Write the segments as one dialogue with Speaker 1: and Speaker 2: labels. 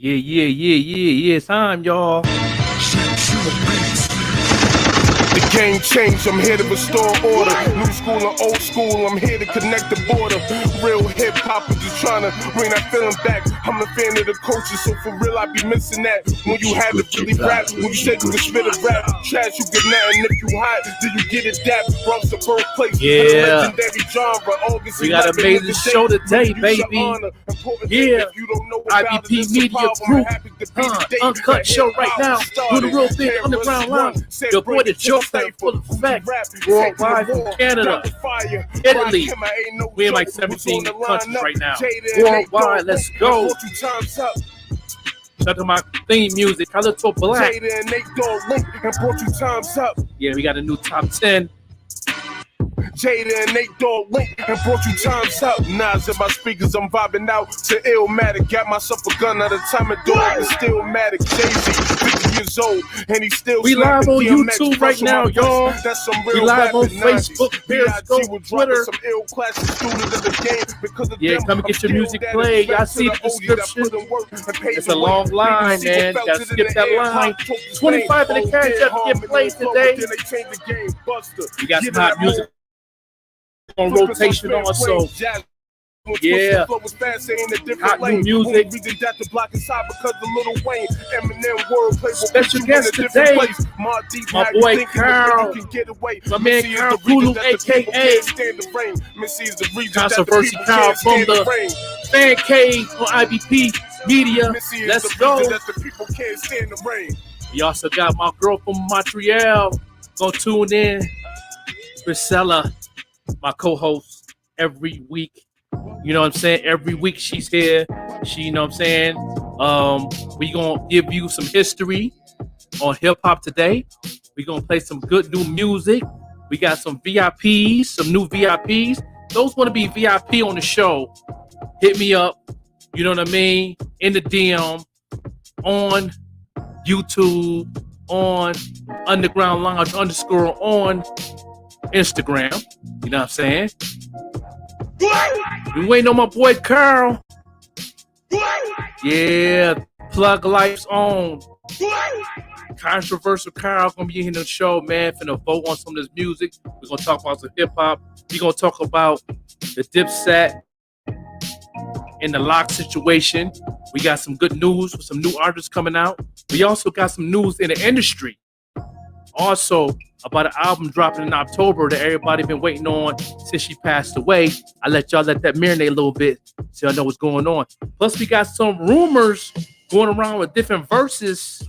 Speaker 1: Yeah. Time, y'all.
Speaker 2: The game changed, I'm here to restore order. New school and old school, I'm here to connect the border. Real hip-hop is just trying to bring that feeling back. I'm a fan of the culture, so for real I be missing that. When you had to really rap, when you said you could spit a rap, trash you get nothing. If you hot, then you get it dap. Bronx the birthplace,
Speaker 1: Yeah.
Speaker 2: legendary genre. August
Speaker 1: We got an amazing show today, baby. Yeah. IBP Media Group. Uncut show right now. Do the real big underground line. Your boy the Joker full effect. Worldwide from Canada, Italy. We in like 17 countries right now. Worldwide, let's go. Shout out to my theme music, Color to Black. Yeah, we got a new top 10.
Speaker 2: Jada and Nate Dogg Link and brought you times up. Nas in my speakers, I'm vibing out to Illmatic. Got myself a gun at a time of dog and still Matic. Jay-Z, 50 years old, and he still
Speaker 1: we live on YouTube right now, y'all.
Speaker 2: That's some real
Speaker 1: we live on Facebook, Periscope, Twitter.
Speaker 2: Some ill classes students in the game because of
Speaker 1: yeah,
Speaker 2: them,
Speaker 1: come and get your music played. Y'all see the description. It's a long line, man. You gotta skip that line. 25 in the cash up to get played today. We got some hot music on rotation also. Yeah, hot new music. Special guest today, my boy KARL, my man KARL KULU, aka Controversy KARL from the Fan Cave on IBP Media. Let's go. We also got my girl from Montreal gonna tune in, Priscilla, my co-host every week. You know what I'm saying? Every week she's here. She, you know what I'm saying? We gonna give you some history on hip hop today. We gonna play some good new music. We got some VIPs, some new VIPs. Those want to be VIP on the show, hit me up. You know what I mean? In the DM, on YouTube, on Underground Lounge _ on Instagram. You know what I'm saying? We waiting on my boy KARL. Yeah, plug lights on. Controversial KARL gonna be in the show, man. Finna vote on some of this music. We're gonna talk about some hip hop. We're gonna talk about the Dipset and the Lock situation. We got some good news with some new artists coming out. We also got some news in the industry. Also, about an album dropping in October that everybody been waiting on since she passed away. I let that marinate a little bit so y'all know what's going on. Plus, we got some rumors going around with different verses.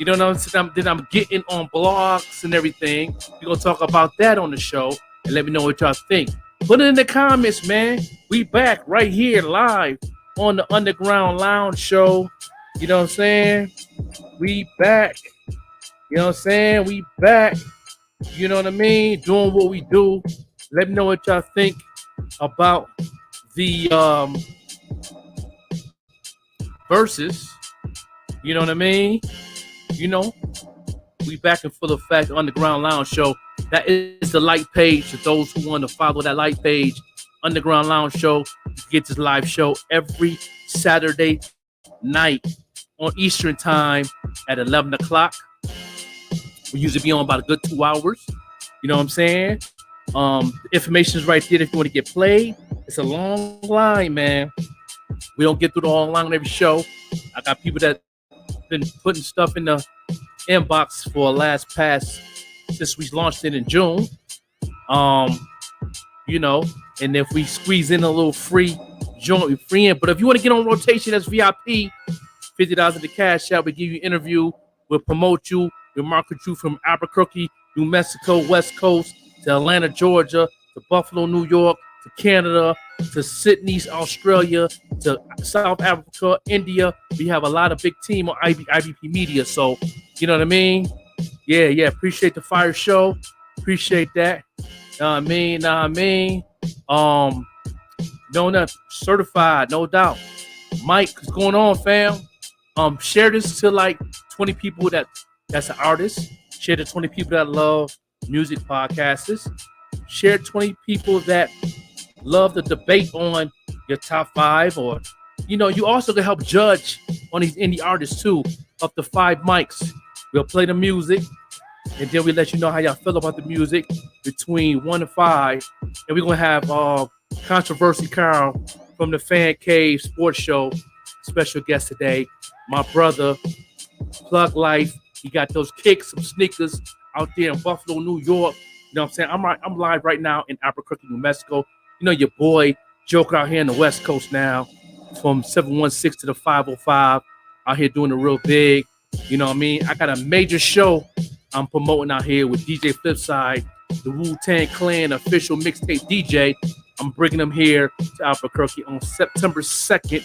Speaker 1: You know what I'm saying? That I'm getting on blogs and everything. We're going to talk about that on the show and let me know what y'all think. Put it in the comments, man. We back right here live on the Underground Lounge show. You know what I'm saying? We back. You know what I'm saying? We back. You know what I mean? Doing what we do. Let me know what y'all think about the verses. You know what I mean? You know, we back in full effect. Underground Lounge show. That is the like page. For those who want to follow that like page, Underground Lounge show. You get this live show every Saturday night on Eastern time at 11 o'clock. We usually be on about a good 2 hours. You know what I'm saying? The information is right there if you want to get played. It's a long line, man. We don't get through the whole line on every show. I got people that been putting stuff in the inbox for past since we launched it in June. You know, and if we squeeze in a little free joint, free in. But if you want to get on rotation as VIP, $50 in the cash out. We give you an interview. We'll promote you. We'll market you from Albuquerque, New Mexico, West Coast, to Atlanta, Georgia, to Buffalo, New York, to Canada, to Sydney, Australia, to South Africa, India. We have a lot of big team on IBP Media. So, you know what I mean? Yeah. Appreciate the fire show. Appreciate that. Know what I mean? That certified, no doubt. Mike, what's going on, fam? Share this to like 20 people that's an artist. Share to 20 people that love music podcasts. Share 20 people that love the debate on your top 5 or you also can help judge on these indie artists too. Up to 5 mics. We'll play the music, and then we let you know how y'all feel about the music between 1 and 5. And we're gonna have Controversy KARL from the Fan Cave Sports Show, special guest today. My brother, Plug Life. He got those kicks, some sneakers out there in Buffalo, New York. You know what I'm saying? I'm live right now in Albuquerque, New Mexico. Your boy Joker out here in the West Coast now, from 716 to the 505, out here doing it real big. You know what I mean? I got a major show I'm promoting out here with DJ Flipside, the Wu-Tang Clan official mixtape DJ. I'm bringing them here to Albuquerque on September 2nd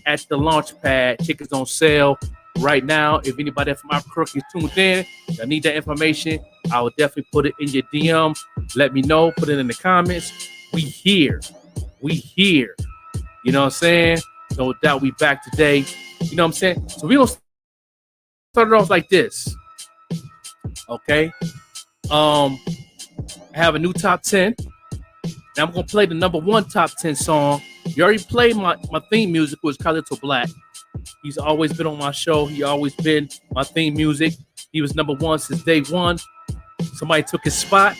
Speaker 1: at the launch pad. Tickets on sale right now. If anybody from Albuquerque is tuned in, I need that information. I will definitely put it in your DM. Let me know. Put it in the comments. We here. You know what I'm saying? No doubt we back today. You know what I'm saying? So we're going to start it off like this. Okay? I have a new top 10. Now I'm going to play the number 1 top 10 song. You already played my theme music, was Carlito Black. He's always been on my show. He always been my theme music. He was number 1 since day 1. Somebody took his spot.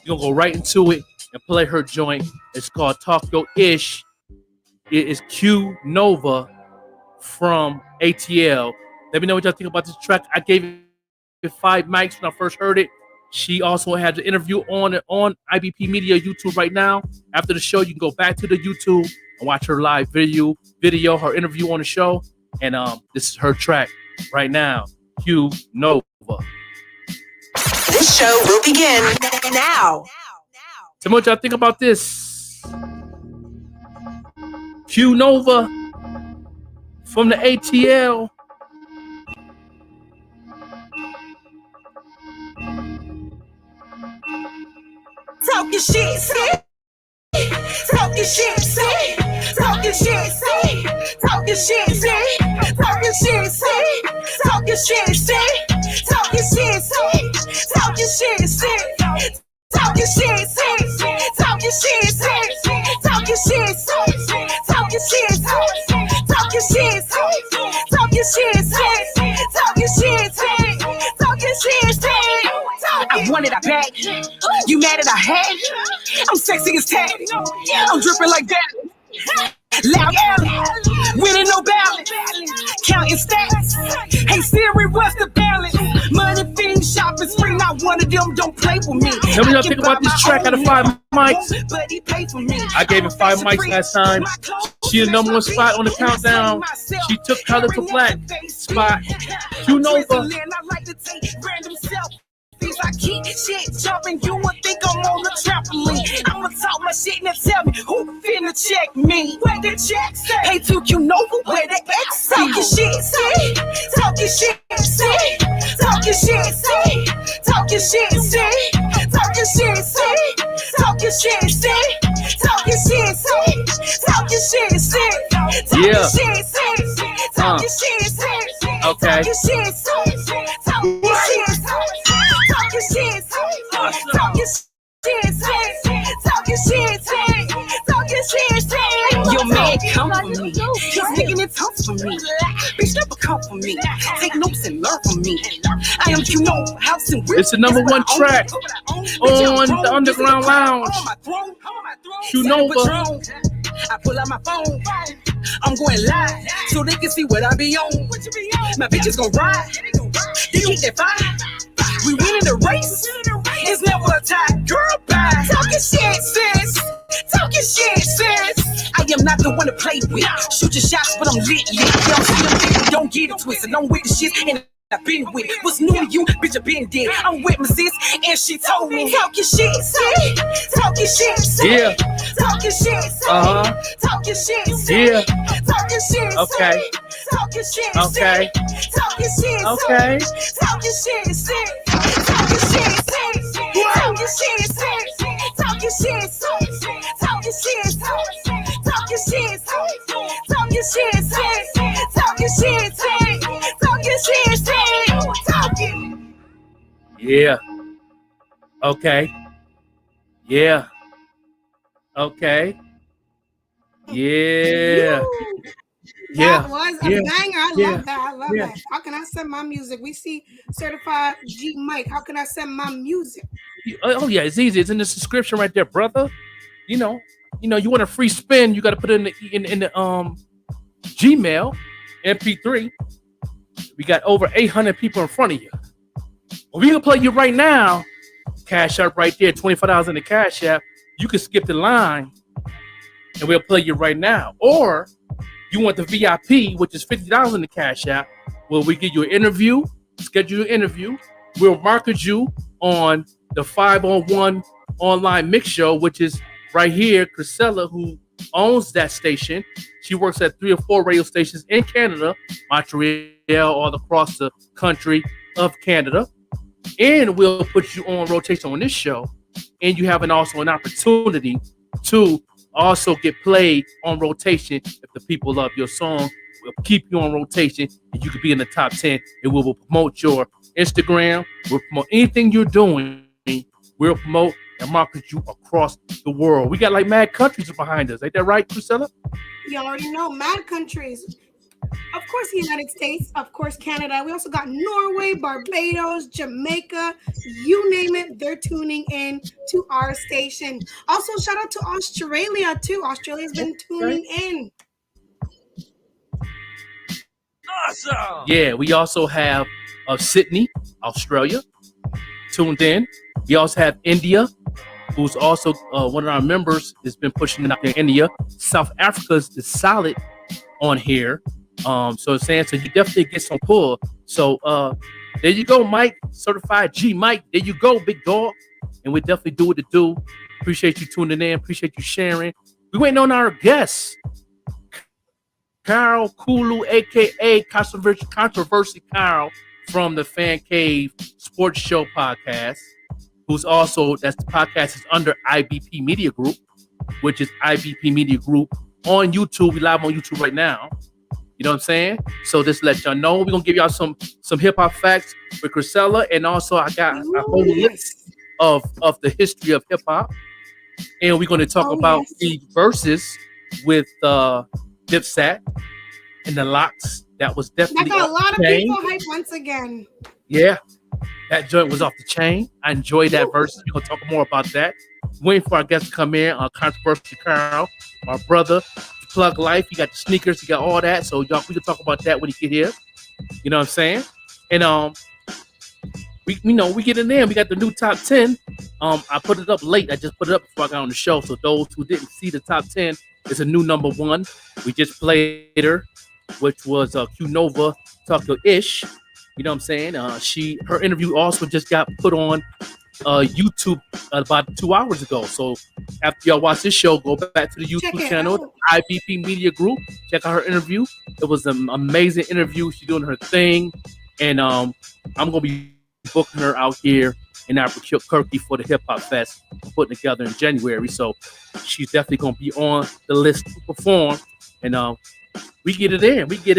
Speaker 1: You're going to go right into it and play her joint. It's called Talk Your Ish. It is Q Nova from ATL. Let me know what y'all think about this track. I gave it 5 mics when I first heard it. She also has an interview on IBP Media YouTube right now. After the show, you can go back to the YouTube and watch her live video, her interview on the show. And this is her track right now, Q Nova.
Speaker 3: This show will begin now.
Speaker 1: Tell me what y'all think about this. Q Nova from the ATL.
Speaker 3: Talking shit, say. Talking shit, say. Talking shit, say. Talking shit, say. Talking shit, say. Talking shit, say. Talking shit, say. Talking shit, say. Talking shit, say. Talking shit, say. Talking shit, say. Talking shit, say. Talking shit, say. Talking shit, say. Talking shit, say. Talking shit, say. I wanted a bag. You mad at I had? I'm sexy as tag. I'm dripping like that. Loud alley, winning no balance, counting stats. Hey Siri, what's the balance? Money fiend shopping spree, not one of them don't play with me.
Speaker 1: Tell me what y'all think about this track out of 5 mics.
Speaker 3: But he paid for me.
Speaker 1: I gave it 5 mics last time. She the number 1 spot on the countdown. She took Color to Black spot. Q Nova.
Speaker 3: I keep shit jumping, you would think I'm on the trampoline. I'ma talk my shit and tell me who finna check me. Where the check say? Hey, took you know where the X talking shit say? Talking shit say? Talking shit say? Talking shit say? Talking shit say? Talking shit say? Talking shit say? Talking shit say?
Speaker 1: Yeah.
Speaker 3: Talking shit say?
Speaker 1: Okay.
Speaker 3: Talking shit say? Talking shit say? Talking shit, talking shit, talking shit. Your man come for me. He's making it tough for me. Bitch, never come for me. Take notes and learn from me. I am Q Nova, house and
Speaker 1: It's the number 1 track on the Underground Lounge. Q Nova.
Speaker 3: I pull out my phone. I'm going live so they can see what I be on. My bitches gon' ride. They keep that fire. We winning the race. It's never a tie. Girl, bye. Talking shit, sis. Talking shit, sis. I am not the one to play with. Shoot your shots, but I'm lit. Y'all see them people, don't get it twisted. I'm with the shit and I've been with. What's new to you? Bitch, I been dead. I'm with my sis, and she told me. Talking shit, sis. Talking shit, sis.
Speaker 1: Yeah.
Speaker 3: Talking shit, sis. Talking shit, sis.
Speaker 1: Yeah.
Speaker 3: Talking shit,
Speaker 1: Okay.
Speaker 3: Talking shit,
Speaker 1: Okay.
Speaker 3: Talking shit,
Speaker 1: Okay.
Speaker 3: Talking shit, Talking shit, Talking shit, Talking shit, Talking shit, Talking shit, Talking shit, Talking shit, Talking shit, Talking.
Speaker 1: Yeah. Okay. Yeah. Okay. Yeah.
Speaker 3: That was a
Speaker 1: yeah,
Speaker 3: banger. I
Speaker 1: yeah,
Speaker 3: love that. I love
Speaker 1: yeah.
Speaker 3: that. How can I send my music? We see certified G Mike. How can I send my music?
Speaker 1: Oh yeah, it's easy. It's in the subscription right there, brother. You know, you want a free spin, you got to put it in the Gmail MP3. We got over 800 people in front of you. Well, we gonna play you right now. Cash App right there, $25 in the Cash App. You can skip the line, and we'll play you right now. Or you want the VIP, which is $50 in the Cash App, where we give you an interview, schedule an interview. We'll market you on the 5-on-1 online mix show, which is right here. Chrisella, who owns that station, she works at 3 or 4 radio stations in Canada, Montreal, all across the country of Canada. And we'll put you on rotation on this show. And you have also an opportunity to also get played on rotation. If the people love your song, we'll keep you on rotation and you could be in the top 10. And we will promote your Instagram. We'll promote anything you're doing. We'll promote and market you across the world. We got like mad countries behind us. Ain't that right, Priscilla?
Speaker 3: You already know, mad countries. Of course, the United States. Of course, Canada. We also got Norway, Barbados, Jamaica. You name it, they're tuning in to our station. Also, shout out to Australia, too. Australia's been tuning in.
Speaker 4: Awesome.
Speaker 1: Yeah, we also have Sydney, Australia, tuned in. We also have India, who's also one of our members, has been pushing it out there in India. South Africa's is solid on here. So you definitely get some pull. So there you go, Mike, certified G Mike. There you go, big dog. And we definitely do what to do. Appreciate you tuning in. Appreciate you sharing. We waiting on our guests. KARL KULU, aka Controversy KARL from the Fan Cave Sports Show podcast, who's also, that's the podcast is under IBP Media Group, which is IBP Media Group on YouTube. We live on YouTube right now. You know what I'm saying? So just let y'all know. We're gonna give y'all some hip hop facts with Chrisella, and also I got a whole list of the history of hip hop, and we're gonna talk about the verses with Dipset and the Locks. That was definitely
Speaker 3: that got a lot of people hype once again.
Speaker 1: Yeah, that joint was off the chain. I enjoyed that verse. We're gonna talk more about that. Waiting for our guests to come in. Controversy KARL, my brother. Plug Life, you got the sneakers, you got all that. So y'all, we can talk about that when you get here. You know what I'm saying? And we get in there. We got the new top 10. I put it up late. I just put it up before I got on the show. So those who didn't see the top 10, it's a new number 1. We just played her, which was Q Nova Talk Ish. You know what I'm saying? Her interview also just got put on YouTube about 2 hours ago. So after y'all watch this show, go back to the YouTube channel, IBP Media Group. Check out her interview. It was an amazing interview. She's doing her thing, and I'm gonna be booking her out here in Albuquerque for the Hip Hop Fest I'm putting together in January. So she's definitely gonna be on the list to perform, and we get it in. We get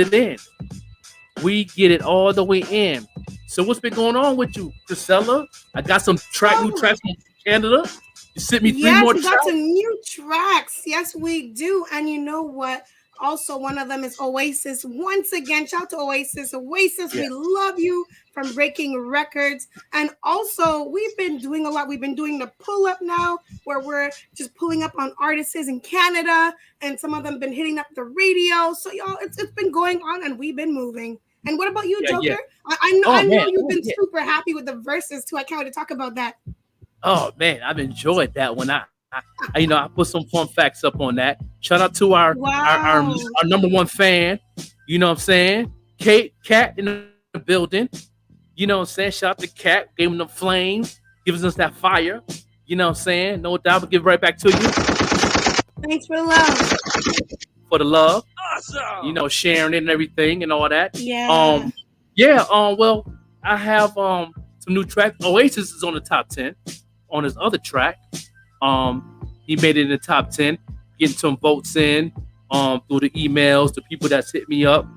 Speaker 1: it all the way in. So what's been going on with you, Priscilla? I got some new tracks from Canada. You sent me 3 more tracks.
Speaker 3: Yes, we got some new tracks. Yes, we do. And you know what? Also, one of them is Oasis. Once again, shout out to Oasis. Oasis, we love you from breaking records. And also, we've been doing a lot. We've been doing the pull-up now, where we're just pulling up on artists in Canada. And some of them been hitting up the radio. So, y'all, it's been going on, and we've been moving. And what about you, Joker?
Speaker 1: Yeah.
Speaker 3: I know you've been super happy with the verses too. I can't wait to talk about that.
Speaker 1: Oh man, I've enjoyed that one. I put some fun facts up on that. Shout out to our number 1 fan. You know what I'm saying? Cat in the building. You know what I'm saying? Shout out to Cat, gave him the flames, giving us that fire. You know what I'm saying? No doubt, we'll give it right back to you.
Speaker 3: Thanks for the love.
Speaker 1: For the love.
Speaker 4: Awesome.
Speaker 1: You know, sharing it and everything and all that.
Speaker 3: Yeah.
Speaker 1: Well, I have some new tracks. Oasis is on the top 10 on his other track. He made it in the top 10, getting some votes in through the emails, the people that's hit me up.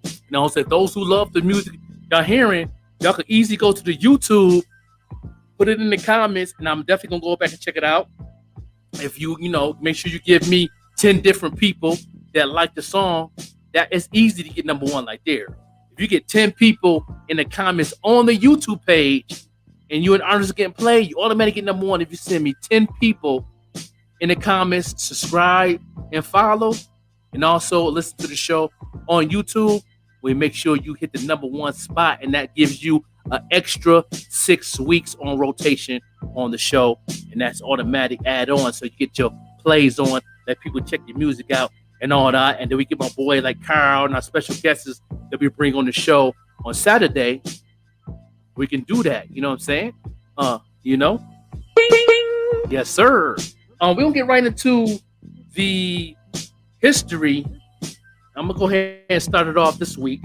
Speaker 1: You know, so those who love the music y'all hearing, y'all can easily go to the YouTube, put it in the comments, and I'm definitely gonna go back and check it out. If you make sure you give me 10 different people that like the song, that it's easy to get number one like there. If you get 10 people in the comments on the YouTube page and you and artists getting played, you automatically get number one. If you send me 10 people in the comments, subscribe and follow, and also listen to the show on YouTube, we make sure you hit the number one spot, and that gives you an extra 6 weeks on rotation on the show, and that's automatic add on, so you get your plays on, let people check your music out and all that. And then we get my boy like KARL and our special guests that we bring on the show on Saturday. We can do that, you know what I'm saying? You know? Yes, sir. We're gonna get right into the history. I'm gonna go ahead and start it off this week.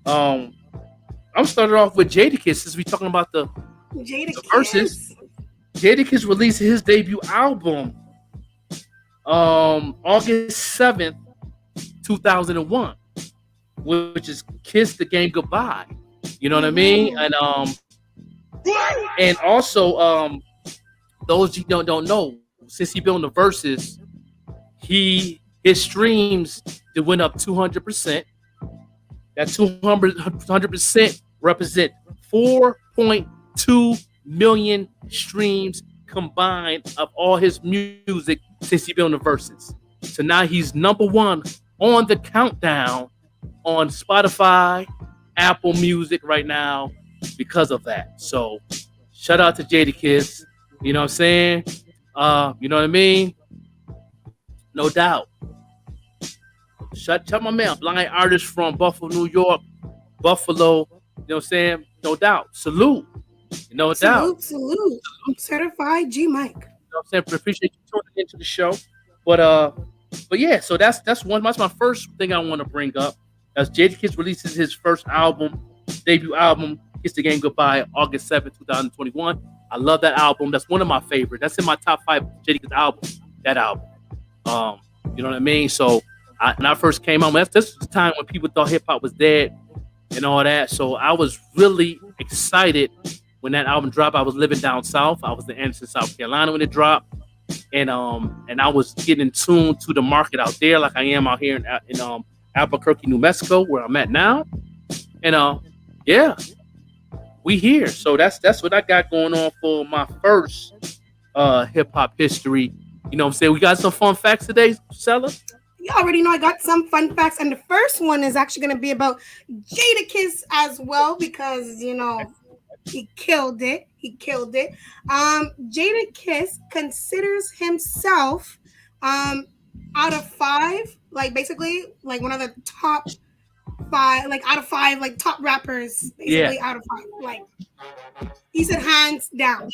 Speaker 1: I'm starting off with Jadakiss, since we're talking about the verses. Jadakiss released his debut album August 7th, 2001, which is Kiss the Game Goodbye. You know what I mean? And also those you don't know, since he been on the verses, his streams went up 200%. That 200% represent 4.2 million streams combined of all his music since he been on the verses. So now he's number one on the countdown on Spotify, Apple Music right now because of that. So shout out to Jadakiss. You know what I'm saying? You know what I mean? No doubt. Shout my man, blind artist from Buffalo, New York. Buffalo, you know what I'm saying? No doubt. Salute. No doubt.
Speaker 5: Salute. Certified G Mike.
Speaker 1: You know what I'm saying? Appreciate you tuning into the show. But yeah, so that's my first thing I want to bring up. As Jadakiss releases his first debut album, Kiss the Game Goodbye, August 7th, 2021. I love that album. That's one of my favorites. That's in my top 5 Jadakiss albums. That album. You know what I mean? So when I first came out, this was the time when people thought hip hop was dead and all that. So I was really excited when that album dropped. I was living down south. I was in Anderson, South Carolina when it dropped, and I was getting tuned to the market out there, like I am out here in Albuquerque, New Mexico, where I'm at now. And yeah, we here. So that's what I got going on for my first hip hop history. You know what I'm saying? We got some fun facts today, Sella.
Speaker 5: You already know I got some fun facts, and the first one is actually going to be about Jadakiss as well, because he killed it. Jadakiss considers himself out of 5, like basically like one of the top 5, like out of 5, like top rappers, basically out of 5. Like he said, hands down.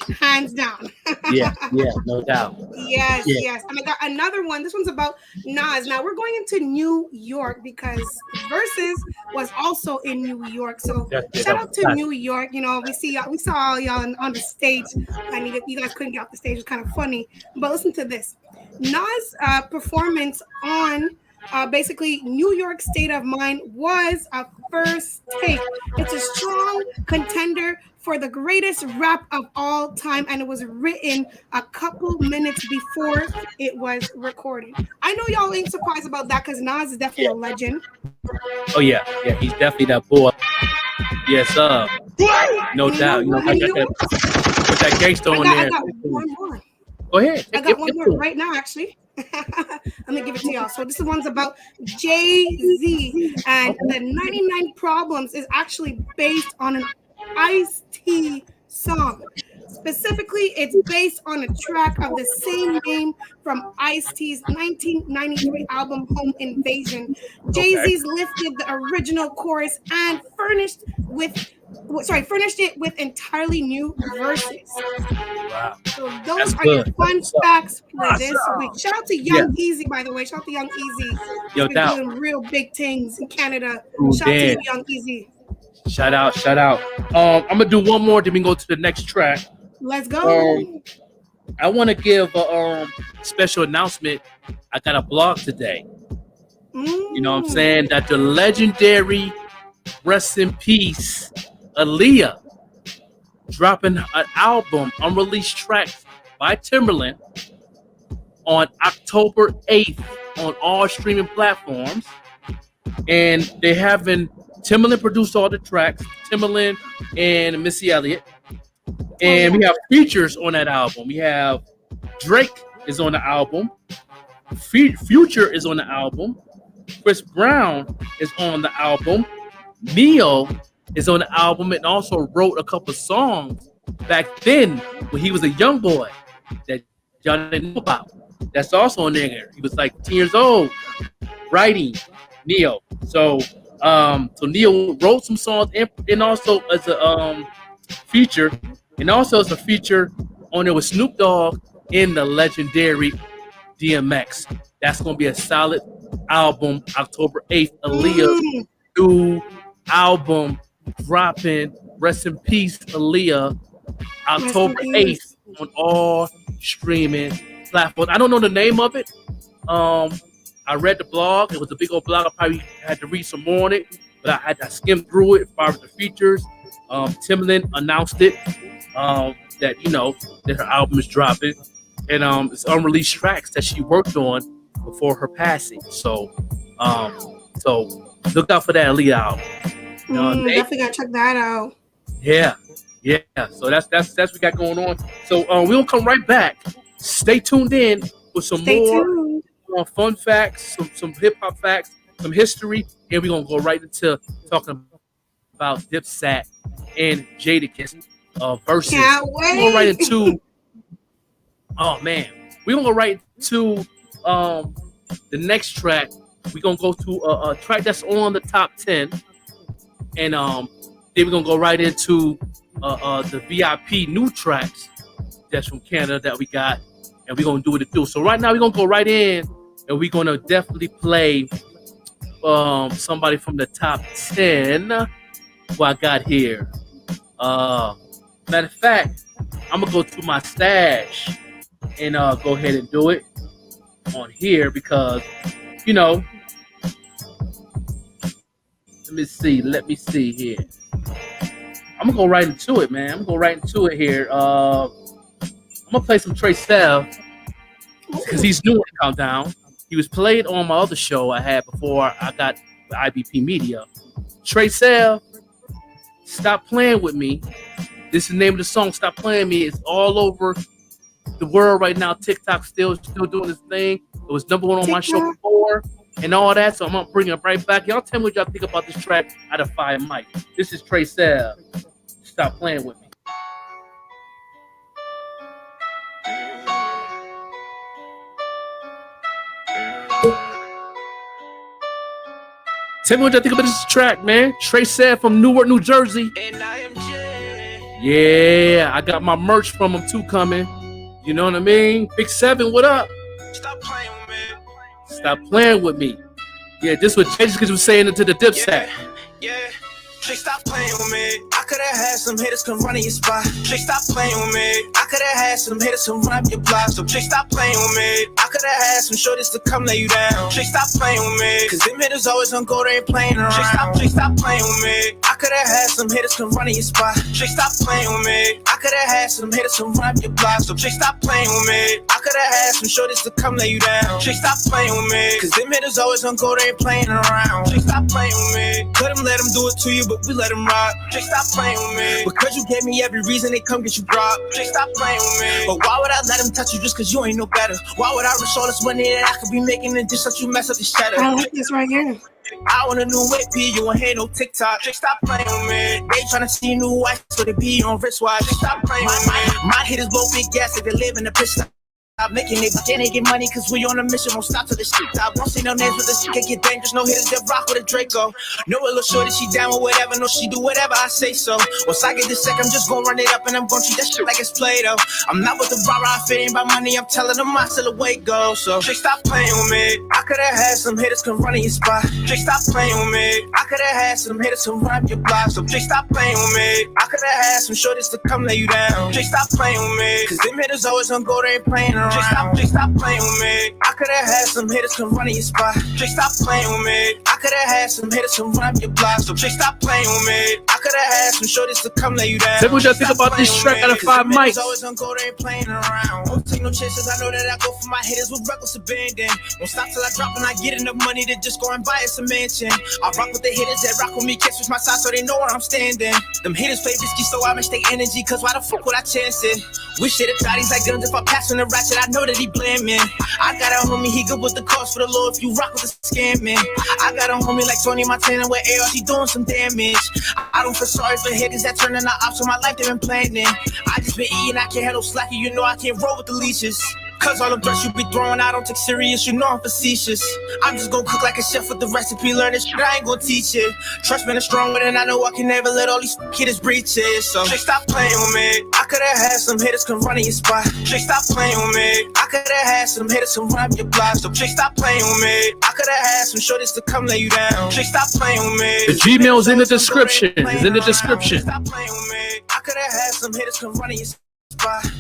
Speaker 1: yeah, no doubt.
Speaker 5: Yes. And I got another one. This one's about Nas. Now we're going into New York because Versus was also in New York. So shout out to New York. You know, we saw all y'all on the stage. You guys couldn't get off the stage. It was kind of funny. But listen to this. Nas' performance on basically New York State of Mind was a first take. It's a strong contender for the greatest rap of all time, and it was written a couple minutes before it was recorded. I know y'all ain't surprised about that because Nas is definitely a legend.
Speaker 1: Oh yeah, he's definitely that boy. Yes, no doubt. You know, I got that gangster on there.
Speaker 5: I got one more.
Speaker 1: Go ahead.
Speaker 5: I got one more right now, actually. Let me give it to y'all. So this one's about Jay-Z, and the 99 Problems is actually based on an Ice-T song. Specifically, it's based on a track of the same name from Ice-T's 1993 album Home Invasion. Jay-Z's lifted the original chorus and furnished it with entirely new verses.
Speaker 1: Wow.
Speaker 5: So those are your fun facts for this week. Shout out to Young Easy, by the way. Shout out to Young Easy. He's been doing real big things in Canada. Shout out to you, Young Easy.
Speaker 1: Shout out. I'm gonna do one more, then we can go to the next track.
Speaker 5: Let's go.
Speaker 1: I want to give a special announcement. I got a blog today. You know what I'm saying? That the legendary, rest in peace, Aaliyah, dropping an album, unreleased tracks by Timberland on October 8th on all streaming platforms. and they having Timbaland produced all the tracks, Timbaland and Missy Elliott, and we have features on that album. We have Drake is on the album, Future is on the album, Chris Brown is on the album, Neo is on the album, and also wrote a couple songs back then when he was a young boy that y'all didn't know about. That's also on there. He was like 10 years old writing Neo. So Neo wrote some songs and also as a feature, and also as a feature on there with Snoop Dogg in the legendary DMX. That's gonna be a solid album. October 8th, Aaliyah's new album dropping. Rest in peace, Aaliyah. October 8th on all streaming platforms. I don't know the name of it. I read the blog. It was a big old blog. I probably had to read some more on it, but I skimmed through it as far as the features. Timbaland announced it that that her album is dropping, and it's unreleased tracks that she worked on before her passing. So look out for that Aaliyah album.
Speaker 5: Definitely gotta check that out.
Speaker 1: Yeah. So that's what we got going on. So we'll come right back. Stay tuned in with some more fun facts, some hip hop facts, some history, and we're gonna go right into talking about Dipset and Jadakiss versus.
Speaker 5: Can't wait.
Speaker 1: We're gonna go right into. Oh man, we're gonna go right to the next track. We're gonna go to a track that's on the top 10, and then we're gonna go right into the VIP new tracks that's from Canada that we got, and we're gonna do what it do. So right now we're gonna go right in, and we're gonna definitely play somebody from the top 10. What I got here. Matter of fact, I'm gonna go to my stash and go ahead and do it on here because let me see here. I'm gonna go right into it, man. I'm gonna go right into it here. I'm gonna play some Trey Sev because he's new in Countdown. He was played on my other show I had before I got the IBP Media. Trey Sev, Stop Playing With Me. This is the name of the song, Stop Playing Me. It's all over the world right now. TikTok still doing this thing. It was number one on my show before and all that. So I'm gonna bring it right back. Y'all tell me what y'all think about this track out of Fire Mike. This is Trey Sev. Stop Playing With Me. Tell me what y'all think about this track, man. Trey Sev from Newark, New Jersey.
Speaker 6: And I am Jay.
Speaker 1: Yeah, I got my merch from him too coming. You know what I mean? Big 7, what up?
Speaker 6: Stop playing with me.
Speaker 1: Stop Playing With Me. Yeah, this was Jadakiss was saying it to the Dipset.
Speaker 6: Yeah. Trey, stop playing with me. I could have had some hitters come run in your spot. Trey, stop playing with me. I could have had some hitters come run up your block. So Trey, stop playing with me. I could have had some shorties to come lay you down. Trey, stop playing with me. Cause them hitters always gonna go there and playing around. Trey, stop playing with me. I could have had some hitters come run in your spot. Trey, stop playing with me. I could have had some hitters come run up your block. So Trey, stop playing with me. I could have had some shorties to come lay you down. Trey, stop playing with me. Cause them hitters always gonna go there and playing around. Trey, stop playing with me. Let them do it to you, but we let them rock. Trey, stop playing with me. Because you gave me every reason they come get you dropped. Trey, stop playing with me. But why would I let them touch you just cause you ain't no better? Why would I risk all this money that I could be making and just let you mess up the cheddar?
Speaker 5: I like this right here.
Speaker 6: I want a new whip, you won't hear no TikTok. Trey, stop playing with me. They tryna see a new wife, so they be on wristwatch. Trey, stop playing with me. My hitters both big gas, they live in the pit stop. Stop making it, but then they get money cause we on a mission, won't stop till the shit top. Won't see no names, but this shit can get dangerous. No hitters that rock with a Draco. No little shorty, she down with whatever. No, she do whatever I say so. Once I get this check, I'm just gonna run it up and I'm gonna treat that shit like it's Play-Doh. I'm not with the rah-rah, if it ain't about money, I'm telling them I still away go. So Trey, stop playing with me. I could've had some hitters come run in your spot. Trey, stop playing with me. I could've had some hitters come run up your block. So Trey, stop playing with me. I could've had some shorties to come lay you down. Trey, stop playing with me. Cause them hitters always gonna go there and playing around. Trey, stop playing with me. I could've had some hitters come run in your spot. Trey, stop playing with me. I could've had some hitters come run up your block. So Trey, stop playing with me. I could've could have had some shorties to come lay you down.
Speaker 1: Tell me what y'all think about this track out of 5 mics.
Speaker 6: Always on go, they ain't playing around. Won't take no chances. I know that I go for my hitters with reckless abandon. Won't stop till I drop and I get enough money to just go and buy us a mansion. I rock with the hitters that rock with me, can't switch my side so they know where I'm standing. Them hitters play risky, so I match their energy. Cause why the fuck would I chance it? Wish that it thought he's like guns. If I pass on the ratchet, I know that he blaming. I got a homie, he good with the cause for the Lord. If you rock with the scam, man. I got a homie like Tony Montana with AR, he doing some damage. I don't feel sorry for hitters that turning the ops on my life, they been planning. I just been eating, I can't handle slacking, you know I can't roll with the leashes. Cause all the threats you be throwing, I don't take serious, you know I'm facetious. I'm just gonna cook like a chef with the recipe, learn this shit, I ain't gonna teach it. Trust me, I'm stronger than I know I can never let all these hitters breach it. So, Trick, stop playing with me. I could've had some hitters come run in your spot. Trick, stop playing with me. I could've had some hitters come run up your block. So, Trick, stop playing with me. I could've had some shorties to come lay you down. Trick, stop playing with me.
Speaker 1: The Gmail's in the description. It's in the description.
Speaker 6: Stop playing with me. I could've had some hitters come run in your spot.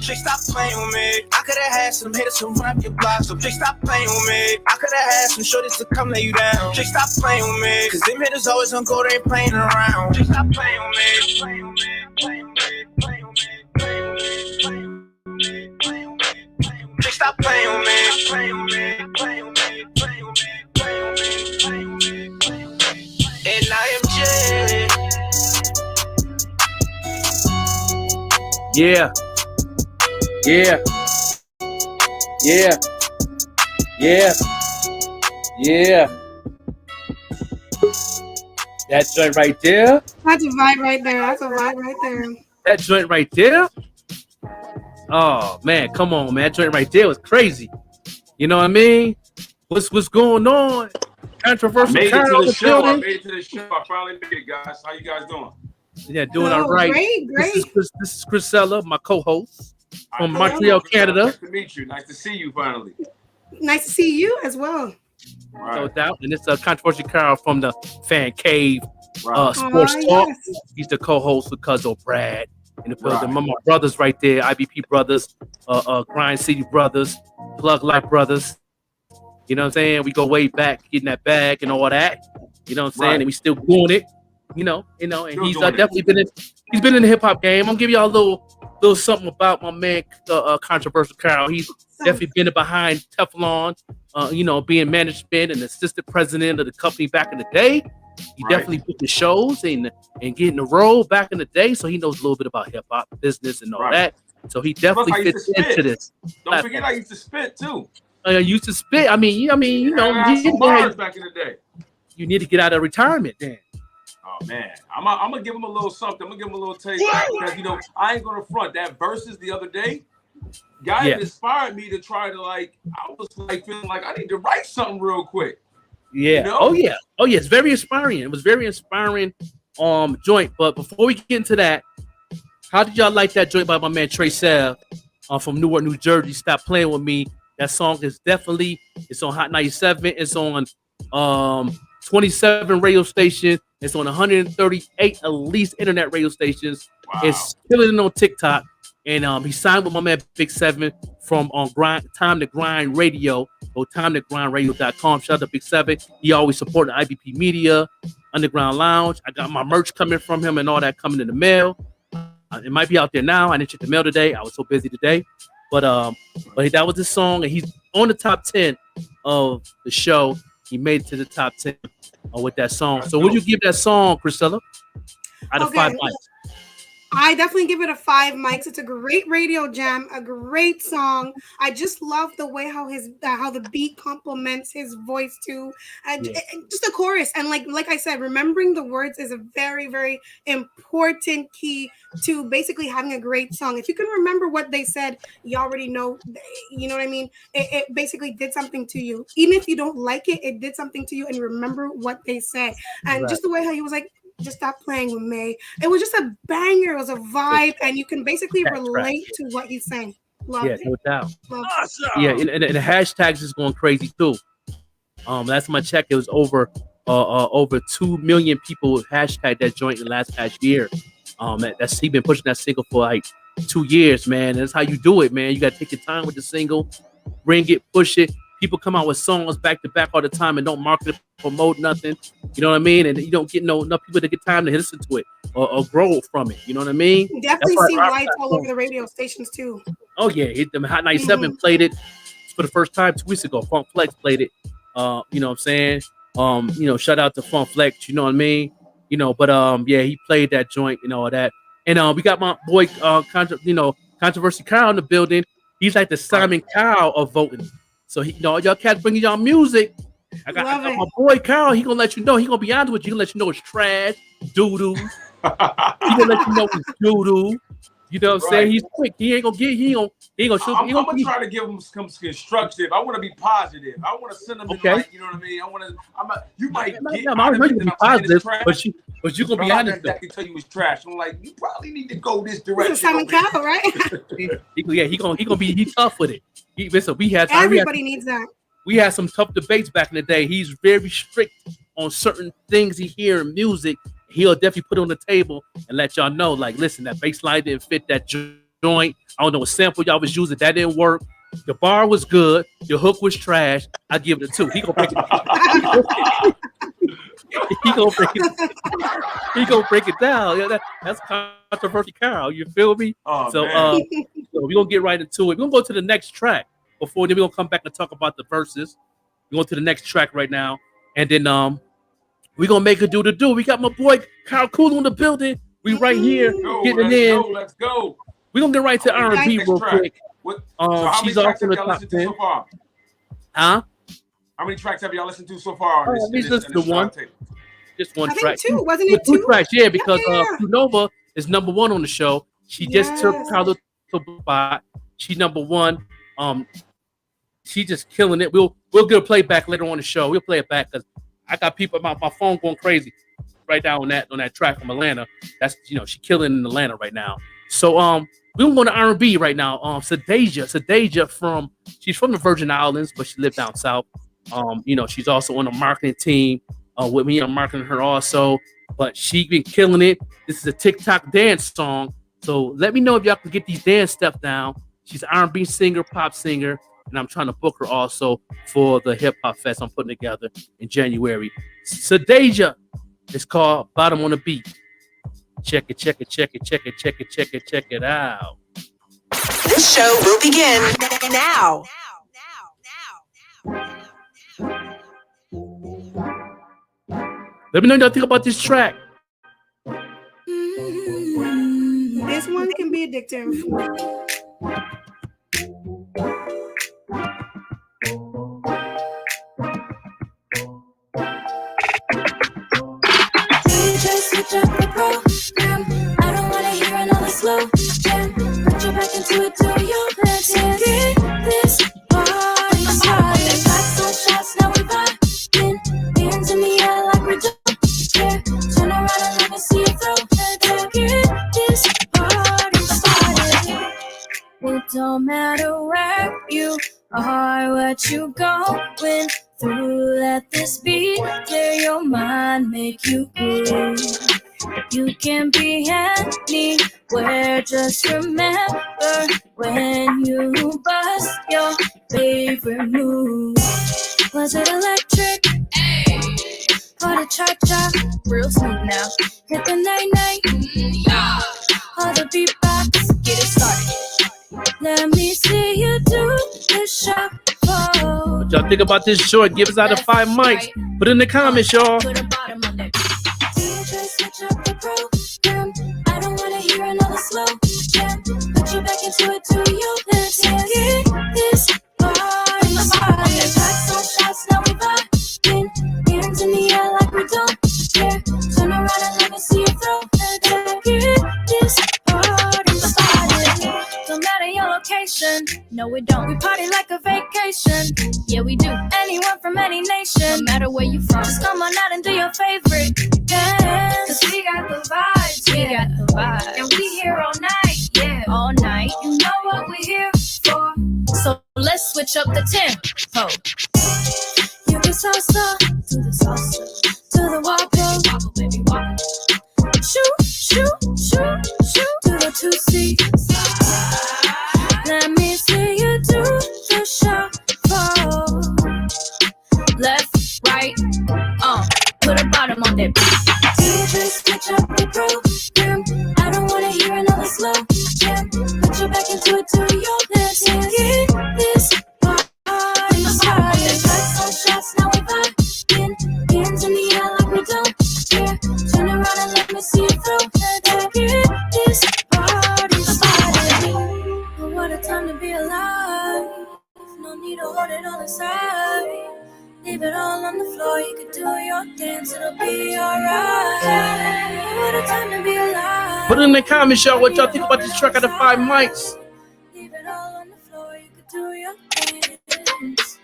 Speaker 6: Trick, stop playing with me. I could've had some hitters to run up your block. So Trick, stop playing with me. I could've had some shorties to come lay you down. Trick, stop playing with me. Cause them hitters always on go, they ain't playing around. Trick, stop playing with me. Playing with me. Playing with me. Playing with me. Playing with me. Playing with me. Trick, stop playing with me. Playing with me. Playing with me. Playing with me. Playing with me. Playing with me. Playing with me. And I am Jay.
Speaker 1: Yeah. Yeah. Yeah. Yeah. Yeah. That joint right there.
Speaker 5: That's a vibe right there. That's a vibe right there.
Speaker 1: That joint right there. Oh man, come on, man. That joint right there was crazy. You know what I mean? What's going on? Controversial.
Speaker 7: I made it to the show. I finally made it, guys. How you guys doing?
Speaker 1: Yeah, doing all right.
Speaker 5: Great.
Speaker 1: This is Chrisella, my co-host from
Speaker 7: Hello.
Speaker 1: Montreal, Canada.
Speaker 7: Nice to meet you. Nice to see you finally.
Speaker 5: Nice to see you as well.
Speaker 7: Right.
Speaker 1: No doubt. And it's a Controversial KARL from the Fan Cave
Speaker 7: Right.
Speaker 1: Sports Talk.
Speaker 5: Yes.
Speaker 1: He's the co-host with Cuzzo Brad in the building.
Speaker 7: Right.
Speaker 1: My brothers right there, IBP brothers, Grind City brothers, Plug Life brothers. You know what I'm saying? We go way back, getting that bag and all that. You know what I'm saying?
Speaker 7: Right.
Speaker 1: And we still doing it. You know, and
Speaker 7: Still
Speaker 1: he's
Speaker 7: doing it.
Speaker 1: definitely been in the hip hop game. I'm gonna give y'all a little something about my man, Controversial KARL. He's definitely been behind Teflon, being management and assistant president of the company back in the day. He
Speaker 7: Right.
Speaker 1: definitely put the shows and getting the role back in the day, so he knows a little bit about hip hop business and all
Speaker 7: Right.
Speaker 1: that. So he definitely
Speaker 7: Plus, I used
Speaker 1: fits
Speaker 7: to spit.
Speaker 1: into this.
Speaker 7: Don't forget I used to spit too.
Speaker 1: Used to spit. I mean,
Speaker 7: I had some bars back in the day.
Speaker 1: you need to get out of retirement then.
Speaker 7: Oh man, I'm gonna give him a little something. I'm gonna give him a little taste because I ain't gonna front that verses the other day. Guy inspired me to try to I was feeling like I need to write something real quick.
Speaker 1: Yeah.
Speaker 7: You know?
Speaker 1: Oh yeah. It's very inspiring. It was very inspiring joint. But before we get into that, how did y'all like that joint by my man Trey Sav from Newark, New Jersey? Stop Playing With Me. That song is it's on Hot 97. It's on 27 radio stations. It's on 138 at least internet radio stations.
Speaker 7: Wow.
Speaker 1: It's killing it on TikTok. And he signed with my man Big 7 from Time to Grind Radio. Go timetogrindradio.com. Shout out to Big 7. He always supported IBP Media, Underground Lounge. I got my merch coming from him and all that coming in the mail. It might be out there now. I didn't check the mail today. I was so busy today. But that was the song, and he's on the top 10 of the show. He made it to the top 10 with that song. So would you give that song, Chrisella, out of 5 mics?
Speaker 5: I definitely give it a 5 mics. It's a great radio jam, a great song. I just love the way how the beat complements his voice too, and just the chorus. And like I said, remembering the words is a very, very important key to basically having a great song. If you can remember what they said, you already know. You know what I mean? It basically did something to you. Even if you don't like it, it did something to you, and you remember what they said. And just the way how he was like, just stop playing with me. It was just a banger. It was a vibe, and you can basically relate to what he's saying. Love it.
Speaker 1: No doubt.
Speaker 4: Awesome.
Speaker 1: Yeah, and the hashtags is going crazy too. Last time I checked, it was over 2 million people hashtag that joint in the last past year. He been pushing that single for 2 years, man. That's how you do it, man. You got to take your time with the single, bring it, push it, people come out with songs back to back all the time and don't market it, promote nothing. You know what I mean? And you don't get enough people to get time to listen to it or grow from it. You know what I mean?
Speaker 5: You definitely see whites all over the radio stations too.
Speaker 1: Oh yeah, the Hot 97 played it for the first time 2 weeks ago. Funk Flex played it. You know what I'm saying? Shout out to Funk Flex. You know what I mean? But yeah, he played that joint and all that. And we got my boy Controversy KARL in the building. He's like the Simon Cowell of voting. So y'all cats bringing y'all music. I got my boy KARL. He gonna let you know. He gonna be honest with you. He gonna let you know it's trash, doo doo. He gonna let you know it's doo doo. You know what I'm saying? He's quick. He ain't gonna get. He ain't gonna show.
Speaker 7: I'm gonna try to give him some constructive. I want to be positive. I want to send him in like, you know what I mean. You might get.
Speaker 1: I'm going to be positive, but you gonna be honest.
Speaker 7: I can tell you it's trash. I'm like, you probably need to go this direction.
Speaker 5: Simon Cowell, right?
Speaker 1: He gonna be. He tough with it.
Speaker 5: Everybody needs that.
Speaker 1: We had some tough debates back in the day. He's very strict on certain things he hear in music. He'll definitely put it on the table and let y'all know, like, listen, that bass line didn't fit that joint. I don't know what sample y'all was using. That didn't work. The bar was good. Your hook was trash. I give it a 2. He gonna break it. He gonna break it down. Yeah, that's Controversy KARL. You feel me?
Speaker 7: Oh,
Speaker 1: so we're gonna get right into it. We're gonna go to the next track before then we're gonna come back and talk about the verses. We're going to the next track right now, and then we're gonna make it do the do. We got my boy KULU in the building. We right here getting in.
Speaker 7: Let's go.
Speaker 1: We're gonna get right to R&B real quick. She's off in the top 10.
Speaker 7: So far?
Speaker 1: Huh?
Speaker 7: How many tracks have y'all listened to so far?
Speaker 1: Listen to one. Just one track.
Speaker 5: 2, wasn't it 2?
Speaker 1: 2 tracks, yeah, because Nova is number 1 on the show. She just took KULU to spot. She's number 1. She just killing it. We'll get a playback later on the show. We'll play it back because I got people my phone going crazy right now on that track from Atlanta. That's she killing in Atlanta right now. So we're going to R&B right now. Sadeja she's from the Virgin Islands, but she lived down south. She's also on the marketing team with me. I'm marketing her also, but she been killing it. This is a TikTok dance song. So let me know if y'all can get these dance steps down. She's an R&B singer, pop singer, and I'm trying to book her also for the hip hop fest I'm putting together in January. Sadeja, it's called Bottom on the Beat. Check it out.
Speaker 3: This show will begin now.
Speaker 1: Let me know what y'all think about this track.
Speaker 5: This one can be addictive.
Speaker 8: Switch up the program. I don't wanna hear another slow jam. Put your back into it, do your best. Get this party started. Lights on shots, now we vibing. Hands in the air like we don't care. Turn around and let me see you throw that. Get this party started. It don't matter where you are, what you going through. Let this beat clear your mind, make you groove. You can be anywhere, just remember when you bust your favorite move. Was it electric? Or the cha-cha? Real smooth now. Hit the night-night. Or the beatbox. Get it started. Let me see you do the shuffle.
Speaker 1: What y'all think about this joint? Give us out of 5 mics. Put it in the comments, y'all.
Speaker 8: Put a bottom on it. DJ, switch up the program. I don't wanna hear another slow jam. Put you back into it, do your best. Get this party started. Lights on shots, now we vibing. Hands in the air like we don't care. Turn around and let me see you throw that. Get this party started. Don't matter your location. No, we don't. We party like a vacation. Yeah, we do. Anyone from any nation. No matter where you from. Just come on out and do your favorite dance. Cause we got the vibes. We got the vibes. And we here all night. Yeah, all night. You know what we're here for. So let's switch up the tempo. You can salsa. Do the salsa. Do the wobble. Wobble, baby, wobble. Shoot, shoot, shoot, shoot. Do the 2C. Let me see you do the shuffle. program. I don't wanna hear another slow jam. Put your back into it to your dance and get this party started. Lights on shots, now we vibing. Hands in the air like we don't care. Turn around and let me see you throw that. Get this party started. Oh, what a time to be alive. No need to hold it on the side. Leave it all on the floor. You can do your dance. It'll be alright. What a time to be alive.
Speaker 1: Put it in the comments, y'all. What y'all think about this track out of 5 mics?
Speaker 8: Leave it all on the floor. You can do your dance.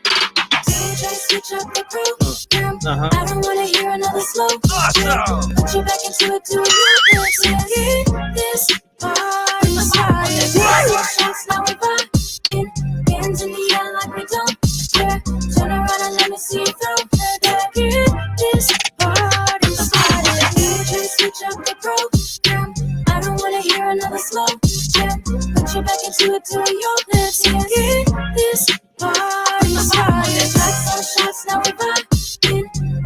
Speaker 8: DJ, switch up the program. I don't wanna hear another slow jam. Put your back into it, do your dance and get this party started. Lights on shots, now we vibing. Hands in the air like we don't care. Turn around and let me see you throw that. Get this party started. DJ, switch up the program. I don't wanna hear another slow jam. Put your back into it, do your dance and get this party started. Lights on shots, now we vibing.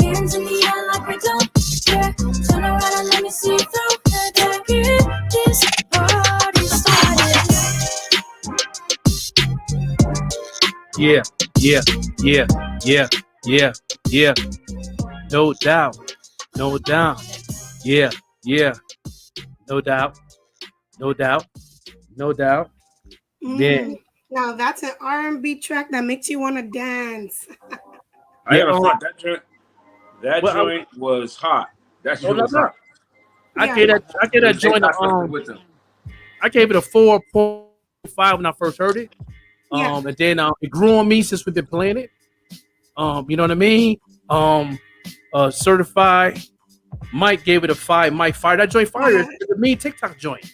Speaker 8: Hands in the air like we don't care. Turn around and let me see you throw that. Get this party started.
Speaker 1: Yeah, yeah, yeah, yeah, yeah, yeah. No doubt. No doubt. Yeah, yeah. No doubt. No doubt. No doubt. Yeah.
Speaker 5: Now that's an R&B track that makes you want to dance.
Speaker 7: I ain't gonna front that joint was hot. That joint was hot.
Speaker 1: I gave that joint I gave it a 4.5 when I first heard it. And then it grew on me since we've been playing it. You know what I mean? Certified Mike gave it a 5. Mike fire. That joint fire. It's a mean TikTok joint.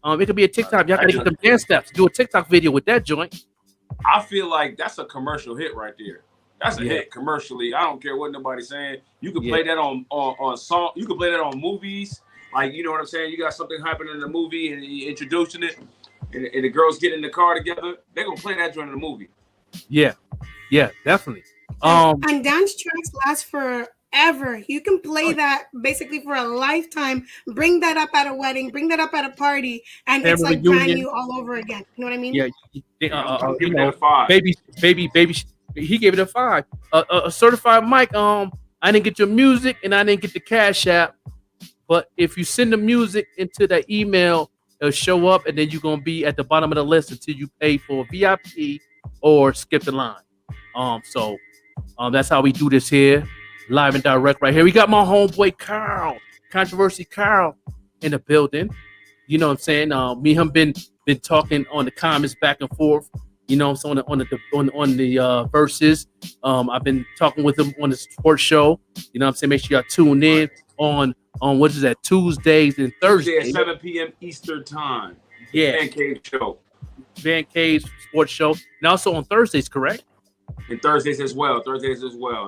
Speaker 1: It could be a TikTok. Y'all gotta get them dance steps. Do a TikTok video with that joint.
Speaker 7: I feel like that's a commercial hit right there. That's a hit commercially. I don't care what nobody's saying. You can play that on song. You can play that on movies. Like, you know what I'm saying? You got something happening in the movie and you're introducing it, and the girls get in the car together. They're gonna play that joint in the movie. Yeah,
Speaker 1: definitely.
Speaker 5: And dance tracks last forever. You can play that basically for a lifetime. Bring that up at a wedding. Bring that up at a party, and it's like brand new all over again. You know what I mean?
Speaker 1: Yeah. You know, 5. Baby. He gave it a 5. A certified Mike. I didn't get your music and I didn't get the Cash App, but if you send the music into that email, it'll show up, and then you're gonna be at the bottom of the list until you pay for VIP or skip the line. So that's how we do this here, live and direct right here. We got my homeboy KARL, Controversy KARL, in the building. You know what I'm saying? Me and him been talking on the comments back and forth. You know, so on the verses. I've been talking with him on the sports show. You know what I'm saying? Make sure y'all tune in on what is that, Tuesdays and Thursdays
Speaker 7: at 7 p.m. Eastern time.
Speaker 1: Yeah.
Speaker 7: Van Cave show.
Speaker 1: Van Cave's sports show. And also on Thursdays, correct?
Speaker 7: And Thursdays as well.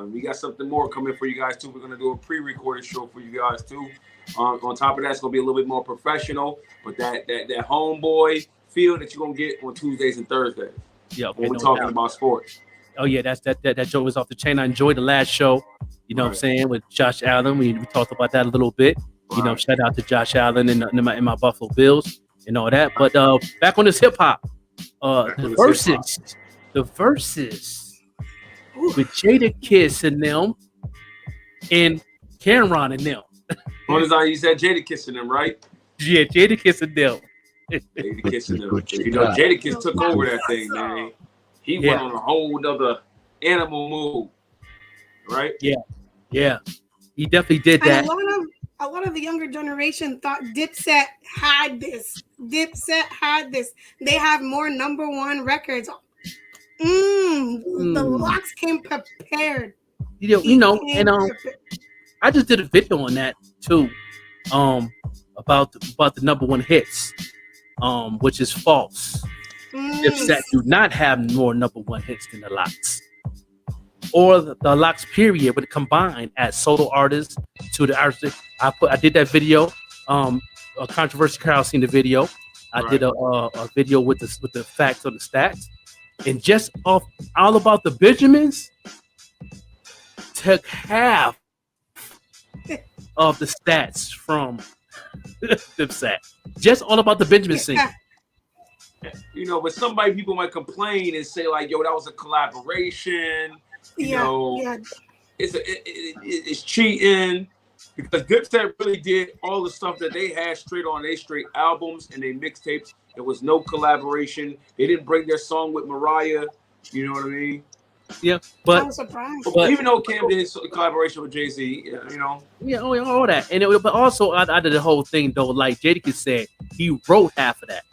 Speaker 7: And we got something more coming for you guys too. We're gonna do a pre-recorded show for you guys too. On top of that, it's gonna be a little bit more professional, but that homeboy feel that you're gonna get on Tuesdays and Thursdays.
Speaker 1: Yeah, okay,
Speaker 7: when we're talking about sports.
Speaker 1: Oh yeah, that joke was off the chain. I enjoyed the last show. You know what I'm saying, with Josh Allen. We talked about that a little bit. You know, shout out to Josh Allen and my Buffalo Bills and all that. But back on this hip hop, the verses with Jadakiss and them and Cameron and them.
Speaker 7: What is that? You said Jadakiss and them, right?
Speaker 1: Yeah, Jadakiss and them.
Speaker 7: Jadakiss and them. You know, Jadakiss took over that thing, man. He went on a whole other animal move, right? Yeah. He definitely did that.
Speaker 5: And a lot of the younger generation thought Dipset had this. They have more #1 records. The Locks came prepared.
Speaker 1: You know, and I just did a video on that too, about the #1 hits, which is false. Dipset do not have more #1 hits than the Locks, or the Locks period, but combined as solo artists to the artists. I did that video. A Controversy KARL seen the video. I did a video with the facts or the stats, and just off all about the Benjamins took half of the stats from Dipset. Just all about the Benjamin singing.
Speaker 7: You know, but people might complain and say like, "Yo, that was a collaboration." You know, it's cheating because Dipset really did all the stuff that they had straight on their straight albums and their mixtapes. There was no collaboration. They didn't bring their song with Mariah. You know what I mean?
Speaker 1: Yeah, but
Speaker 5: I'm surprised.
Speaker 7: But even though Cam did his collaboration with Jay-Z, you know.
Speaker 1: Yeah, all that, but also out of the whole thing though, like Jadakiss said, he wrote half of that.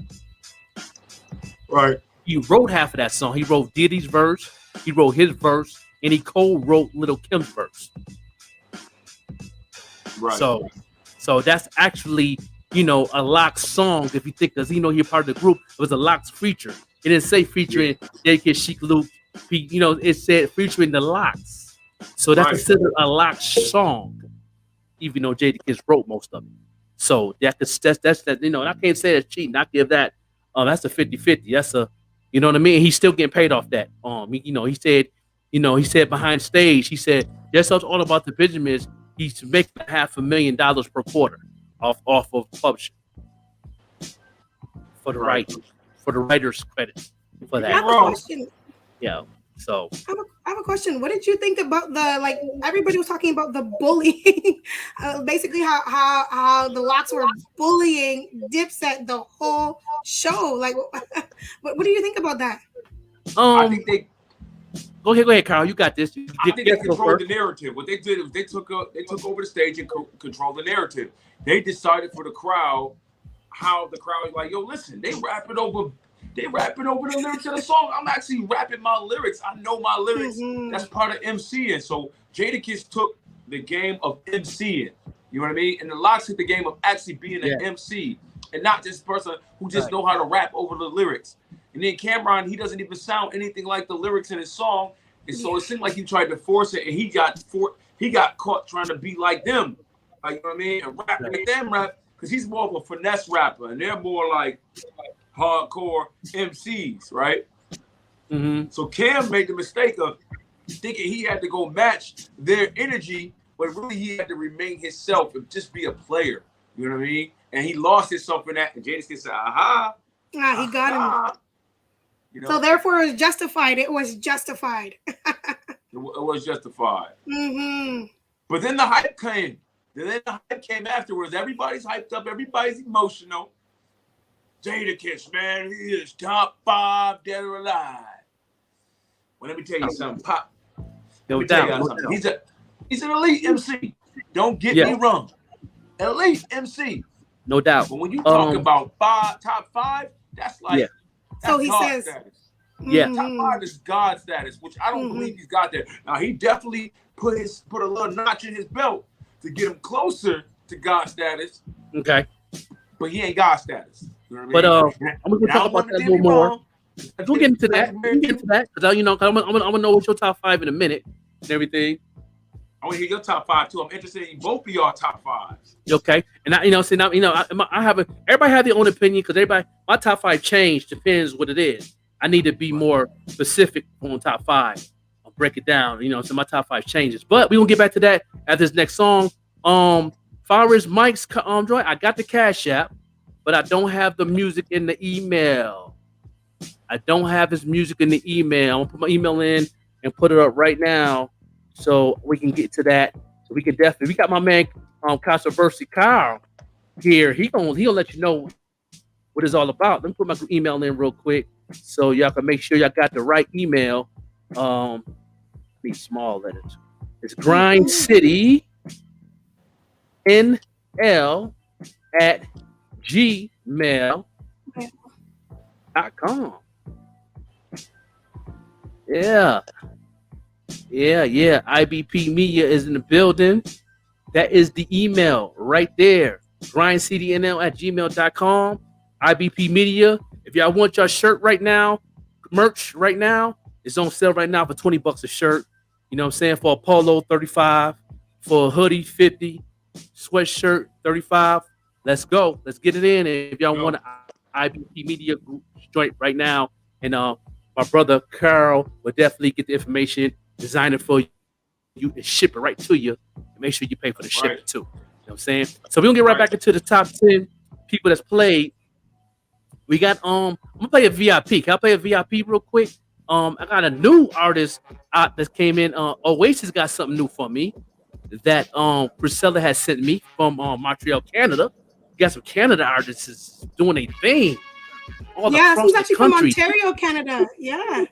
Speaker 7: Right.
Speaker 1: He wrote half of that song. He wrote Diddy's verse, he wrote his verse, and he co-wrote Little Kim's verse.
Speaker 7: Right.
Speaker 1: So that's actually, a Lox song. If you think, because he's part of the group, it was a Lox feature. It didn't say featuring Jadakiss, Sheek Luke. It said featuring the Lox. So that's considered a Lox song, even though Jadakiss wrote most of it. So that's that. I can't say that's cheating. I give that. That's a 50-50. That's a, you know what I mean. He's still getting paid off that. He said behind stage. He said that's all about the Benjamins. He's making $500,000 per quarter off of publishing for the writers credit for that.
Speaker 5: I have a question.
Speaker 1: Yeah. So
Speaker 5: I have a question. What did you think about everybody was talking about the bullying, basically how the Lox were bullying Dipset the whole show? Like, what do you think about that?
Speaker 7: I think they.
Speaker 1: Go ahead, Carl. You got this.
Speaker 7: I think they controlled the narrative. What they did was they took over the stage and controlled the narrative. They decided for the crowd how the crowd was like, yo, listen, they rapping over the lyrics of the song. I'm actually rapping my lyrics. I know my lyrics. Mm-hmm. That's part of MCing. So Jadakiss took the game of MCing. You know what I mean? And the Lox took the game of actually being an MC and not just a person who just know how to rap over the lyrics. And then Cameron, he doesn't even sound anything like the lyrics in his song. And so it seemed like he tried to force it, and he got caught trying to be like them. Like, you know what I mean? And rap like them rap, because he's more of a finesse rapper, and they're more like hardcore MCs, right?
Speaker 1: Mm-hmm.
Speaker 7: So Cam made the mistake of thinking he had to go match their energy, but really he had to remain himself and just be a player. You know what I mean? And he lost himself in that, and Jadakiss said, aha.
Speaker 5: He got him.
Speaker 7: You know?
Speaker 5: So therefore, it was justified. It was justified.
Speaker 7: It was justified.
Speaker 5: Mm-hmm.
Speaker 7: But then the hype came. Then the hype came afterwards. Everybody's hyped up. Everybody's emotional. Jadakiss, man, he is top 5 dead or alive. Well, let me tell you something, Pop. He's an elite MC. Don't get me wrong. Elite MC.
Speaker 1: No doubt.
Speaker 7: But when you talk about top 5, that's like
Speaker 5: so he
Speaker 7: God
Speaker 5: says.
Speaker 7: Status.
Speaker 1: Yeah.
Speaker 7: Top 5 is God status, which I don't believe he's got there. Now he definitely put a little notch in his belt to get him closer to God status.
Speaker 1: Okay.
Speaker 7: But he ain't God status. You know what I mean?
Speaker 1: But I'm gonna talk about that a little more. We'll get into that. Because I'm gonna know what's your top 5 in a minute and everything.
Speaker 7: I want to hear your top 5 too. I'm interested in both of y'all top 5s.
Speaker 1: Okay, and I have everybody have their own opinion because my top 5 change depends what it is. I need to be more specific on top 5. I'll break it down. So my top 5 changes. But we gonna get back to that at this next song. Far as Mike's Joy, I got the Cash App, but I don't have the music in the email. I don't have his music in the email. I'm gonna put my email in and put it up right now. So we can get to that. So we can definitely. We got my man, Controversy KARL here. He'll let you know what it's all about. Let me put my email in real quick so y'all can make sure y'all got the right email. Be small letters. It's Grind City NL at gmail.com. Yeah. IBP Media is in the building. That is the email right there. grindcitynl at gmail.com. IBP Media. If y'all want your shirt right now, merch right now, it's on sale right now for $20 a shirt. You know what I'm saying? For a polo, $35. For a hoodie, $50. Sweatshirt, $35. Let's go. Let's get it in. And if y'all want an IBP Media group joint right now, and my brother KARL will definitely get the information, design it for you, and ship it right to you. And make sure you pay for the shipping too. what I'm saying? So we're gonna get right back into the top 10 people that's played. We got I'm gonna play a VIP. Can I play a VIP real quick? I got a new artist that came in. Oasis got something new for me that Priscilla has sent me from Montreal, Canada. You got some Canada artists doing a thing.
Speaker 5: Yeah, this one's actually from Ontario, Canada. Yeah.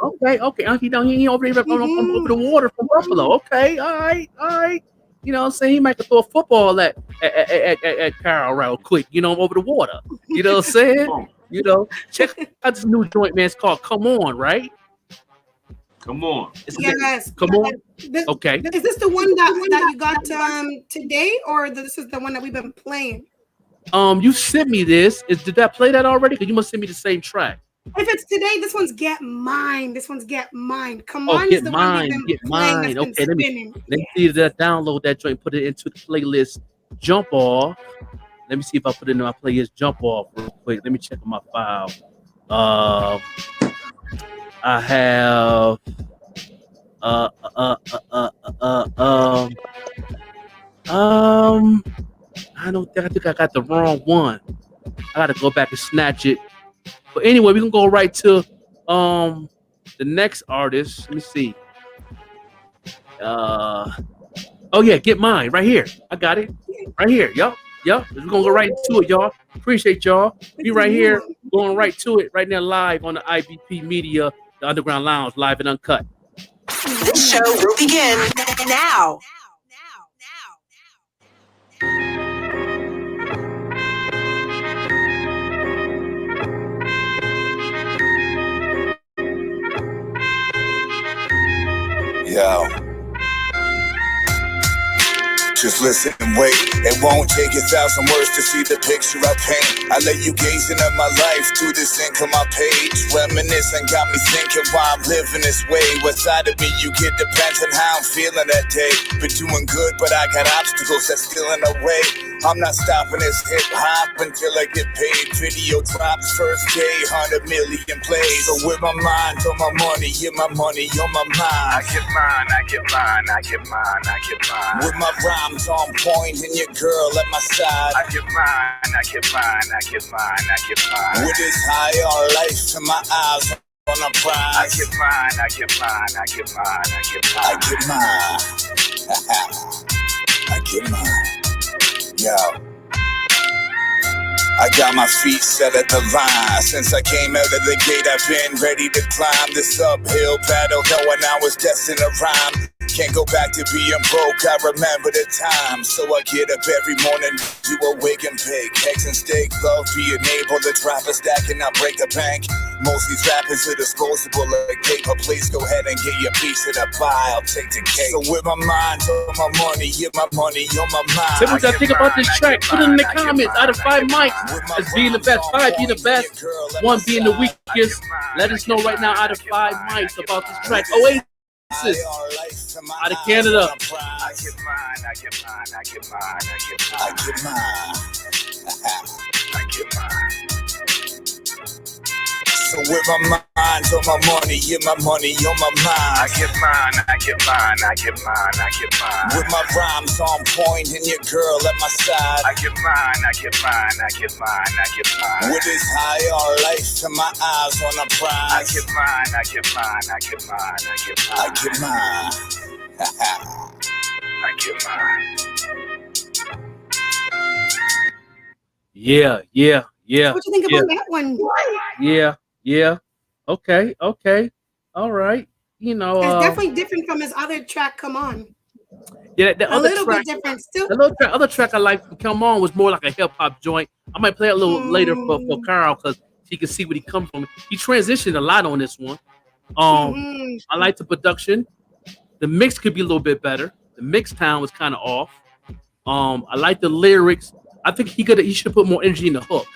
Speaker 1: Okay. He over there over the water from Buffalo. Okay, all right. You know what I'm saying? He might could throw a football at KARL real quick, over the water. You know what I'm saying? Check out this new joint, man. It's called Come On, right?
Speaker 7: Come on.
Speaker 5: Yes.
Speaker 1: Come on. Okay.
Speaker 5: Is this the one that you got today, or this is the one that we've been playing?
Speaker 1: You sent me this. Did that play that already? Because you must send me the same track.
Speaker 5: If it's today, this one's Get Mine. This one's Get Mine. Come
Speaker 1: on,
Speaker 5: is the one
Speaker 1: Get Mine. Okay, let me see that. Download that joint, put it into the playlist. Jump Off. Let me see if I put it in my playlist. Jump Off real quick. Let me check my file. I have I think I got the wrong one. I gotta go back and snatch it. But anyway, we can go right to the next artist. Let me see. Oh yeah, Get Mine right here. I got it right here. Yup. We're gonna go right into it, y'all. Appreciate y'all. Be right here, going right to it right now, live on the IBP Media, the Underground Lounge, live and uncut.
Speaker 3: This show will begin now.
Speaker 9: Yo. Just listen and wait. It won't take 1,000 words to see the picture I paint. I let you gazing at my life through this ink on my page. Reminiscing got me thinking why I'm living this way. What side of me you get depends on how I'm feeling that day. Been doing good, but I got obstacles that's still in the way. I'm not stopping this hip hop until I get paid. Video drops first day, 100 million plays. So with my mind on my money, yeah, my money on my mind. I get mine. With my rhymes on point and your girl at my side. I get mine. With this higher life in my eyes on a prize. I get mine. Yo. I got my feet set at the line. Since I came out of the gate, I've been ready to climb this uphill battle, knowing I was destined to rhyme. Can't go back to being broke, I remember the time. So I get up every morning, do a wig and bake eggs and steak, love being able to drop a stack and not break the bank. Most these rappers are disposable like paper. Please go ahead and get your piece of the pie, I'll take the cake. So with my mind on my money, yeah, my money on my mind.
Speaker 1: Tell me what y'all think about this track. Put it in the comments. Out of 5 mics, as being the best, 5 being the best, 1 being the weakest. Let us know right now out of 5 mics about this track. Oasis out of Canada.
Speaker 9: I get mine. So with my mind on my money, yeah, my money on my mind. I get mine. With my rhymes on point and your girl at my side. I get mine. With this higher life and my eyes on the prize. I get mine.
Speaker 1: Yeah.
Speaker 5: What you think about that one?
Speaker 1: Yeah. Okay. All right.
Speaker 5: It's definitely different from his other track, Come On.
Speaker 1: Yeah, the other
Speaker 5: little
Speaker 1: track,
Speaker 5: bit different still.
Speaker 1: The other track I like from Come On was more like a hip hop joint. I might play it a little later for KARL because he can see where he comes from. He transitioned a lot on this one. I like the production. The mix could be a little bit better. The mix town was kind of off. I like the lyrics. I think he should put more energy in the hook.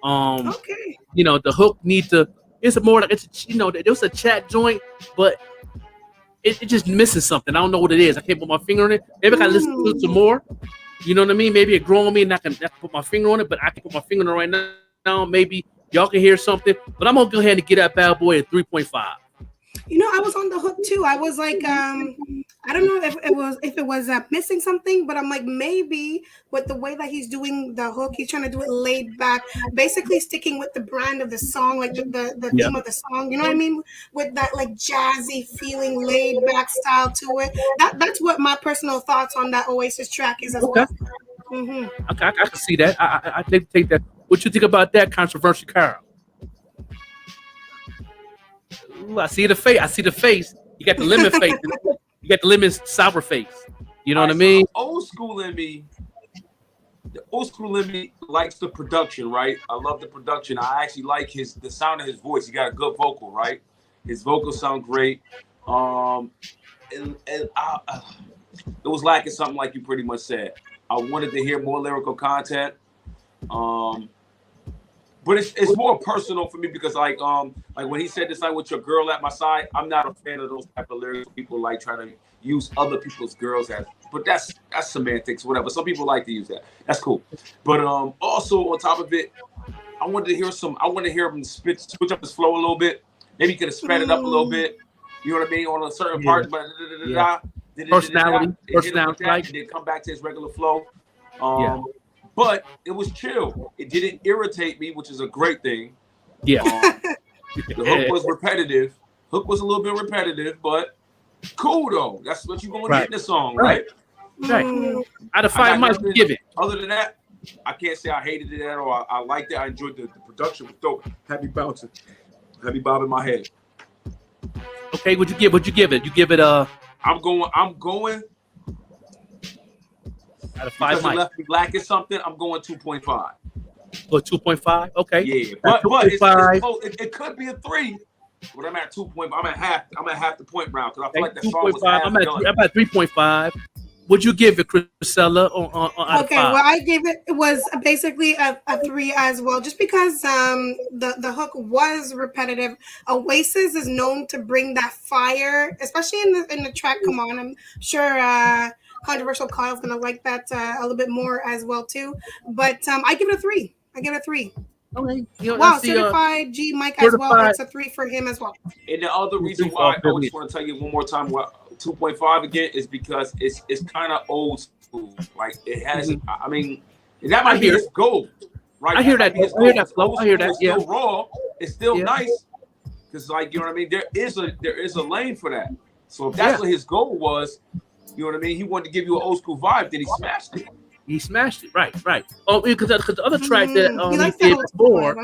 Speaker 5: Okay.
Speaker 1: The hook needs to. It's more like there was a chat joint, but it just missing something. I don't know what it is. I can't put my finger on it. Maybe I can listen to it some more. You know what I mean? Maybe it grow on me and I can put my finger on it, but I can put my finger on it right now. Maybe y'all can hear something, but I'm gonna go ahead and get that bad boy at 3.5.
Speaker 5: You know, I was on the hook too. I was like, I don't know if it was missing something, but I'm like, maybe with the way that he's doing the hook, he's trying to do it laid back, basically sticking with the brand of the song, like the
Speaker 1: Yeah.
Speaker 5: theme of the song. You know what I mean? With that like jazzy feeling, laid back style to it. That's what my personal thoughts on that Oasis track is as
Speaker 1: Okay.
Speaker 5: well. Hmm.
Speaker 1: I can see that. I take that. What you think about that controversial, Carl? Ooh, I see the face. I see the face. You got the lemon face. You got the lemon sour face. You know what I mean?
Speaker 7: Old school in me, the old school in me likes the production, right? I love the production. I actually like the sound of his voice. He got a good vocal, right? His vocals sound great. And it was lacking something like you pretty much said. I wanted to hear more lyrical content. But it's more personal for me because like when he said this like with your girl at my side, I'm not a fan of those type of lyrics. People like try to use other people's girls as, but that's semantics, whatever. Some people like to use that. That's cool. But also on top of it, I wanted to hear him switch up his flow a little bit. Maybe he could have sped it up a little bit. You know what I mean on a certain part, but
Speaker 1: Personality,
Speaker 7: like then come back to his regular flow. But it was chill. It didn't irritate me, which is a great thing.
Speaker 1: Yeah.
Speaker 7: The hook was repetitive. Hook was a little bit repetitive, but cool though. That's what you're going to get in the song, right?
Speaker 1: Right. Out of 5 months, give it.
Speaker 7: Other than that, I can't say I hated it at all. I liked it. I enjoyed the production was dope. Had me bouncing. Had me bobbing my head.
Speaker 1: Okay, what'd you give it? You give it
Speaker 7: I'm going
Speaker 1: out of 5
Speaker 7: months. Left me lacking something. I'm going 2.5.
Speaker 1: Or 2.5? Okay.
Speaker 7: Yeah, but it's close. It could be a 3. But I'm at 2.5. I'm at half the point round because I feel like that song was half
Speaker 1: I'm at 3.5. Would you give it, Chrisella? On
Speaker 5: okay, well, I gave it was basically a 3 as well, just because the hook was repetitive. Oasis is known to bring that fire, especially in the track. Come on, I'm sure Controversial Kyle's gonna like that a little bit more as well too. But I give it a 3. I give it a 3.
Speaker 1: Okay.
Speaker 5: Wow, certified G Mike as well. That's a 3 for him as well.
Speaker 7: And the other reason why I just want to tell you one more time what 2.5 again is because it's kind of old school. Like it has. I mean, that might be his goal, right?
Speaker 1: I hear that. I hear that flow. I hear that.
Speaker 7: It's still raw. It's still nice because, like, you know what I mean. There is a lane for that. So if that's what his goal was, you know what I mean. He wanted to give you an old school vibe. Then he smashed it.
Speaker 1: He smashed it, right. Oh, because the other track that he did before,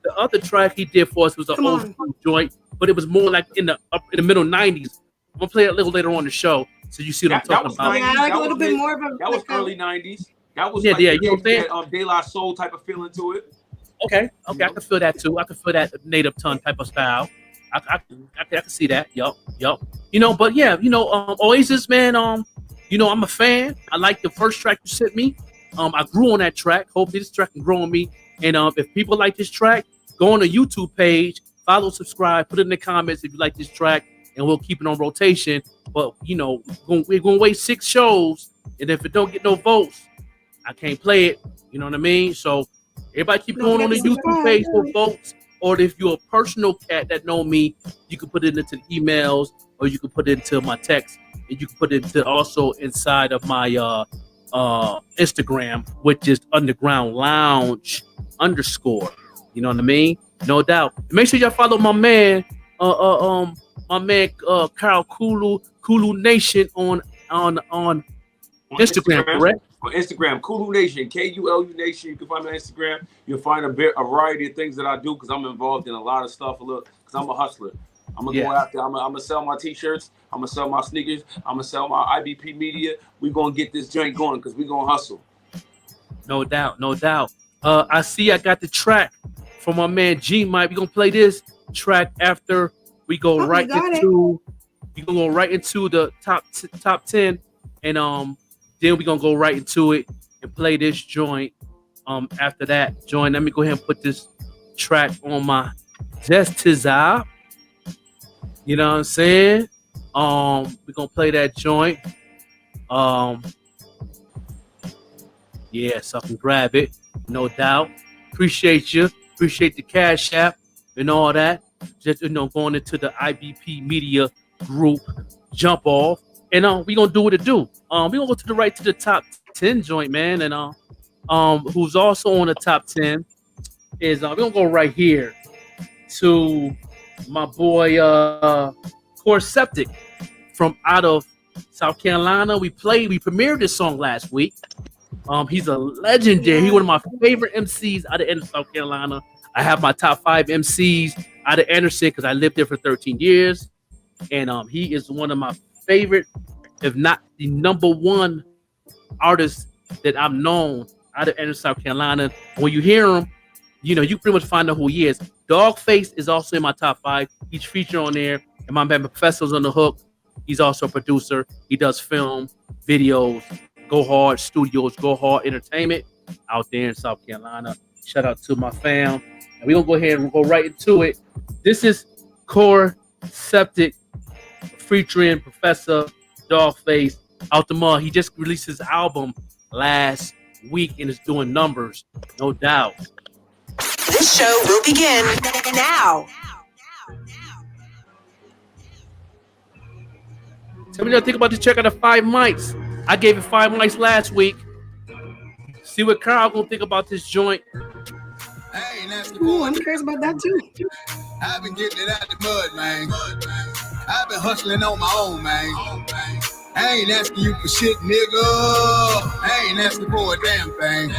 Speaker 1: the other track he did for us was an old school joint, but it was more like in the middle '90s. I'm gonna play it a little later on the show, so you see what I'm talking about.
Speaker 5: Yeah, like a little bit more of a.
Speaker 7: That was early '90s. That was
Speaker 1: you know what I'm saying?
Speaker 7: De La Soul type of feeling to it.
Speaker 1: Okay, I can feel that too. I can feel that native tongue type of style. I can see that. Yup. You know, but yeah, you know, Oasis, man. You know, I'm a fan. I like the first track you sent me. I grew on that track. Hopefully this track can grow on me. And if people like this track, go on the YouTube page, follow, subscribe, put it in the comments if you like this track, and we'll keep it on rotation. But, you know, we're going to wait 6 shows, and if it don't get no votes, I can't play it. You know what I mean? So everybody keep going on the YouTube page for votes. Or if you're a personal cat that know me, you can put it into the emails, or you can put it into my text. And you can put it into also inside of my Instagram, which is Underground Lounge _. You know what I mean? No doubt. Make sure y'all follow my man, KARL KULU Nation on Instagram, correct?
Speaker 7: On Instagram, KULU Nation, KULU Nation. You can find me on Instagram. You'll find a variety of things that I do because I'm involved in a lot of stuff. Because I'm a hustler. I'm gonna go after. I'm gonna sell my t-shirts. I'm gonna sell my sneakers. I'm gonna sell my IBP media. We're gonna get this joint going because we're gonna hustle.
Speaker 1: No doubt. I see I got the track from my man G Mike. We're gonna play this track after we go right into the top 10, and then we're gonna go right into it and play this joint. After that joint, let me go ahead and put this track on my desktop. You know what I'm saying? We're gonna play that joint. Yeah, so I can grab it, no doubt. Appreciate you. Appreciate the Cash App and all that. just going into the IBP Media Group jump off, and we gonna do what it do. We gonna go to the top 10 joint, man, and who's also on the top 10 is we gonna go right here to my boy KARL Septic from out of South Carolina. We premiered this song last week. He's a legendary. He's one of my favorite MCs out of South Carolina. I have my top 5 MCs out of Anderson because I lived there for 13 years. And he is one of my favorite, if not the number one artist that I've known out of Anderson, South Carolina. When you hear him, you pretty much find out who he is. Dogface is also in my top 5. He's featured on there. And my man Professor's on the hook. He's also a producer. He does film, videos, Go Hard Studios, Go Hard Entertainment out there in South Carolina. Shout out to my fam. And we're going to go ahead and go right into it. This is KARL Septic featuring Professor Dogface out the mud. He just released his album last week and is doing numbers, no doubt.
Speaker 3: This show will begin now.
Speaker 1: Tell me what you think about this. Check out the 5 mics. I gave it 5 mics last week. See what KARL gonna think about this joint.
Speaker 5: Ooh, I'm curious about that too.
Speaker 10: I've been getting it out the mud, man. I've been hustling on my own, man. I ain't asking you for shit, nigga. I ain't asking for a damn thing.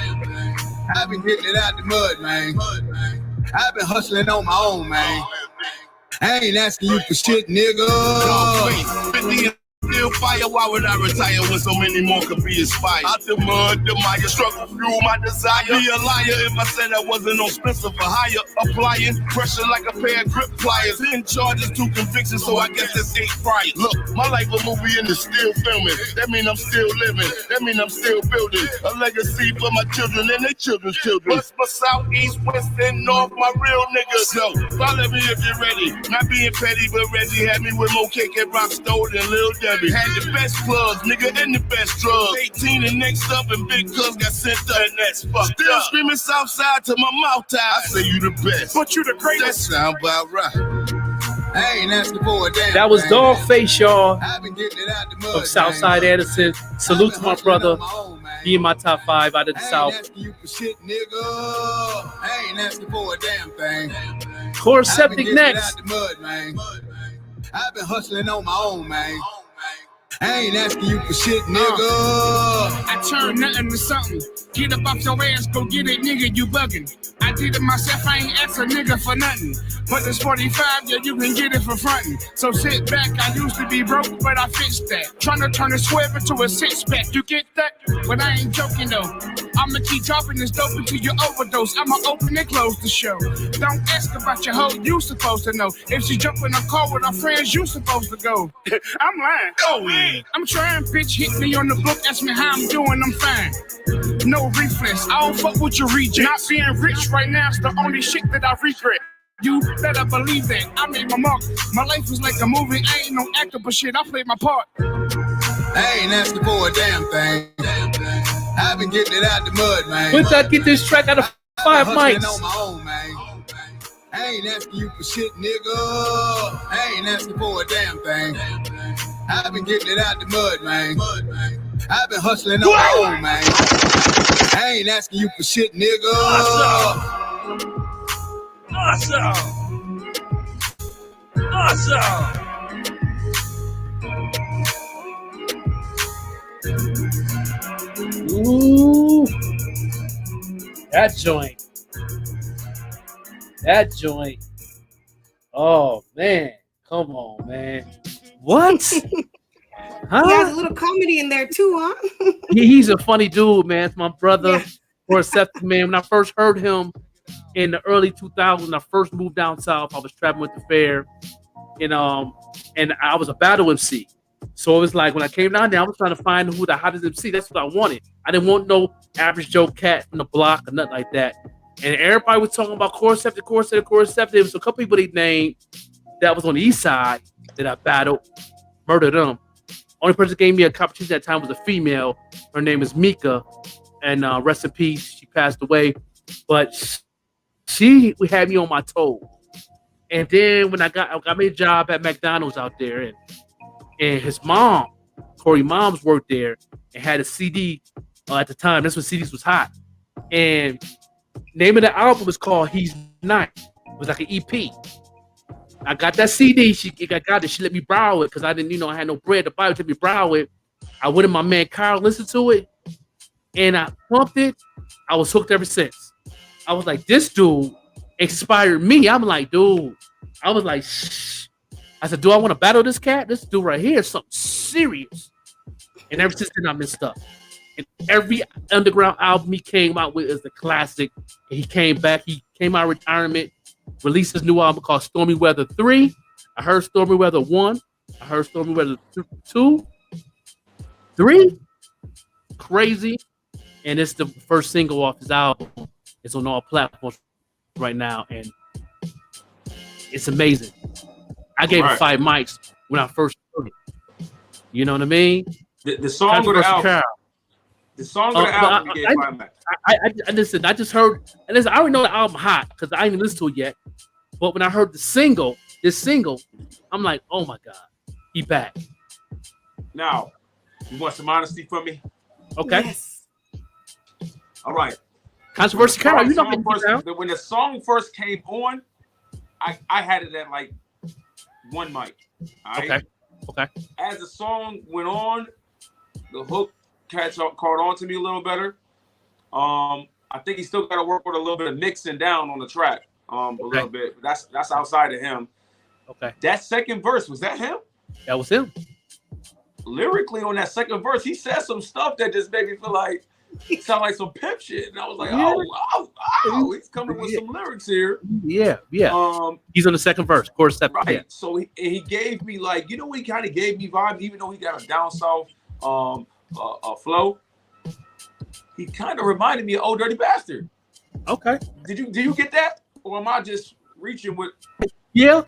Speaker 10: I've been getting it out the mud, man. I've been hustling on my own, man. I ain't asking you for shit, nigga.
Speaker 2: Still fire, why would I retire when so many more could be inspired? Out the mud, the mire, struggle fuel my desire. Be a liar if I said I wasn't on Spencer for hire. Applying pressure like a pair of grip pliers. 10 charges, 2 convictions, so I guess that's 8 priors. Look, my life a movie and it's still filming. That mean I'm still living. That mean I'm still building a legacy for my children and their children's children. West, my south, east, west, and north, my real niggas. So follow me if you're ready. Not being petty, but Reggie had me with more cake and rock stole than Lil Debbie. Had the best plugs, nigga, and the best drugs. 18 and next up, and big cuz got sent up, and that's fucked Still up. Screaming south side to my mouth tied. I say you the best, but you the greatest. That sound about right. I ain't asking for a damn.
Speaker 1: That was Dogface, y'all,
Speaker 10: I've been getting it out the mud,
Speaker 1: from Southside Anderson. Salute to my brother. He in my top 5 out of the South.
Speaker 10: I ain't asking you for shit, nigga. I ain't asking for a damn thing.
Speaker 1: KARL Septic next.
Speaker 10: Out the mud, man. I've been hustling on my own, man. I ain't asking you for shit, nigga.
Speaker 11: I turn nothing to something. Get up off your ass, go get it, nigga, you bugging. I did it myself, I ain't asked a nigga for nothing. But this 45, yeah, you can get it for frontin'. So sit back, I used to be broke, but I fixed that. Tryna turn a 12 into a 6-pack, you get that? But I ain't joking though. I'ma keep dropping this dope until you overdose. I'ma open and close the show. Don't ask about your hoe, you supposed to know. If she jump in a car with her friends, you supposed to go. I'm lying. Oh, yeah. I'm trying, bitch, hit me on the book, ask me how I'm doing, I'm fine. No reflex, I don't fuck with your rejects. Not being rich right now is the only shit that I regret. You better believe that I made my mark. My life is like a movie, I ain't no actor, but shit, I played my part.
Speaker 10: I ain't asking for a damn thing. I've been getting it out the mud, man.
Speaker 1: Once I get this track out of 5 mics.
Speaker 10: On my own, man. I ain't asking you for shit, nigga. I ain't asking for a damn thing. I've been getting it out the mud, man. I've been hustling on my own, man. I ain't asking you for shit, nigga.
Speaker 4: Awesome! Awesome!
Speaker 1: Ooh, that joint. That joint. Oh man, come on, man. What? Huh?
Speaker 5: He has a little comedy in there too, huh?
Speaker 1: He's a funny dude, man. It's my brother,
Speaker 5: Yeah.
Speaker 1: KARL Septic, man. When I first heard him in the early 2000s, I first moved down south. I was traveling with the fair, and I was a battle MC. So it was like when I came down there, I was trying to find who the hottest MC. That's what I wanted. I didn't want no average Joe cat from the block or nothing like that. And everybody was talking about KARL Septic, KARL Septic, KARL Septic. There was a couple people they named that was on the east side that I battled, murdered them. Only person that gave me a competition at that time was a female. Her name is Mika, and rest in peace. She passed away, but she had me on my toes. And then when I made a job at McDonald's out there, and his mom, Corey mom's worked there and had a CD at the time. That's when CDs was hot. And name of the album was called He's Nice. It was like an EP. I got that CD. She let me borrow it because I didn't, I had no bread to buy it. Let me borrow it. I went to my man KARL, listened to it, and I pumped it. I was hooked ever since. I was like, this dude inspired me. I'm like, dude. I was like, shh. I said, do I want to battle this cat? This dude right here is something serious. And ever since then, I've been stuck. And every underground album he came out with is a classic. And he came back. He came out of retirement, released his new album called Stormy Weather 3. I heard Stormy Weather 1. I heard Stormy Weather 2. 3. Crazy. And it's the first single off his album. It's on all platforms right now. And it's amazing. I gave it 5 mics when I first heard it. You know what I mean?
Speaker 7: The song or the album? The song or the album you gave 5 mics?
Speaker 1: I just heard, and listen, I already know the album hot because I ain't listened to it yet. But when I heard this single, I'm like, oh my God, he back.
Speaker 7: Now, you want some honesty from me?
Speaker 1: Okay.
Speaker 5: Yes.
Speaker 7: All right.
Speaker 1: Controversy, KARL,
Speaker 7: when the song first came on, I had it at like 1 mic. Right?
Speaker 1: Okay.
Speaker 7: As the song went on, the hook caught on to me a little better. I think he still got to work with a little bit of mixing down on the track, a little bit. That's outside of him.
Speaker 1: Okay.
Speaker 7: That second verse, was that him?
Speaker 1: That was him.
Speaker 7: Lyrically on that second verse, he said some stuff that just made me feel like it sounded like some pimp shit, and I was like, oh, he's coming with some lyrics here.
Speaker 1: Yeah. He's on the second verse, chorus step.
Speaker 7: Right.
Speaker 1: Yeah.
Speaker 7: So he gave me like, he kind of gave me vibes, even though he got a down south flow. He kind of reminded me of Old Dirty Bastard.
Speaker 1: Okay.
Speaker 7: Did you get that, or am I just reaching with?
Speaker 1: Yeah.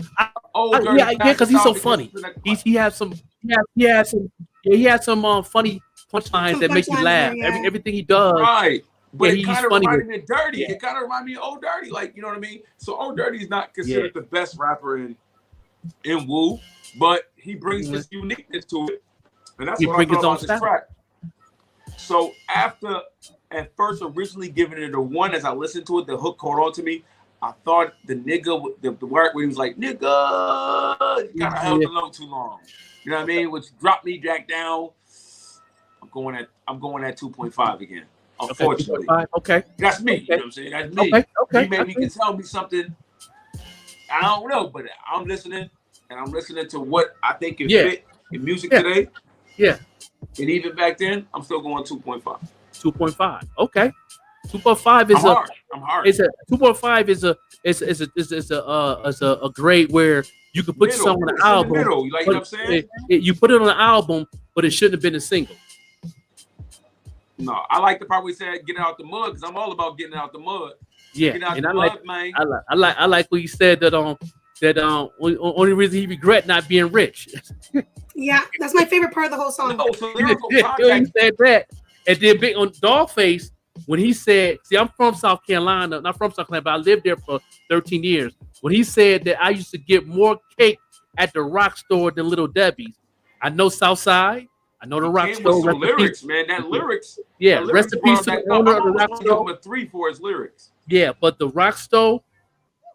Speaker 7: Because
Speaker 1: he's so funny. He has some funny punchlines that make you laugh.
Speaker 5: Yeah.
Speaker 1: Everything he does.
Speaker 7: Right. But it kind of reminded
Speaker 1: me
Speaker 7: of Dirty. Yeah. It kind of reminded me of Old Dirty. Like, you know what I mean? So Old Dirty is not considered the best rapper in Wu, but he brings this uniqueness to it. And that's what I thought about this track. So after at first originally giving it a 1, as I listened to it, the hook caught on to me. I thought the nigga, the word where he was like, nigga, you kind of held the note too long. You know what I mean? Which dropped me back down. I'm going at 2.5 again. Unfortunately.
Speaker 1: Okay.
Speaker 7: That's me. You know what I'm saying? That's me.
Speaker 1: Okay.
Speaker 7: Maybe he can tell me something. I don't know, but I'm listening, and I'm listening to what I think is fit in music today.
Speaker 1: Yeah.
Speaker 7: And even back then, I'm still going 2.5.
Speaker 1: 2.5. Okay. 2.5 is
Speaker 7: I'm hard.
Speaker 1: It's a 2.5 is a grade where you can put yourself on an album.
Speaker 7: You like what I'm saying?
Speaker 1: You put it on an album, but it shouldn't have been a single.
Speaker 7: No, I like the part we said getting out the mud, because I'm all about getting out the mud.
Speaker 1: Yeah,
Speaker 7: getting out
Speaker 1: and
Speaker 7: the
Speaker 1: I
Speaker 7: mud, man.
Speaker 1: I like what you said that only reason he regret not being rich.
Speaker 5: Yeah, that's my favorite part of the whole song.
Speaker 7: No, so lyrical
Speaker 1: He
Speaker 7: context.
Speaker 1: said that, and then big on Dogface when he said, "See, I'm from South Carolina, not from South Carolina, but I lived there for 13 years." When he said that I used to get more cake at the Rock Store than Little Debbie's. I know Southside. I know the Rock Store.
Speaker 7: Some lyrics, man. That lyrics.
Speaker 1: Yeah, rest in peace to the owner of the Rock Store.
Speaker 7: Give him a 3 for his lyrics.
Speaker 1: Yeah, but the Rock Store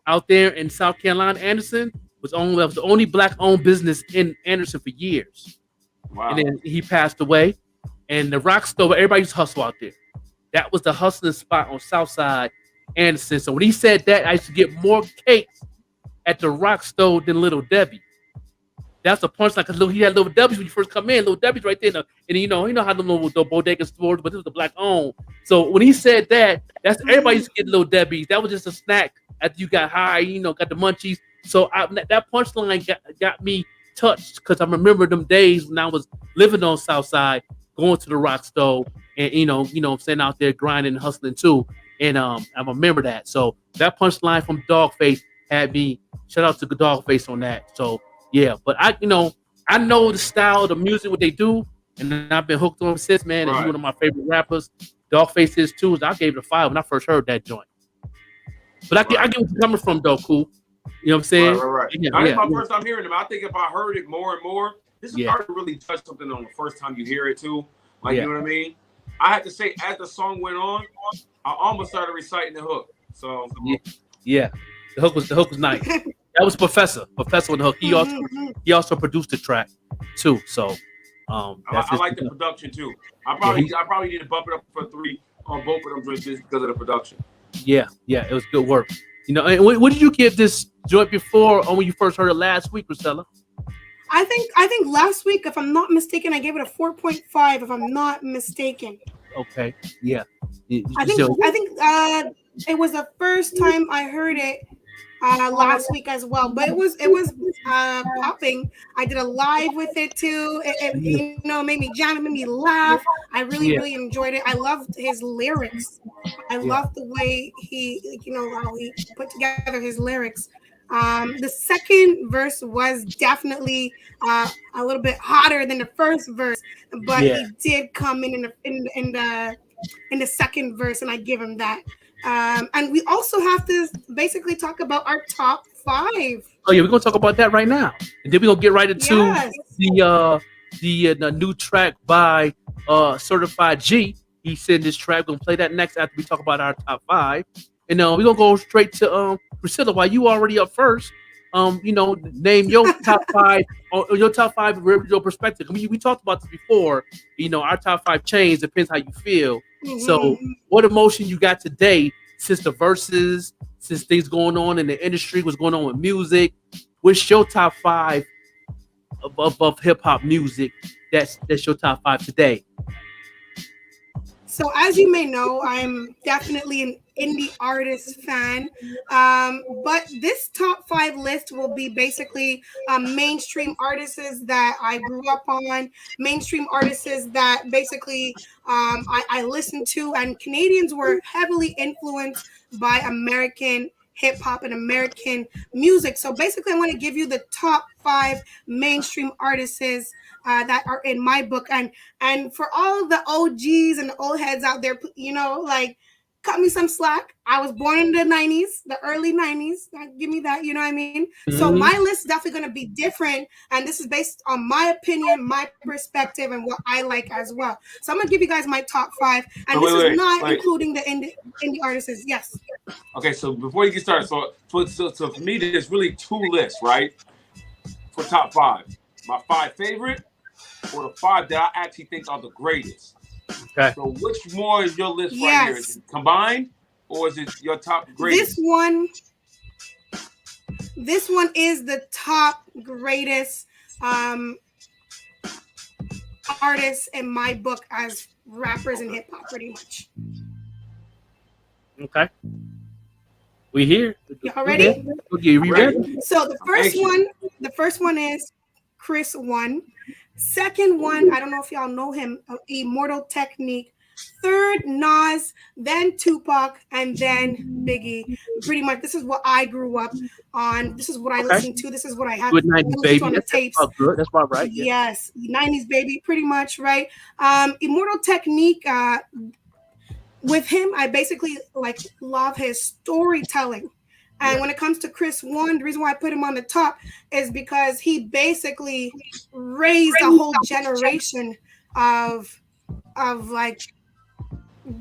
Speaker 1: out there in South Carolina, Anderson, was the only black-owned business in Anderson for years.
Speaker 7: Wow.
Speaker 1: And then he passed away. And the Rock Store, everybody used to hustle out there. That was the hustling spot on Southside Anderson. So when he said that, I used to get more cakes at the Rock Store than Little Debbie. That's the punchline, because he had Little Debbie's when you first come in. Little Debbie's right there, and you know how the bodega stores, but this was the black owned. So when he said that, that's everybody used to get Little Debbie's. That was just a snack after you got high, got the munchies. So that punchline got me touched, because I remember them days when I was living on Southside, going to the Rock Store, and I'm sitting out there grinding and hustling too. And I remember that. So that punchline from Dogface had me. Shout out to Dogface on that. So. Yeah, but I know the style, the music, what they do, and I've been hooked on him since, man. And he's one of my favorite rappers. Dogface is too. I gave it a 5 when I first heard that joint. But I get where you're coming from, though, Cool. You know what I'm saying?
Speaker 7: Right.
Speaker 1: Yeah,
Speaker 7: Now, this is my first time hearing them. I think if I heard it more and more, this is hard to really touch something on the first time you hear it too. Like, you know what I mean? I had to say, as the song went on, I almost started reciting the hook. So
Speaker 1: yeah. The hook was nice. That was Professor on the hook. He also produced the track too. So
Speaker 7: I like the production too. I probably need to bump it up for 3 on both of them just because of the production.
Speaker 1: Yeah, it was good work. You know, and what did you give this joint before, or when you first heard it last week, Priscilla?
Speaker 5: I think last week, if I'm not mistaken, I gave it a 4.5. If I'm not mistaken.
Speaker 1: Okay. Yeah.
Speaker 5: I think it was the first time I heard it last week as well, but it was popping. I did a live with it too. It made me jam, it made me laugh. I really enjoyed it. I loved his lyrics. I loved the way he how he put together his lyrics. The second verse was definitely a little bit hotter than the first verse, but he did come in the second verse, and I give him that. And we also have to basically talk about our top 5.
Speaker 1: Oh yeah, we're gonna talk about that right now, and then we're gonna get right into the new track by Certified G. He said this track. We're gonna play that next after we talk about our top 5, and we're gonna go straight to Priscilla. While you already up first, name your top 5 or your top 5 your perspective. I mean, we talked about this before. Our top 5 change depends how you feel. Mm-hmm. So, what emotion you got today since the verses, since things going on in the industry, what's going on with music? What's your top 5 of hip hop music? That's your top 5 today.
Speaker 5: So as you may know, I'm definitely an indie artist fan. But this top 5 list will be basically mainstream artists that I grew up on, mainstream artists that basically I listened to, and Canadians were heavily influenced by American hip hop and American music. So basically, I want to give you the top 5 mainstream artists that are in my book, and for all the OGs and the old heads out there, cut me some slack. I was born in the 90s, the early 90s. Give me that, you know what I mean? Mm-hmm. So my list is definitely going to be different, and this is based on my opinion, my perspective, and what I like as well. So I'm going to give you guys my top 5, and this is not including the indie artists. Yes.
Speaker 7: Okay, so before you get started, so for me, there's really 2 lists, right? For top 5. My 5 favorite, or the 5 that I actually think are the greatest.
Speaker 1: Okay.
Speaker 7: So which more is your list right here? Is it combined, or is it your top greatest?
Speaker 5: This one is the top greatest artists in my book as rappers and hip hop, pretty much.
Speaker 1: Okay. We here.
Speaker 5: Y'all ready?
Speaker 1: Okay, we ready?
Speaker 5: So the first one is Chris 1. Second one, I don't know if y'all know him, Immortal Technique. Third, Nas, then Tupac, and then Biggie. Pretty much, this is what I grew up on. This is what I listened to. This is what I had
Speaker 1: Good 90s baby.
Speaker 5: On the tapes.
Speaker 1: Good. That's about right.
Speaker 5: Yeah. Yes, 90s baby, pretty much, right? Immortal Technique, with him, I basically love his storytelling. And when it comes to Chris 1, the reason why I put him on the top is because he basically raised a whole generation of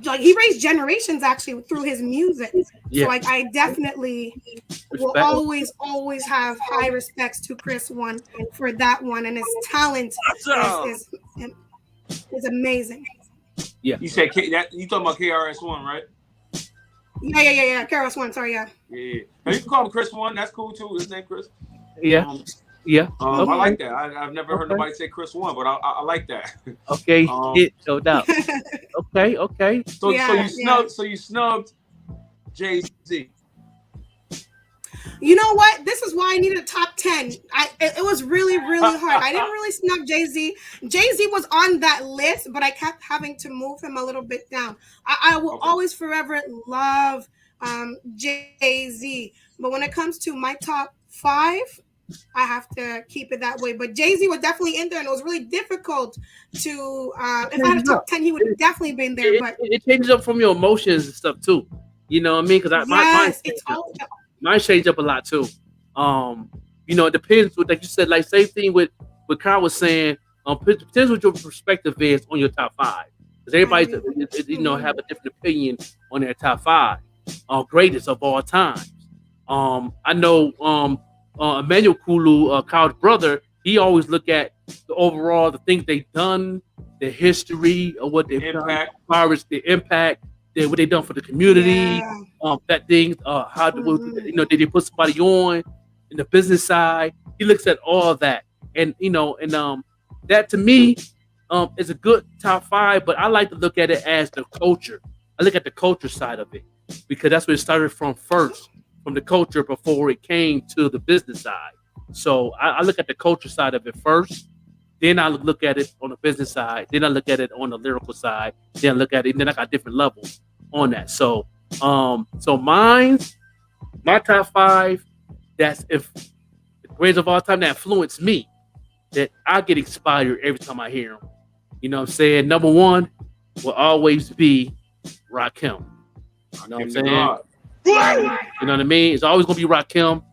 Speaker 5: he raised generations actually through his music. Yeah. So I definitely will always have high respects to Chris 1 for that one, and his talent is amazing.
Speaker 7: Yeah. You said you talking about KRS-One, right?
Speaker 5: Yeah. KRS-One, sorry, yeah.
Speaker 7: Yeah. Now, you can call him Chris 1. That's cool too. His name Chris.
Speaker 1: Yeah.
Speaker 7: Okay. I like that. I've never heard nobody say Chris 1, but I like that.
Speaker 1: Okay, no doubt. Okay.
Speaker 7: So you snubbed Jay-Z.
Speaker 5: You know what? This is why I needed a top 10. It was really, really hard. I didn't really snub Jay-Z. Jay-Z was on that list, but I kept having to move him a little bit down. I will always forever love Jay-Z. But when it comes to my top 5, I have to keep it that way. But Jay-Z was definitely in there, and it was really difficult to. If I had a top 10, he would have definitely been there. But
Speaker 1: it changes up from your emotions and stuff too. You know what I mean? Because mine changed up a lot too. You know, it depends. With, like you said, like same thing with what Kyle was saying. Depends what your perspective is on your top five. Because everybody, you know, have a different opinion on their top five, greatest of all time. I know Emmanuel Kulu, Kyle's brother, he always look at the overall, the things they've done, the history of what they've done, as far as the impact, what they've done for the community, that things, you know, did they put somebody on in the business side? He looks at all that, and you know, and that to me is a good top five. But I like to look at it as the culture. I look at the culture side of it because that's where it started from first, from the culture before it came to the business side. So I look at the culture side of it first, then I look at it on the business side, then I look at it on the lyrical side, then I look at it, and then I got different levels on that. So my top five, that's if the greatest of all time that influenced me, that I get inspired every time I hear them. You know what I'm saying? Number one will always be Rakim. You know what I'm saying? You know what I mean? It's always gonna be Rakim.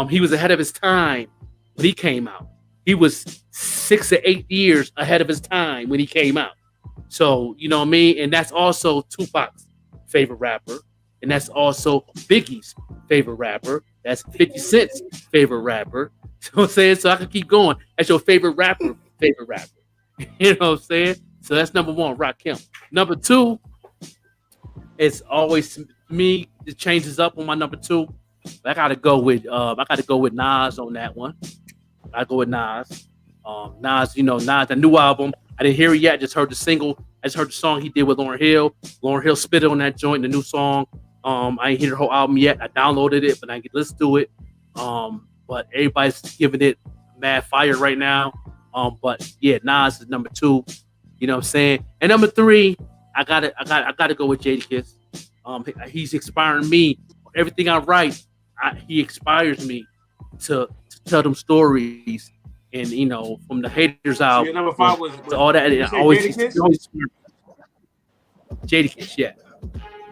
Speaker 1: He was ahead of his time when he came out. He was 6 or 8 years ahead of his time when he came out. So, you know what I mean? And that's also Tupac's favorite rapper. And that's also Biggie's favorite rapper. That's 50 Cent's favorite rapper. You know what I'm saying? So I can keep going. That's your favorite rapper. You know what I'm saying? So that's number one, Rakim. Number two, it's always me. It changes up on my number two. I gotta go with Nas on that one. I go with Nas. Nas, you know, Nas, the new album. I didn't hear it yet. I just heard the single. I just heard the song he did with Lauryn Hill. Lauryn Hill spit on that joint, the new song. I ain't hear the whole album yet. I downloaded it, but I can listen to it. But everybody's giving it mad fire right now. But yeah, Nas is number two. You know what I'm saying? And number three, I gotta go with Jadakiss. He's inspiring me. Everything I write, he inspires me to tell them stories. And you know, from the haters out,
Speaker 7: number five was
Speaker 1: to all that. Always Jadakiss, yeah.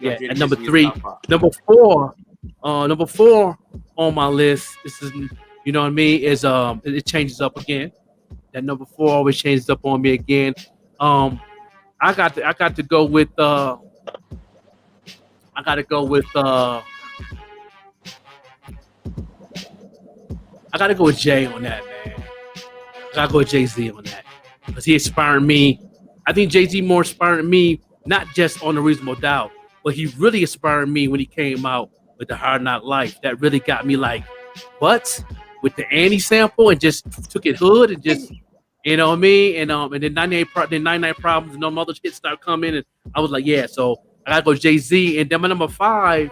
Speaker 1: And number three, number four on my list. This is, you know what I mean? Is it changes up again. That number four always changes up on me again. I got to go with Jay on that, man. I gotta go with Jay-Z on that because he inspired me. I think Jay-Z more inspired me, not just on The Reasonable Doubt, but he really inspired me when he came out with The Hard Knock Life. That really got me like, what? With the Annie sample and just took it hood and just, you know what I mean? And then 99 Problems and no other hits start coming, and I was like, yeah. So I gotta go Jay-Z. And then my number five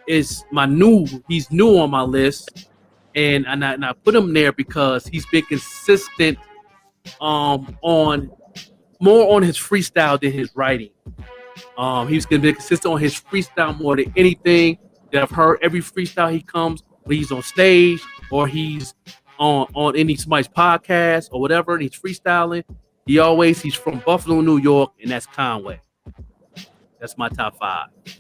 Speaker 1: is he's new on my list. And I put him there because he's been consistent on more on his freestyle than his writing. He's gonna be consistent on his freestyle more than anything that I've heard. Every freestyle he comes when he's on stage or he's on somebody's podcast or whatever, and he's freestyling. He's from Buffalo, New York, and that's Conway. That's my top five.
Speaker 7: You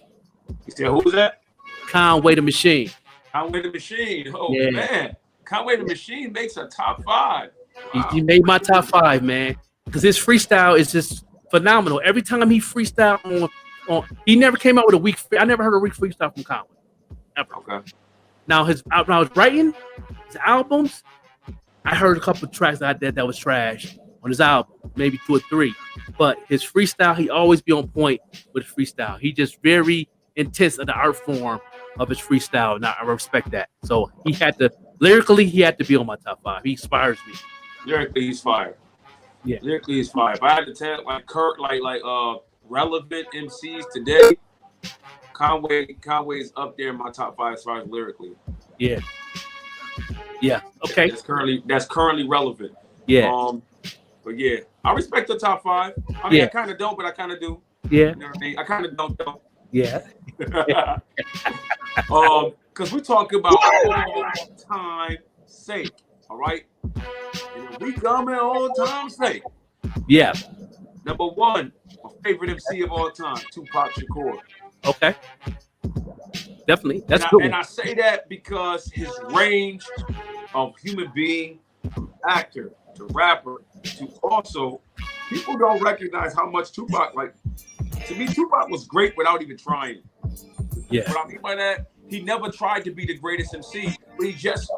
Speaker 7: said who's that?
Speaker 1: Conway the Machine.
Speaker 7: Conway the Machine. Oh
Speaker 1: yeah.
Speaker 7: Man, Conway the Machine makes a top five. Wow.
Speaker 1: He made my top five, man, because his freestyle is just phenomenal. Every time he freestyle on he never came out with a weak. I never heard a weak freestyle from Conway. Ever.
Speaker 7: Okay.
Speaker 1: Now when I was writing his albums, I heard a couple of tracks that was trash on his album, maybe 2 or 3. But his freestyle, he always be on point with his freestyle. He just very intense in the art form of his freestyle, and I respect that. So lyrically, he had to be on my top five. He inspires me.
Speaker 7: Lyrically, he's fire.
Speaker 1: Yeah.
Speaker 7: Lyrically, he's fire. If I had to tell, like Kurt, like relevant MCs today, Conway's up there in my top five as far as lyrically.
Speaker 1: Yeah. Yeah. Okay.
Speaker 7: That's currently relevant.
Speaker 1: Yeah.
Speaker 7: But yeah, I respect the top five. I mean, I kind of don't, but I kind of do.
Speaker 1: Yeah.
Speaker 7: You know what I mean? I kind of don't though.
Speaker 1: Yeah.
Speaker 7: Because we're talking about all time sake, all right? And we coming all time sake.
Speaker 1: Yeah.
Speaker 7: Number one, my favorite MC of all time, Tupac Shakur.
Speaker 1: Okay. definitely. That's
Speaker 7: and
Speaker 1: good.
Speaker 7: And I say that because his range of human being, actor to rapper to also, people don't recognize how much Tupac, like, to me, Tupac was great without even trying.
Speaker 1: Yeah.
Speaker 7: What I mean by that, he never tried to be the greatest MC, but he just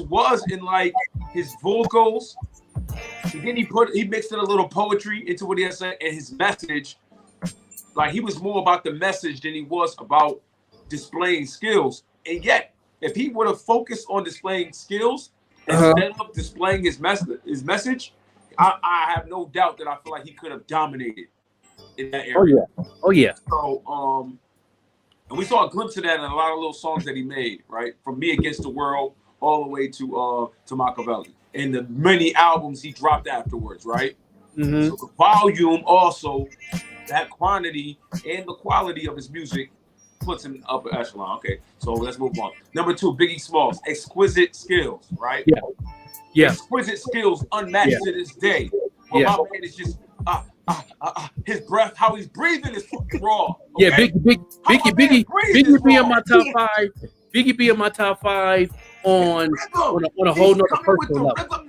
Speaker 7: was in like his vocals. And then he mixed in a little poetry into what he had said, and his message. Like, he was more about the message than he was about displaying skills. And yet, if he would have focused on displaying skills instead of displaying his message, I have no doubt that I feel like he could have dominated in that area.
Speaker 1: Oh yeah.
Speaker 7: So and we saw a glimpse of that in a lot of little songs that he made, right? From Me Against the World all the way to Machiavelli, and the many albums he dropped afterwards, right?
Speaker 1: Mm-hmm.
Speaker 7: So the volume also, that quantity and the quality of his music puts him upper echelon. Okay, so let's move on. Number 2, Biggie Smalls, exquisite skills, right?
Speaker 1: Yeah.
Speaker 7: Exquisite skills unmatched to this day. Well, my man is just his breath, how he's breathing is fucking raw. Okay?
Speaker 1: Yeah, Biggie be in my top 5. Biggie be in my top 5 on a whole nother personal level.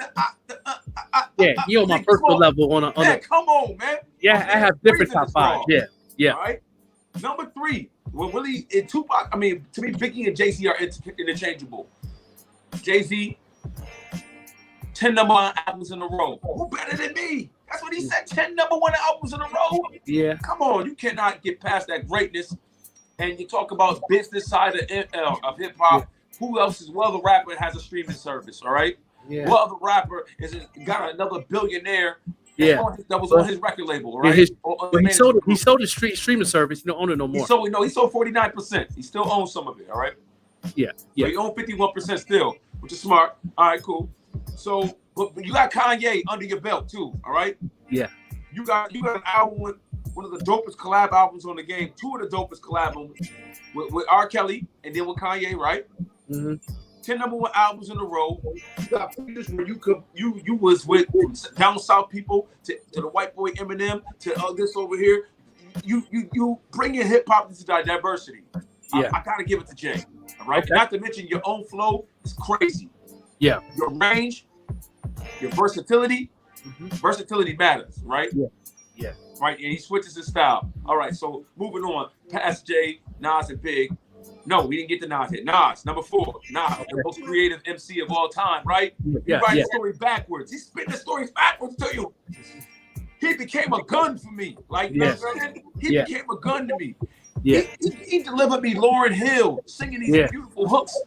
Speaker 1: Yeah, he on my personal level come
Speaker 7: on, man.
Speaker 1: Yeah, I have different top 5. Yeah.
Speaker 7: All right. Number 3, well, really, in Tupac, I mean, to me, Biggie and Jay-Z are interchangeable. Jay-Z, 10 number 1 albums in a row. Who better than me? That's what he said. 10 number 1 albums in a row.
Speaker 1: Yeah.
Speaker 7: Come on, you cannot get past that greatness. And you talk about business side of hip hop. Yeah. Who else is other rapper has a streaming service? All right.
Speaker 1: Yeah.
Speaker 7: What other rapper got another billionaire?
Speaker 1: Yeah.
Speaker 7: That was on his record label, right?
Speaker 1: He sold his streaming service. He don't own it no more.
Speaker 7: He sold 49%. He still owns some of it. All right.
Speaker 1: Yeah.
Speaker 7: So he owned 51% still, which is smart. All right, cool. So, but you got Kanye under your belt too. All right.
Speaker 1: Yeah.
Speaker 7: You got an album with one of the dopest collab albums on the game. 2 of the dopest collab albums with R. Kelly and then with Kanye, right?
Speaker 1: Mm-hmm.
Speaker 7: 10 number 1 albums in a row. You got features where you was with down south people to the white boy Eminem to this over here. You bring in hip hop into diversity.
Speaker 1: Yeah.
Speaker 7: I gotta give it to Jay. All right.
Speaker 1: Okay.
Speaker 7: Not to mention your own flow is crazy.
Speaker 1: Yeah.
Speaker 7: Your range, your versatility. Mm-hmm. Versatility matters, right?
Speaker 1: Yeah.
Speaker 7: Right. And he switches his style. All right. So moving on past Jay, Nas, and Big. No, we didn't get to Nas yet. Nas, number 4. Nas, the most creative MC of all time, right? He writes the story backwards. He spit the stories backwards to you. He became a gun for me. Like, you know what I'm saying? He became a gun to me.
Speaker 1: Yeah.
Speaker 7: He delivered me Lauryn Hill singing these beautiful hooks.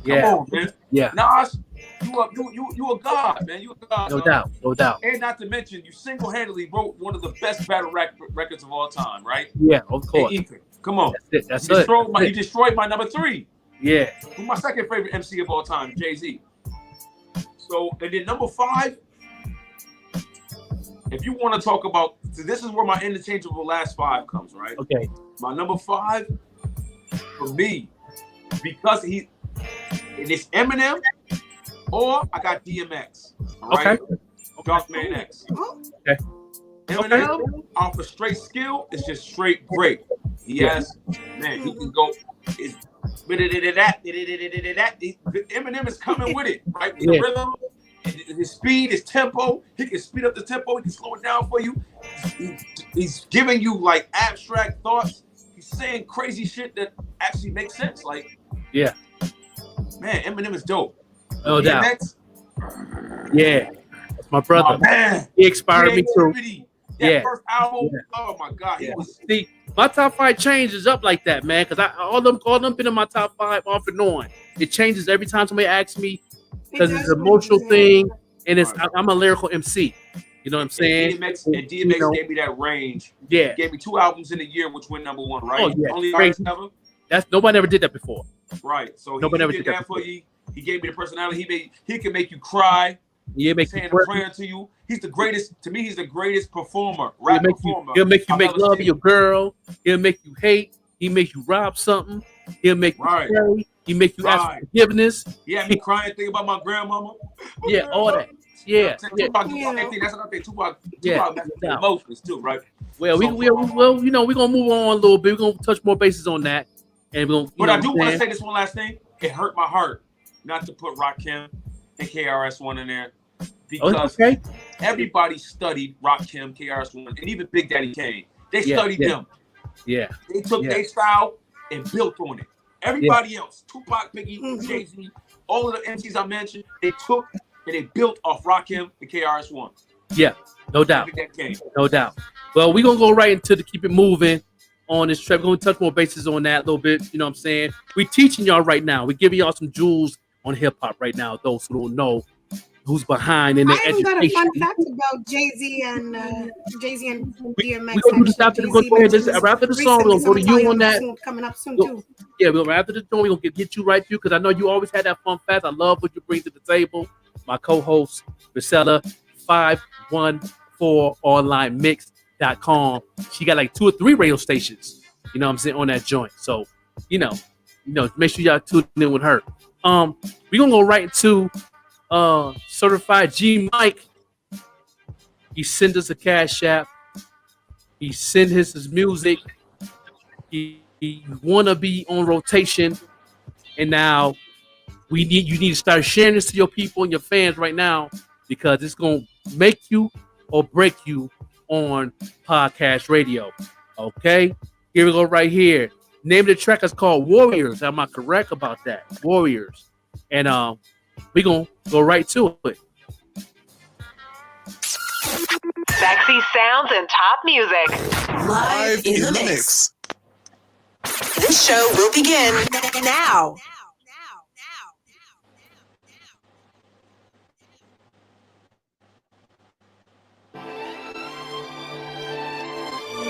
Speaker 7: Come on, man.
Speaker 1: Yeah.
Speaker 7: Nas, you a god, man. You a god.
Speaker 1: No doubt.
Speaker 7: And not to mention, you single-handedly wrote one of the best battle records of all time, right?
Speaker 1: Yeah, of course.
Speaker 7: Come on.
Speaker 1: That's
Speaker 7: He destroyed my number 3.
Speaker 1: Yeah.
Speaker 7: Who's my second favorite MC of all time? Jay-Z. So, and then number 5, if you want to talk about, so this is where my interchangeable last 5 comes, right?
Speaker 1: Okay.
Speaker 7: My number 5, for me, because it's Eminem, or I got DMX. All right?
Speaker 1: Okay.
Speaker 7: Dark Man X.
Speaker 1: Okay.
Speaker 7: Eminem, off of straight skill, is just straight great. He has, man, he can go. Eminem is coming with it, right? The rhythm, his speed, his tempo. He can speed up the tempo. He can slow it down for you. He's giving you like abstract thoughts. He's saying crazy shit that actually makes sense. Like, man, Eminem is dope.
Speaker 1: No doubt. Yeah, my brother.
Speaker 7: Man,
Speaker 1: he inspired me too.
Speaker 7: That first album, oh my God,
Speaker 1: See, my top 5 changes up like that, man. Because all them been in my top 5 off and on. It changes every time somebody asks me because it's an emotional thing, and I'm a lyrical MC. You know what I'm saying?
Speaker 7: And DMX gave me that range.
Speaker 1: Yeah,
Speaker 7: he gave me 2 albums in a year, which went number 1, right?
Speaker 1: Oh yeah,
Speaker 7: only artist ever.
Speaker 1: Nobody ever did that before.
Speaker 7: Right. So
Speaker 1: nobody ever
Speaker 7: did that for you. He gave me the personality. He can make you cry.
Speaker 1: Yeah, make
Speaker 7: saying a prayer to you. He's the greatest. To me, he's the greatest performer. Rap performer.
Speaker 1: He'll make you make love of your girl. He'll make you hate. He'll make you rob something. He'll make you pray. He'll make you ask for forgiveness.
Speaker 7: Yeah, me crying, thinking about my grandmama.
Speaker 1: Yeah, all that. Yeah.
Speaker 7: Tupac, that's another thing. Tupac emotions too, right?
Speaker 1: Well, we're gonna move on a little bit. We're gonna touch more bases on that. And we'll,
Speaker 7: but I do want to say this one last thing. It hurt my heart not to put Rakim and KRS-One in there because everybody studied Rakim, KRS-One, and even Big Daddy Kane. They studied them.
Speaker 1: Yeah.
Speaker 7: They took their style and built on it. Everybody else, Tupac, Biggie, Jay-Z, all of the MCs I mentioned, they took and they built off Rakim and KRS-One.
Speaker 1: Yeah, no doubt. No doubt. Well, we're going to go right into the keep it moving on this trip. We're going to touch more bases on that a little bit. You know what I'm saying? We're teaching y'all right now. We're giving y'all some jewels on hip-hop right now, those who don't know who's behind in the education.
Speaker 5: I got a fun fact about Jay-Z and DMX.
Speaker 1: We're going to do this after the song. We'll go to you on that.
Speaker 5: Coming up soon, too.
Speaker 1: Yeah, after the song, we're going to get you right through because I know you always had that fun fact. I love what you bring to the table. My co-host, Priscilla, 514onlinemix.com. She got like 2 or 3 radio stations, you know what I'm saying, on that joint. So, you know, make sure y'all tune in with her. We're going to go right into Certified G Mike. He sent us a cash app. He sent his music. He want to be on rotation. And now you need to start sharing this to your people and your fans right now because it's going to make you or break you on podcast radio. Okay? Here we go right here. Name of the track is called Warriors. Am I correct about that? Warriors. And we're going to go right to it.
Speaker 12: Sexy sounds and top music.
Speaker 13: Live in the mix.
Speaker 12: This show will begin now.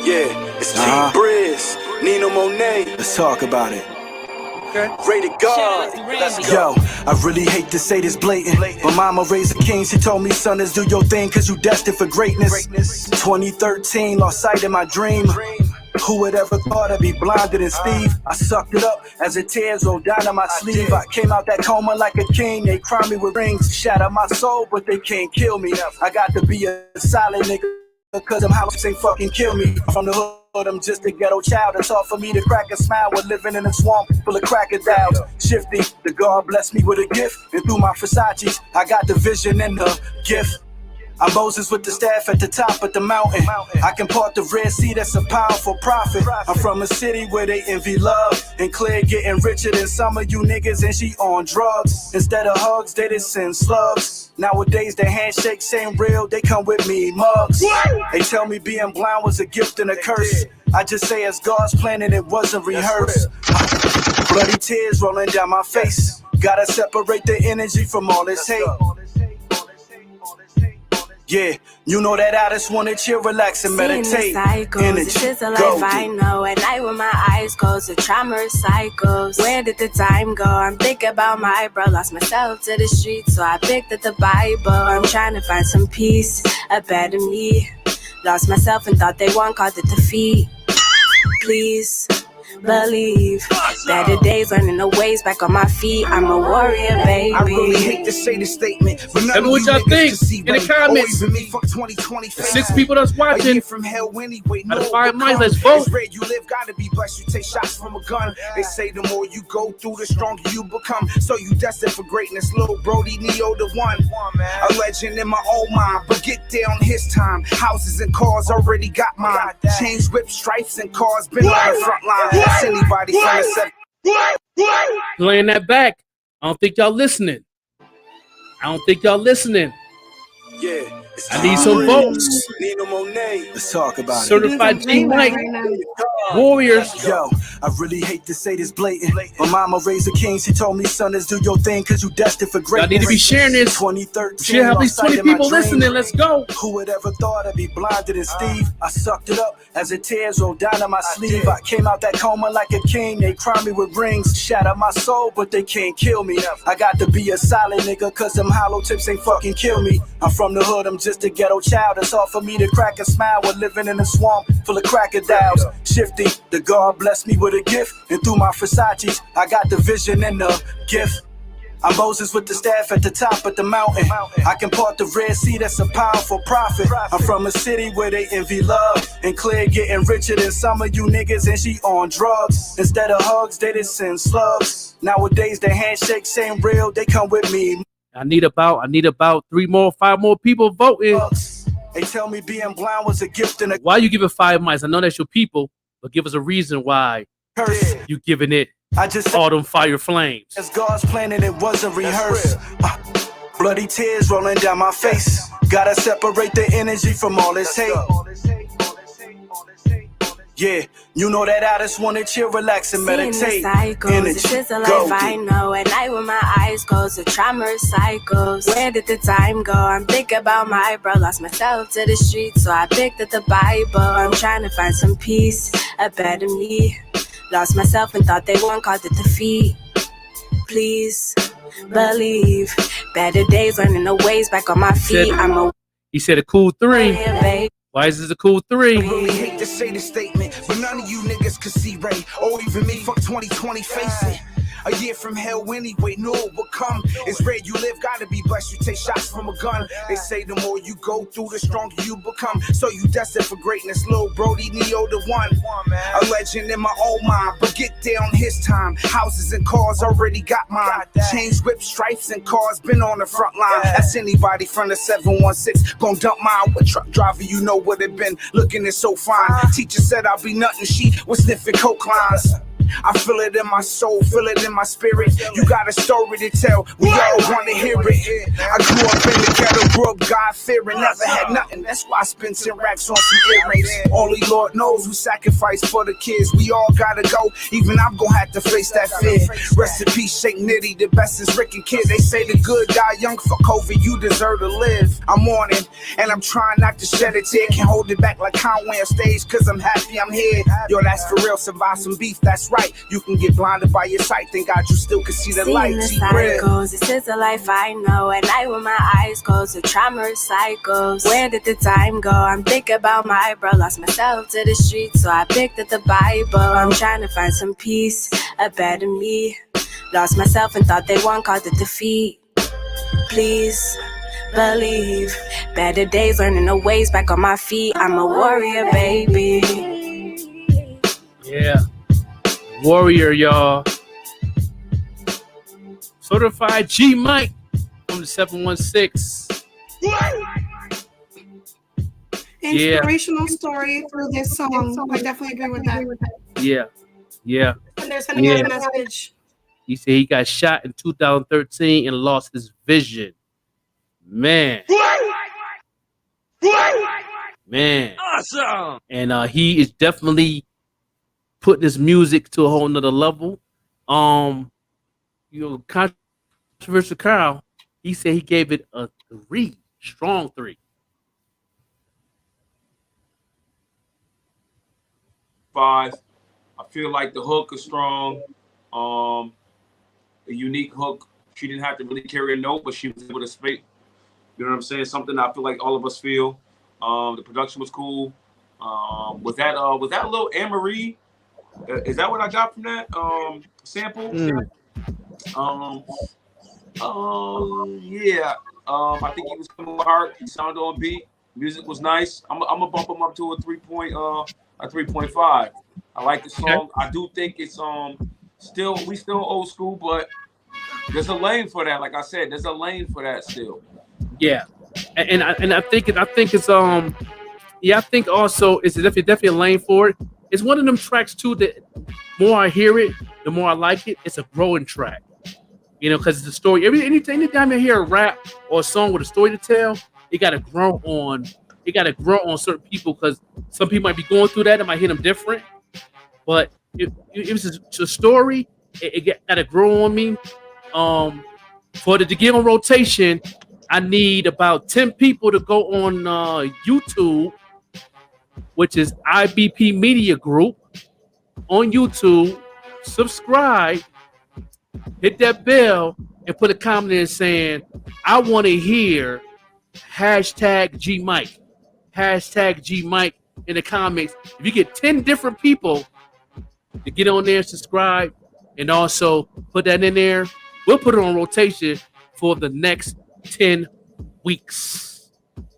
Speaker 14: Yeah, it's T-Briz, Nino Monet.
Speaker 13: Let's talk about it.
Speaker 14: Okay. Rated God.
Speaker 13: Yo, I really hate to say this blatant, but mama raised a king. She told me, son, let's do your thing, cause you destined for greatness. 2013, lost sight in my dream. Who would ever thought I'd be blinded than Steve? I sucked it up as the tears rolled down on my sleeve. I came out that coma like a king. They crowned me with rings, shatter my soul, but they can't kill me. I got to be a solid nigga, cause them houses ain't fucking kill me. From the hood, I'm just a ghetto child. It's hard for me to crack a smile with living in a swamp full of crocodiles. Shifty, the God blessed me with a gift, and through my Versace's, I got the vision and the gift. I'm Moses with the staff at the top of the mountain. I can part the Red Sea, that's a powerful prophet. I'm from a city where they envy love, and Claire getting richer than some of you niggas, and she on drugs. Instead of hugs, they just send slugs. Nowadays the handshakes ain't real, they come with me mugs. They tell me being blind was a gift and a curse. I just say it's God's plan and it wasn't rehearsed. Bloody tears rolling down my face. Gotta separate the energy from all this hate. Yeah, you know that I just wanna chill, relax, and meditate.
Speaker 8: This is a life I know. At night when my eyes close, the trauma recycles. Where did the time go? I'm thinking about my bro. Lost myself to the streets, so I picked up the Bible. I'm trying to find some peace, a better me. Lost myself and thought they won, called it defeat. Please believe better days, learning the ways back on my feet. I'm a warrior, baby.
Speaker 6: I really hate to say this statement, but
Speaker 1: tell me what y'all think in the comments. The 6 people that's watching
Speaker 6: from hell anyway.
Speaker 1: Out of 5 minds, let's vote.
Speaker 6: You live, gotta be blessed. You take shots from a gun. They say the more you go through, the stronger you become. So you destined for greatness, little Brody Neo the one. A legend in my own mind, but get there on his time. Houses and cars already got mine. Chains, whip, stripes, and cars been on the front line. Anybody from the
Speaker 1: playing that back. I don't think y'all listening.
Speaker 14: Yeah,
Speaker 1: I need some votes.
Speaker 14: Nino Monet.
Speaker 13: Let's talk about
Speaker 1: Certified G Mike. Warriors.
Speaker 13: Yo, I really hate to say this blatant, but mama raised a king. She told me, son, let's do your thing, cause you destined for greatness.
Speaker 1: Y'all need to be sharing this.
Speaker 13: 2013.
Speaker 1: Should have at least 20 people listening. Let's go.
Speaker 13: Who would ever thought I'd be blinded than Steve? I sucked it up as the tears rolled down on my sleeve. I came out that coma like a king. They crowned me with rings, shatter my soul, but they can't kill me. I got to be a solid nigga, cause them hollow tips ain't fucking kill me. I'm from the hood, I'm just a ghetto child. It's hard for me to crack a smile with living in a swamp full of crocodiles. Shifty, the God blessed me with a gift, and through my Versace's, I got the vision and the gift. I'm Moses with the staff at the top of the mountain. I can part the Red Sea, that's a powerful prophet. I'm from a city where they envy love, and Claire getting richer than some of you niggas, and she on drugs. Instead of hugs, they just send slugs. Nowadays, the handshakes ain't real, they come with me.
Speaker 1: I need about 5 more people voting.
Speaker 13: They tell me being blind was a gift and a
Speaker 1: Why you giving 5 mics? I know that's your people, but give us a reason why
Speaker 13: curse.
Speaker 1: you giving it
Speaker 13: I just
Speaker 1: all them fire flames.
Speaker 13: As God's plan and it wasn't rehearsed. Bloody tears rolling down my face. Gotta separate the energy from all this hate. Yeah, you know that I just wanna chill, relax, and meditate.
Speaker 8: This is a life I know. At night when my eyes close, the trauma recycles. Where did the time go? I'm thinking about my bro. Lost myself to the streets, so I picked up the Bible. I'm trying to find some peace, a better me. Lost myself and thought they won, called it defeat. Please believe. Better days, learning the ways back on my feet.
Speaker 1: He said a cool 3. Why is this a cool 3?
Speaker 6: I really hate to say this statement, but none of you niggas could see Ray, or even me. Fuck 2020, face it. A year from hell anyway, no it will come. It's rare you live, gotta be blessed. You take shots from a gun. They say the more you go through, the stronger you become. So you destined for greatness, Lil Brody Neo the one. A legend in my own mind, but get there on his time. Houses and cars already got mine. Chains, whip, stripes, and cars been on the front line. That's anybody from the 716 gon' dump mine. With truck driver, you know what it been. Looking it so fine. Teacher said I'll be nothing. She was sniffing coke lines. I feel it in my soul, feel it in my spirit. You got a story to tell, we all want to hear it. I grew up in the ghetto, grew up God-fearing, never had nothing. That's why I spent 10 racks on some earrings. Only Lord knows who sacrificed for the kids. We all gotta go, even I'm gonna have to face that fear. Rest in peace, Shake Nitty, the best is Rick and Kid. They say the good die young, for COVID, you deserve to live. I'm on it, and I'm trying not to shed a tear. Can't hold it back like Conway on stage, cause I'm happy I'm here. Yo, that's for real, survive some beef, that's right. You can get blinded by your sight, thank God you still can see the light.
Speaker 8: This is a life I know. At night when my eyes close, the trauma recycles. Where did the time go? I'm thinking about my bro. Lost myself to the streets, so I picked up the Bible. I'm trying to find some peace, a better me. Lost myself and thought they won, called it defeat. Please believe. Better days, learning the ways back on my feet. I'm a warrior, baby.
Speaker 1: Yeah. Warrior, y'all. Certified G Mike from the 716.
Speaker 5: Inspirational story through this song. I definitely agree with that.
Speaker 1: Yeah.
Speaker 5: And they're sending out a message.
Speaker 1: He said he got shot in 2013 and lost his vision. Man.
Speaker 4: Awesome.
Speaker 1: And he is definitely putting his music to a whole nother level. Controversial KARL, he said he gave it a 3, strong 3.
Speaker 7: 5. I feel like the hook is strong. A unique hook. She didn't have to really carry a note, but she was able to speak. You know what I'm saying? Something I feel like all of us feel. The production was cool. Was that little Anne-Marie? Is that what I got from that sample? Yeah. I think he was coming with heart. He sounded on beat. Music was nice. I'm gonna bump him up to a 3.5. I like the song. I do think it's still old school, but there's a lane for that. Like I said, there's a lane for that still.
Speaker 1: Yeah, and I think it's yeah, I think also it's definitely a lane for it. It's one of them tracks too that more I hear it, the more I like it. It's a growing track, you know, because it's a story. Anytime I hear a rap or a song with a story to tell, it got to grow on. It got to grow on certain people because some people might be going through that. It might hit them different, but it was just a story. It got to grow on me. For it to get on rotation, I need about 10 people to go on YouTube, which is IBP Media Group on YouTube. Subscribe, hit that bell, and put a comment in saying, I want to hear #G Mike. #G Mike in the comments. If you get 10 different people to get on there and subscribe and also put that in there, We'll put it on rotation for the next 10 weeks.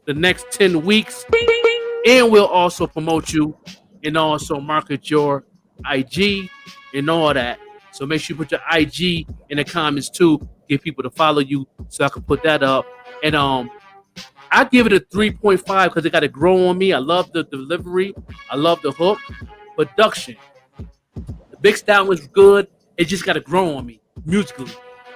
Speaker 1: The next 10 weeks. And we'll also promote you and also market your IG and all that. So make sure you put your IG in the comments too. Get people to follow you so I can put that up. And I give it a 3.5 because it got to grow on me. I love the delivery. I love the hook. Production. The big style was good. It just got to grow on me musically.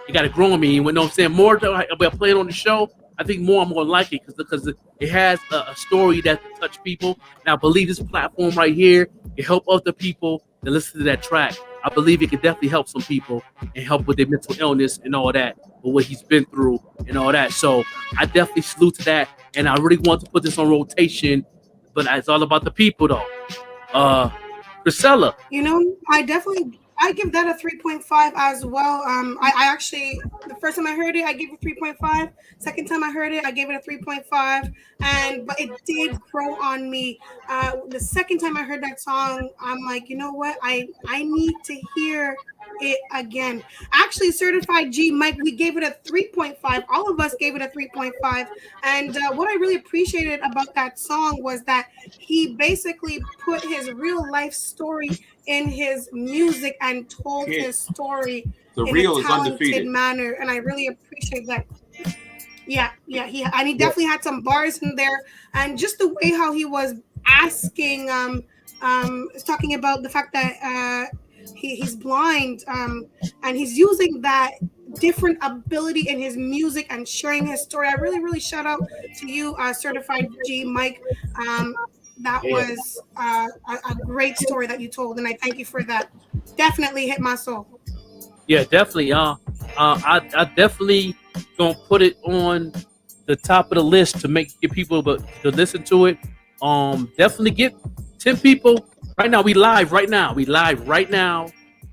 Speaker 1: It got to grow on me. And you know what I'm saying? More I play it on the show, I think more I'm going to like it because it has a story that can touch people. And I believe this platform right here can help other people to listen to that track. I believe it could definitely help some people and help with their mental illness and all that, or what he's been through and all that. So I definitely salute to that. And I really want to put this on rotation, but it's all about the people though. Priscilla.
Speaker 5: You know, I give that a 3.5 as well. I actually, the first time I heard it, I gave it 3.5. Second time I heard it, I gave it a 3.5. But it did grow on me. The second time I heard that song, I'm like, you know what? I need to hear it again. Actually, Certified G Mike, we gave it a 3.5. All of us gave it a 3.5. And what I really appreciated about that song was that he basically put his real life story in his music and told his story in a talented manner. And I really appreciate that. Yeah. He definitely had some bars in there. And just the way how he was asking, talking about the fact that he's blind, and he's using that different ability in his music and sharing his story. I really, really shout out to you, Certified G Mike. That was a great story that you told, and I thank you for that. Definitely hit my soul.
Speaker 1: Yeah, definitely. I definitely gonna put it on the top of the list to get people to listen to it. Definitely get 10 people. Right now, we live right now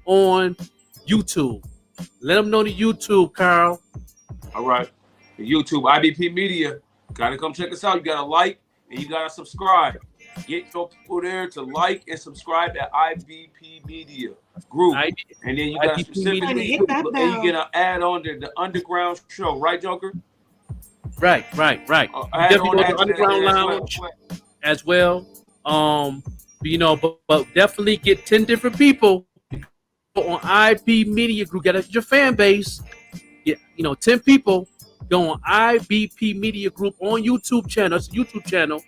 Speaker 1: on YouTube. Let them know the YouTube, Carl.
Speaker 7: All right, the YouTube IBP Media. Gotta come check us out. You gotta like and you gotta subscribe. Get your people there to like and subscribe at IBP Media Group. And then you got specifically, you gonna add on the Underground Show, right, Joker?
Speaker 1: Right. Definitely go to Underground Lounge as well. But definitely get 10 different people on IB Media Group. Get your fan base. 10 people go on IBP Media Group on YouTube channel. It's a YouTube channel.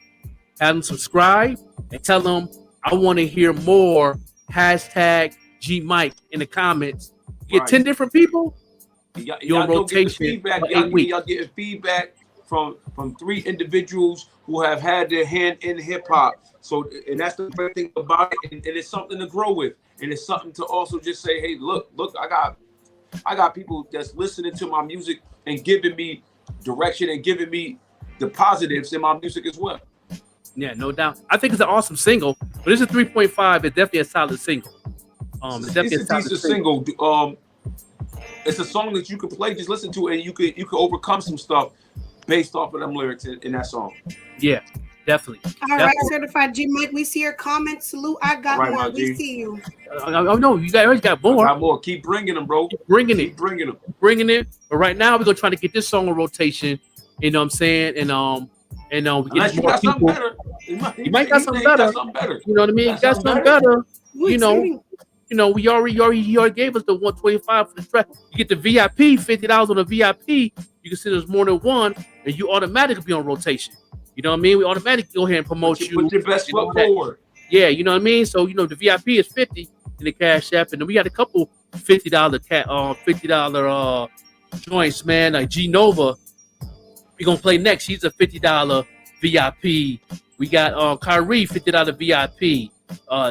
Speaker 1: Have them subscribe and tell them I want to hear more. Hashtag G Mike in the comments. Get 10 different people.
Speaker 7: Y'all rotation. Y'all getting feedback from 3 individuals who have had their hand in hip hop. So, and that's the great thing about it. And it's something to grow with, and it's something to also just say, hey, look, I got people that's listening to my music and giving me direction and giving me the positives in my music as well.
Speaker 1: Yeah, no doubt. I think it's an awesome single, but it's a 3.5. It's definitely a solid single.
Speaker 7: It's a decent single. It's a song that you can play, just listen to it, and you can overcome some stuff based off of them lyrics in that song.
Speaker 1: Yeah, definitely.
Speaker 5: All right, Certified G Mike, we see your comments. Salute, I got more. We see you.
Speaker 1: Oh no, you always got more.
Speaker 7: I got more. Keep bringing them, bro.
Speaker 1: Keep bringing it. But right now we're gonna try to get this song on rotation. You know what I'm saying? And we get more people. You might got something better. You know what I mean? You got something better. We already gave us the 125 for the track. You get the VIP, $50 on the VIP. You can see there's more than one, and you automatically be on rotation. You know what I mean? We automatically go ahead and promote you.
Speaker 7: Put your best foot forward.
Speaker 1: Yeah, you know what I mean? So, the VIP is $50 in the Cash App, and then we got a couple $50 joints, man. Like G Nova, we're gonna play next. She's a $50 VIP. We got Kyrie, $50 VIP.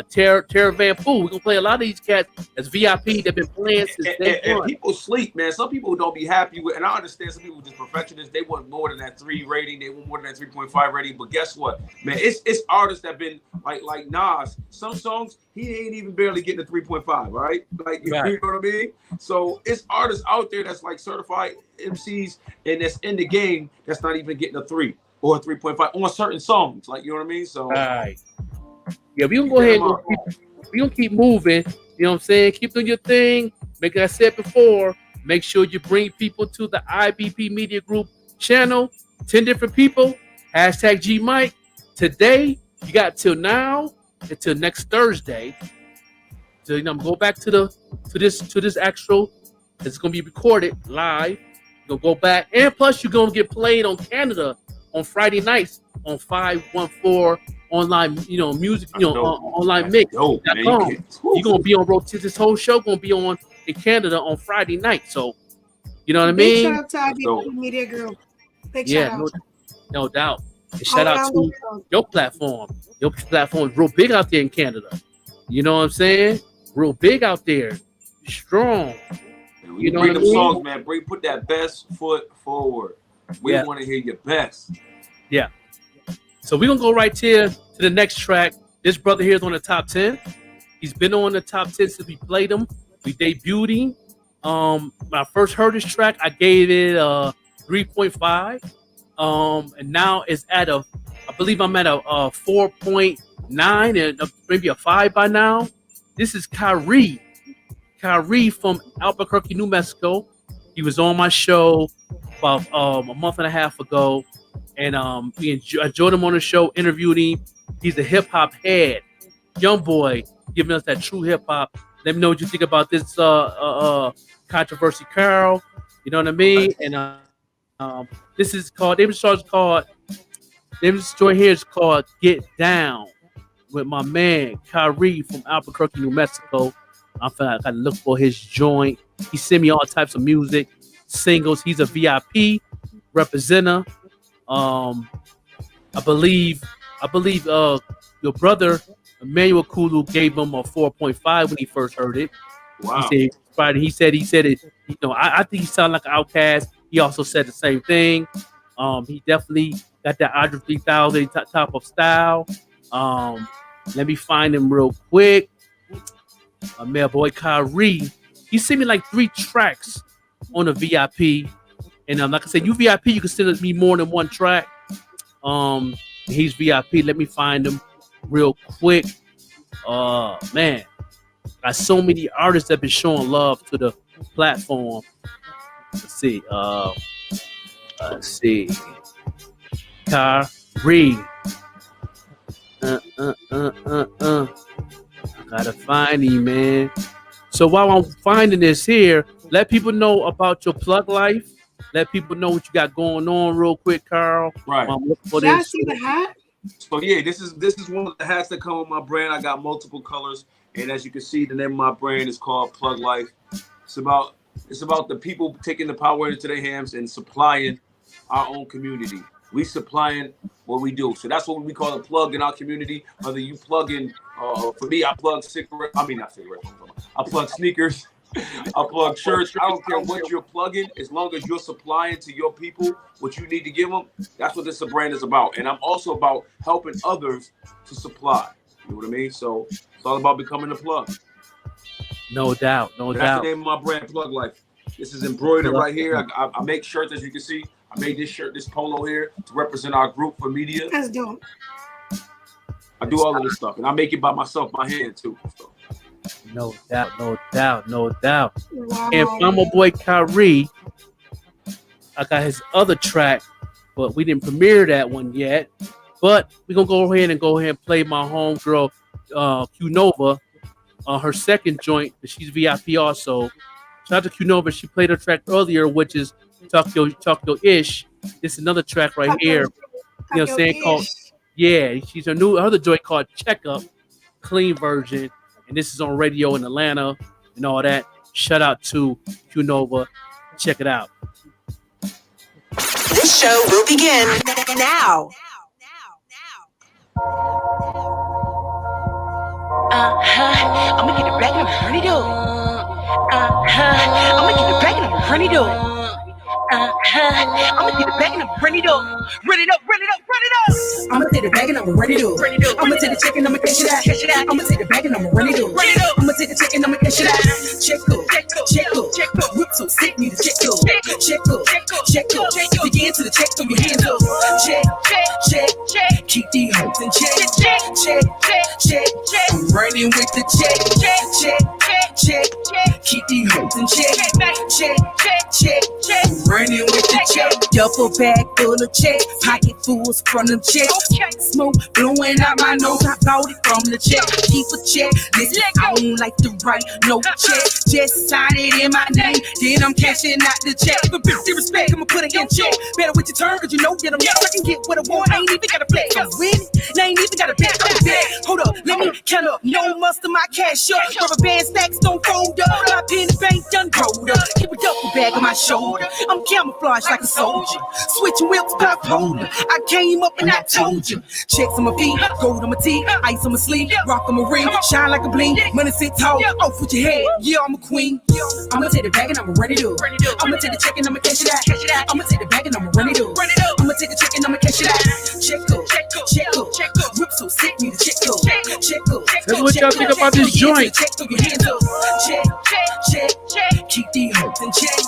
Speaker 1: Tara Van Pool. We're gonna play a lot of these cats as VIP. They've been playing since day one.
Speaker 7: And people sleep, man. Some people don't be happy with, and I understand some people just perfectionists. They want more than that 3 rating. They want more than that 3.5 rating. But guess what, man? It's artists that been like Nas. Some songs he ain't even barely getting a 3.5. Right? You know what I mean? So it's artists out there that's like certified MCs and that's in the game that's not even getting a 3 or a 3.5 on certain songs. You know what I mean? So.
Speaker 1: Right. Yeah, we gonna go ahead and we gonna keep moving. You know what I'm saying? Keep doing your thing. Like I said before, Make sure you bring people to the IBP Media Group channel. 10 different people. Hashtag G Mike. Today, you got till now until next Thursday. So go back to this actual. It's gonna be recorded live. You'll go back, and plus you're gonna get played on Canada on Friday nights on 514 online, music, online mix.com. You're gonna be on rotation. This whole show gonna be on in Canada on Friday night. So you know what I mean?
Speaker 5: Big shout out to IBP Media Group. Big
Speaker 1: shout out. No doubt. And shout out to your platform. Your platform is real big out there in Canada. You know what I'm saying? Real big out there. Strong.
Speaker 7: You know bring them songs, man. Put that best foot forward. We want to hear your best.
Speaker 1: Yeah. So we're gonna go right here to the next track. This brother here is on the top 10. He's been on the top 10 since we played him. We debuted him. When I first heard this track, I gave it 3.5. And now it's at I believe I'm at a 4.9 and maybe a 5 by now. This is Kyrie from Albuquerque, New Mexico. He was on my show about a month and a half ago, and I enjoyed him on the show, interviewed him. He's a hip hop head, young boy, giving us that true hip hop. Let me know what you think about this controversy, KARL. You know what I mean? And this is called. David's story here is called "Get Down" with my man Kyrie from Albuquerque, New Mexico. I gotta look for his joint. He sent me all types of music, singles. He's a VIP representative. I believe your brother Emmanuel KULU gave him a 4.5 when he first heard it.
Speaker 7: Wow.
Speaker 1: He said it. I think he sounded like an Outcast. He also said the same thing. He definitely got that Andre 3000 type of style. Let me find him real quick. My man boy Kyrie, he sent me like 3 tracks on a VIP, and like I said, you VIP, you can send me more than 1 track. He's VIP. Let me find him real quick. Man, got so many artists that have been showing love to the platform. Let's see. Kyrie. I gotta find him, man. So while I'm finding this here, let people know about your plug life. Let people know what you got going on real quick, KARL.
Speaker 7: Right.
Speaker 5: Did I see the hat?
Speaker 7: So yeah, this is one of the hats that come with my brand. I got multiple colors, and as you can see, the name of my brand is called Plug Life. It's about the people taking the power into their hands and supplying our own community. We supplying what we do. So that's what we call a plug in our community. Whether you plug in, for me, I plug cigarettes. I mean, not cigarettes. I plug sneakers. I plug shirts. I don't care what you're plugging. As long as you're supplying to your people what you need to give them, that's what this brand is about. And I'm also about helping others to supply. You know what I mean? So it's all about becoming a plug.
Speaker 1: No doubt.
Speaker 7: That's the name of my brand, Plug Life. This is embroidered right here. I make shirts, as you can see. I made this shirt, this polo here, to represent our group for media.
Speaker 5: That's dope.
Speaker 7: I do all of this stuff, and I make it by myself, my hand too. So.
Speaker 1: No doubt.
Speaker 5: Wow.
Speaker 1: And from my boy Kyrie, I got his other track, but we didn't premiere that one yet. But we're gonna go ahead and play my homegirl, Q Nova, her second joint. She's VIP also. Shout out to Q Nova. She played her track earlier, which is Tokyo-ish. This is another track right here. You know what I'm saying? Called she's her other joint called Checkup, clean version. And this is on radio in Atlanta and all that. Shout out to Q Nova. Check it out.
Speaker 12: This show will begin now. I'ma get it back and I'm ready to. I'ma get it back and I'm ready to. I'ma get it back and I'm ready to. Run it up.
Speaker 3: I'ma take the bag and I'ma run it up. I'ma take the check and I'ma cash it out. I'ma take the bag and I'ma run it up. I'ma take the check and I'ma cash it out. Check up. Whip so sick, need a check up. Check up. Begin to the check, throw your hands up. Check. Keep these hoes in check. I'm running with the check.
Speaker 6: Keep these hoes in check. Check. Running with the check. Duffel bag full of checks. Pocket fulls from them checks. Smoke blowing out my nose. I bought it from the check. Keep a check. Listen, I don't like to write no check. Just sign it in my name. Then I'm cashing out the check. But big respect, I'ma put it in check. Better with your turn, cause you know that I'm next. I can get what I want. I ain't even gotta play. I'm winning. I ain't even gotta bet. Hold up, let me count up. No muster my cash up. Rubber band stacks don't fold up. My pen bank done rolled up. Keep a duffel bag on my shoulder. I'm camouflaged like a soldier. Switching whips, pop holder. I came up and I told you. Checks on my feet, gold on my teeth, ice on my sleeve, rock on my ring, shine like a bling. Money sit tall, off with your head. Yeah, I'm a queen. I'ma take the bag and I'ma run it up. I'ma take the check and I'ma cash it out. I'ma take the bag and I'ma run it up. I'ma take the check and I'ma cash it out. Check up. Whip so sick, need a check up.
Speaker 1: That's what y'all think about this joint.
Speaker 6: Check. Keep these hoes in check.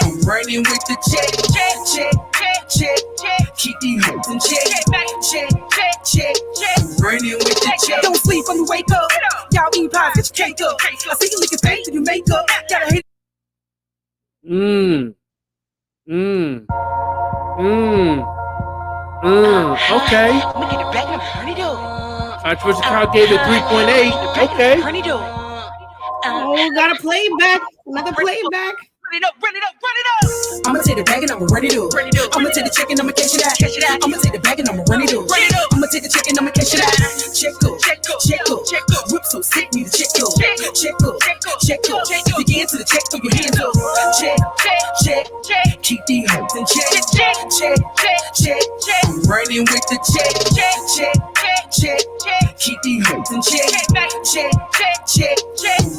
Speaker 6: I'm running with the check. Keep these hoes in check. Running with the check. Don't sleep when you wake up. Y'all eat pies, get your cake up. I see you looking fake till you make up. Gotta hate.
Speaker 1: Okay.
Speaker 12: I'ma get it back and I'm ready to.
Speaker 1: Controversial Kyle gave it 3.8. Okay.
Speaker 5: Oh, gotta play back. Another playback.
Speaker 12: Run it up.
Speaker 6: I'ma take the bag and I'ma run it up. I'ma take the check and I'ma cash it out. I'ma take the bag and I'ma run it up. I'ma take the check and I'ma cash it out. Check up. Whip so sick, need a check up. Begin to the check, throw your hands up. Check. Keep these hoes in check. I'm running with the check. Keep these hoes in check.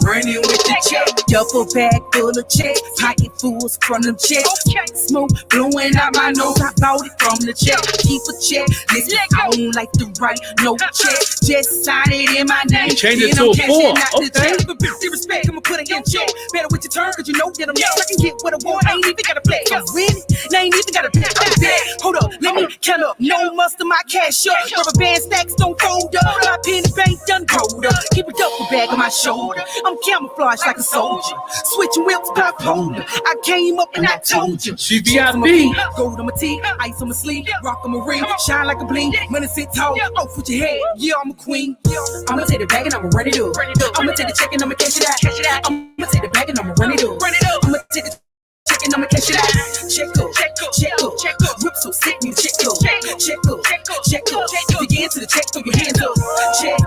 Speaker 6: Running with the check. Duffel bag full of checks. Pocket fulls from them checks. Smoke blowing out my nose. I bought it from the check. Keep a check. Listen, I don't like to write no check. Just sign it in my name.
Speaker 1: Change it to a 4. Okay.
Speaker 6: But big respect, I'ma put it in check. Better with your turn, cause you know that I'm next. I can get what I want. I ain't even gotta play. I'm winning. I ain't even gotta bet. Hold up, let me count up. No muster my cash up. Rubber band stacks don't fold up. My pen bank done rolled up. Keep a duffel bag on my shoulder. I'm camouflaged like a soldier. Switching whips, pop holder. I came up and I told you.
Speaker 1: CVIP.
Speaker 6: Gold on my teeth, ice on my sleeve, rock on my ring, shine like a bling. Money sit tall, off with your head. Yeah, I'm a queen. I'ma take the bag and I'ma run it up. I'ma take the check and I'ma cash it out. I'ma take the bag and I'ma run it up. I'ma take the check and I'ma cash it out. Check up. Whip so sick, need a check up. Begin to the check, throw your hands up. Check.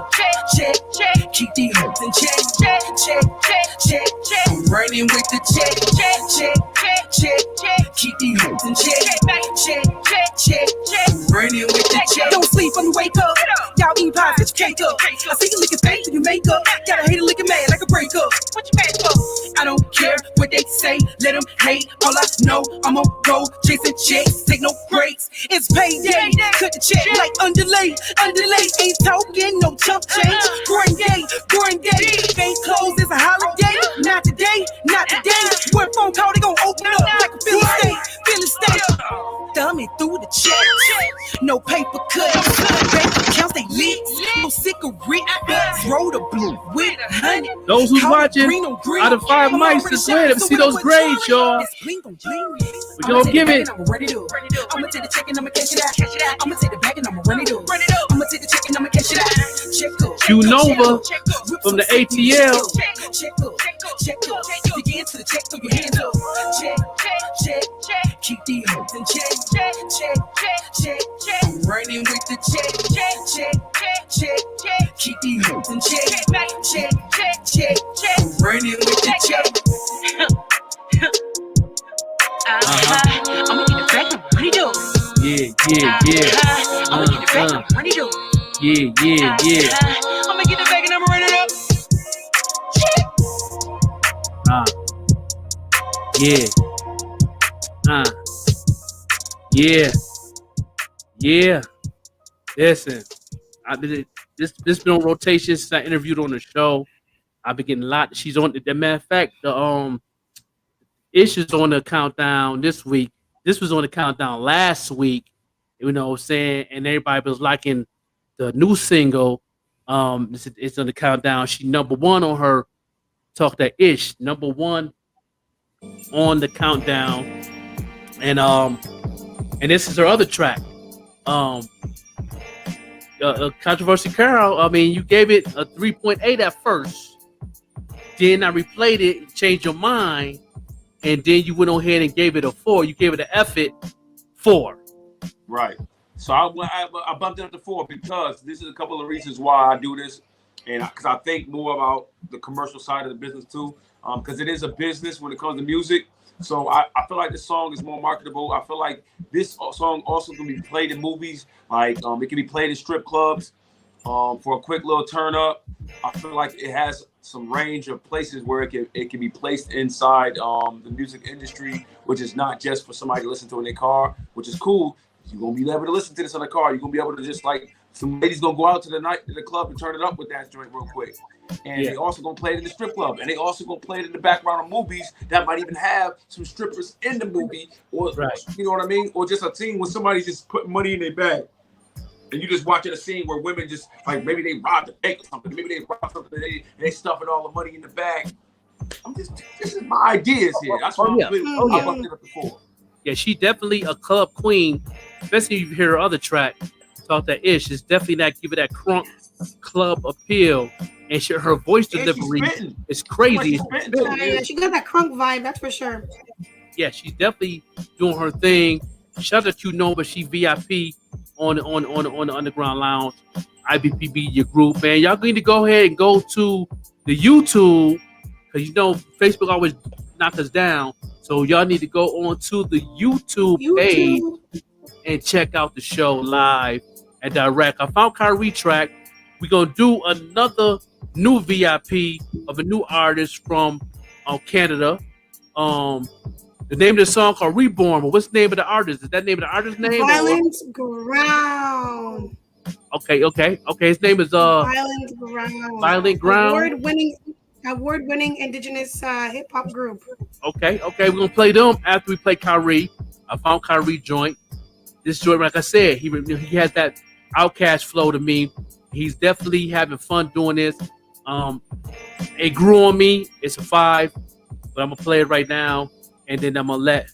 Speaker 6: Keep these hoes in check. I'm running with the check. Keep these hoes in check. Running with the check. Don't sleep when you wake up. Y'all eat pies, get your cake up. I see you looking fake till you make up. Gotta hate it looking mad like a breakup. What you mad for? I don't care what they say. Let them hate. All I know, I'm on go chasing checks. Take no breaks. It's payday. Cut the check like underlay. Ain't talking no chump change. Grind day. Bank closed is a holiday. Not today. One phone call, they gon' open up like a Philly state. Thumb it through the check. No paper cut. Bank accounts, they lit. No cigarette butts. Roll the blue with honey.
Speaker 1: Those who's watching, out of 5 mics, just go ahead and see those grades, y'all. We gonna give it.
Speaker 6: I'ma take the check and I'ma cash it out. I'ma take the bag and I'ma run it up. I'ma take the check and I'ma cash it out.
Speaker 1: Q Nova from the ATL.
Speaker 6: Begin to the check, throw your hands up. Check. Keep these hoes in check. I'm running with the check. Keep these hoes in check. I'm running with the check.
Speaker 12: I'ma get it back and run it up.
Speaker 1: Yeah.
Speaker 12: I'ma get it back and run it up.
Speaker 1: Yeah.
Speaker 12: I'ma get it back and I'ma run it up.
Speaker 1: Yeah. Listen, this been on rotation since I interviewed on the show. I've been getting a lot. She's on the matter of fact, the issues on the countdown this week. This was on the countdown last week. You know what I'm saying? And everybody was liking the new single. It's on the countdown. She number 1 on her Talk That Ish, number 1 on the countdown. And this is her other track. Controversy KARL, I mean, you gave it a 3.8 at first. Then I replayed it, changed your mind, and then you went on ahead and gave it a 4. You gave it an effort 4.
Speaker 7: Right. So I bumped it up to 4 because this is a couple of reasons why I do this, and because I think more about the commercial side of the business too, because it is a business when it comes to music. So I feel like this song is more marketable. I feel like this song also can be played in movies, like it can be played in strip clubs for a quick little turn up. I feel like it has some range of places where it can be placed inside the music industry, which is not just for somebody to listen to in their car, which is cool. You're gonna be able to listen to this in the car. You're gonna be able to just like some ladies gonna go out to the club and turn it up with that joint real quick. And they also gonna play it in the strip club, and they also gonna play it in the background of movies that might even have some strippers in the movie, or you know what I mean, or just a scene where somebody's just putting money in their bag, and you just watching a scene where women just like maybe they robbed a bank or something, maybe they robbed something, and they stuffing all the money in the bag. This is my ideas here. That's what I bumped it up before.
Speaker 1: Yeah, she definitely a club queen, especially if you hear her other track, Talk That Ish. It's definitely not giving that crunk club appeal, and her voice delivery is crazy.
Speaker 5: Yeah, she got that crunk vibe, that's for sure.
Speaker 1: Yeah, she's definitely doing her thing. Shout out to Nova, she VIP on the Underground Lounge, IBPB, your group, man. Y'all need to go ahead and go to the YouTube, because you know Facebook always knock us down. So y'all need to go on to the YouTube page and check out the show live and direct. I found Kyrie track. We're gonna do another new VIP of a new artist from Canada. The name of the song called Reborn. But what's the name of the artist? Is that the name of the artist's name?
Speaker 5: Violent Ground.
Speaker 1: Okay. His name is
Speaker 5: Violent Ground.
Speaker 1: Violent Ground.
Speaker 5: Award-winning indigenous hip hop group.
Speaker 1: Okay. We're gonna play them after we play Kyrie. I found Kyrie joint. This joint, like I said, he has that Outcast flow to me. He's definitely having fun doing this. It grew on me. It's a 5, but I'm gonna play it right now, and then I'm gonna let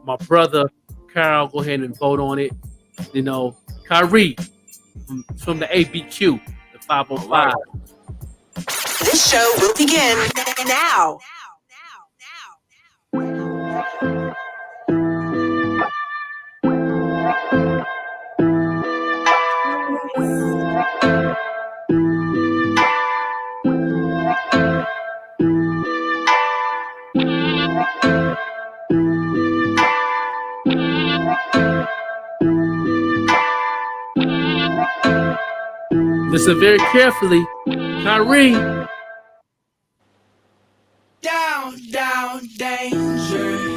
Speaker 1: my brother KARL go ahead and vote on it. You know, Kyrie from the ABQ, the 505.
Speaker 3: This show will begin now.
Speaker 1: Listen very carefully. Kyrie.
Speaker 6: Down, danger.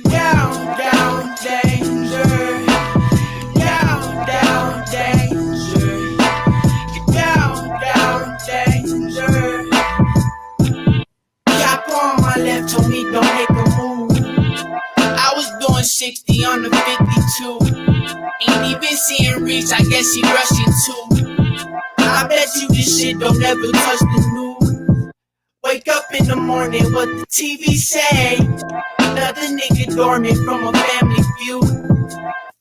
Speaker 6: Down, danger. Down, danger. Down, danger. Cap on my left told me don't make a move. I was doing 60 on the 52. Ain't even seeing reach, I guess he rushing too. I bet you this shit don't ever touch the news. Wake up in the morning, what the TV say? Another nigga dormant from a family feud.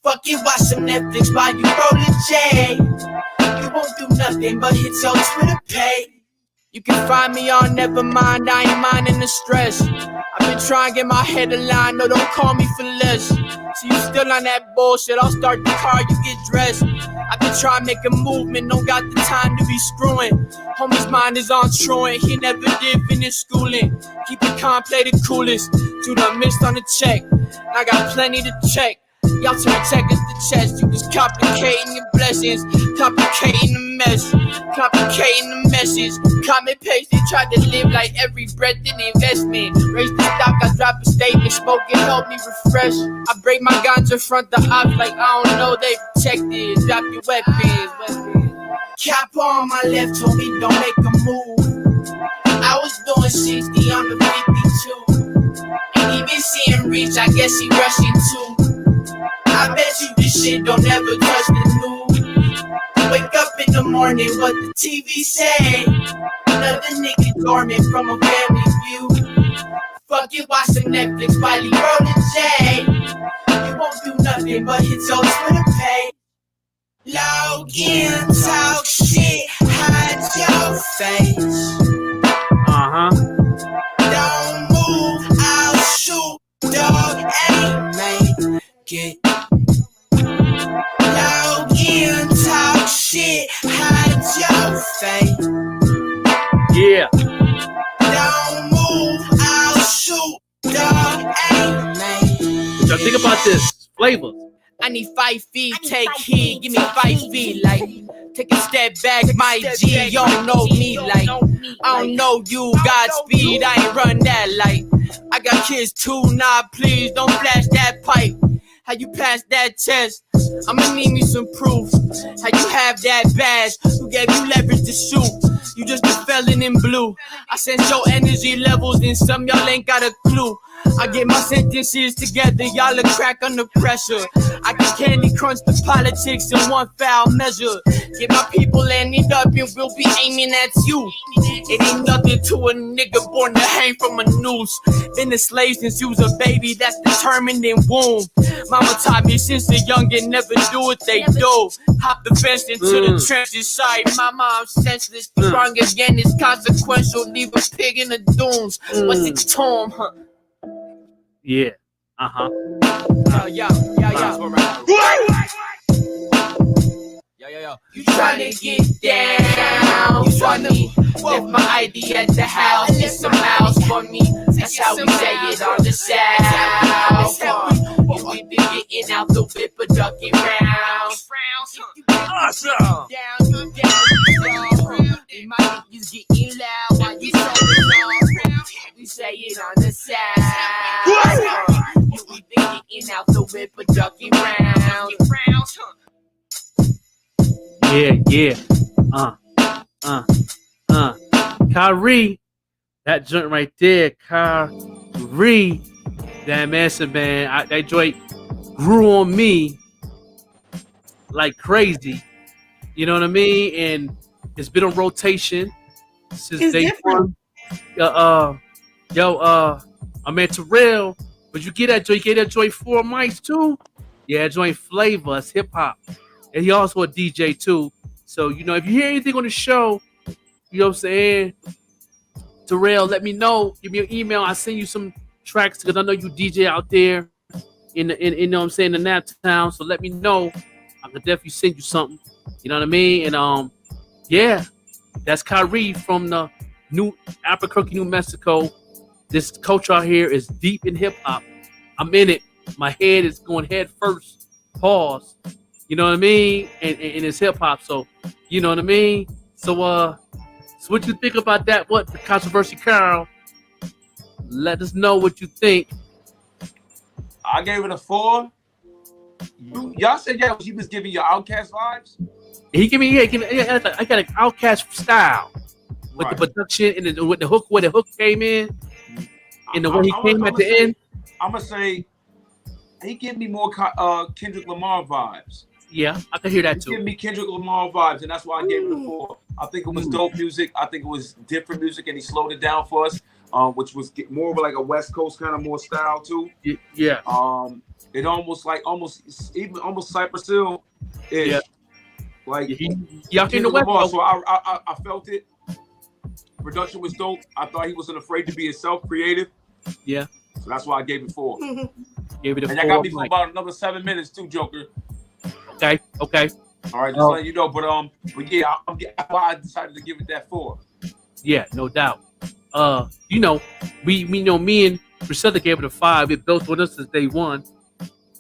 Speaker 6: Fucking watch some Netflix while you rollin' J. You won't do nothing but hit your Twitter page. You can find me on Nevermind, I ain't minding the stress. I've been trying to get my head aligned, no, don't call me for less. So you still on that bullshit, I'll start the car, you get dressed. I've been trying to make a movement, don't got the time to be screwing. Homie's mind is on truant, he never did finish schooling. Keep it calm, play the coolest. Dude, I missed on the check, I got plenty to check. Y'all turn checkers to chest, you just complicating your blessings, complicating the mess, complicating the message. Comment paste, they try to live like every breath in investment. Raise the stock, I drop a statement, smoke it, help me refresh. I break my guns in front the ops like I don't know they protected. Drop your weapons. Cap on my left told me don't make a move. I was doing 60 on the 52. Ain't even seeing reach, I guess he rushing too. I bet you this shit don't ever touch the news. wake up in the morning, what the TV say? Another nigga dormant from a family view. Fuck it, watch some Netflix while he rollin' J. You won't do nothing but hit your Twitter page. Log in, talk shit, hide your face. Don't move, I'll shoot, dog, ain't make it. Log in, talk shit, hide your face.
Speaker 1: Yeah.
Speaker 6: Don't move, I'll shoot, dog, ain't make it.
Speaker 1: Y'all think about this flavor.
Speaker 6: I need 5 feet, take heed, give me 5 feet, like, take a step back, my G, you don't know me, like, I don't know you, Godspeed, I ain't run that, like, I got kids too, nah, please, don't flash that pipe, how you pass that test, I'ma need me some proof, how you have that badge, who gave you leverage to shoot, you just a felon in blue, I sense your energy levels, and some y'all ain't got a clue, I get my sentences together, y'all a crack under pressure. I can candy crunch the politics in one foul measure. Get my people ended up and we'll be aiming at you. It ain't nothing to a nigga born to hang from a noose. Been a slave since you was a baby, that's determined in womb. Mama taught me since a youngin' never do what they do. Hop the fence into the trenches, sorry, mama, I'm senseless. Strong again, it's consequential, leave a pig in the dunes. What's it torn, huh?
Speaker 1: Yeah.
Speaker 6: Yo. You tryna get down? You tryna lift my ID at the house? Get some mouse for me. That's how we say it on the south. You be getting out the whip or ducking rounds.
Speaker 4: Awesome.
Speaker 6: Down. And my niggas getting loud while you so loud. We say it on the south. You be getting out the whip or ducking rounds.
Speaker 1: Yeah. Kyrie, that joint right there, Kyrie, damn answer, man. That joint grew on me like crazy. You know what I mean? And it's been on rotation since day one. I'm at Terrell, but you get that joint. You get that joint 4 mics too. Yeah, joint flavor. It's hip hop. And he also a DJ too. So, you know, if you hear anything on the show, you know what I'm saying, Terrell, let me know. Give me an email. I'll send you some tracks because I know you DJ out there in you know what I'm saying, in that town. So let me know. I could definitely send you something. You know what I mean? And yeah, that's Kyrie from the New Albuquerque, New Mexico. This culture out here is deep in hip hop. I'm in it. My head is going head first. Pause. You know what I mean? And it's hip hop. So, you know what I mean? So what you think about that? What the controversy, KARL? Let us know what you think.
Speaker 7: I gave it a 4. Y'all said he was giving you Outkast vibes.
Speaker 1: He give me I got an Outkast style with the production and with the hook, where the hook came in, and the way he came at the end.
Speaker 7: I'm gonna say he give me more Kendrick Lamar vibes.
Speaker 1: Yeah, I can hear that too.
Speaker 7: He give me Kendrick Lamar vibes, and that's why I gave it a 4. I think it was dope music. I think it was different music, and he slowed it down for us, which was more of like a West Coast kind of more style too.
Speaker 1: Yeah.
Speaker 7: It almost Cypress Hill ish.
Speaker 1: Yeah.
Speaker 7: Like
Speaker 1: y'all in the West Coast.
Speaker 7: So I felt it. Production was dope. I thought he wasn't afraid to be himself, creative.
Speaker 1: Yeah.
Speaker 7: So that's why I gave it 4.
Speaker 1: Gave it a 4.
Speaker 7: And that got me for about another 7 minutes too, Joker.
Speaker 1: Okay.
Speaker 7: All right, just letting you know. But yeah, that's why I decided to give it that 4.
Speaker 1: Yeah, no doubt. You know, we know me and Priscilla gave it a 5. It built with us since day one.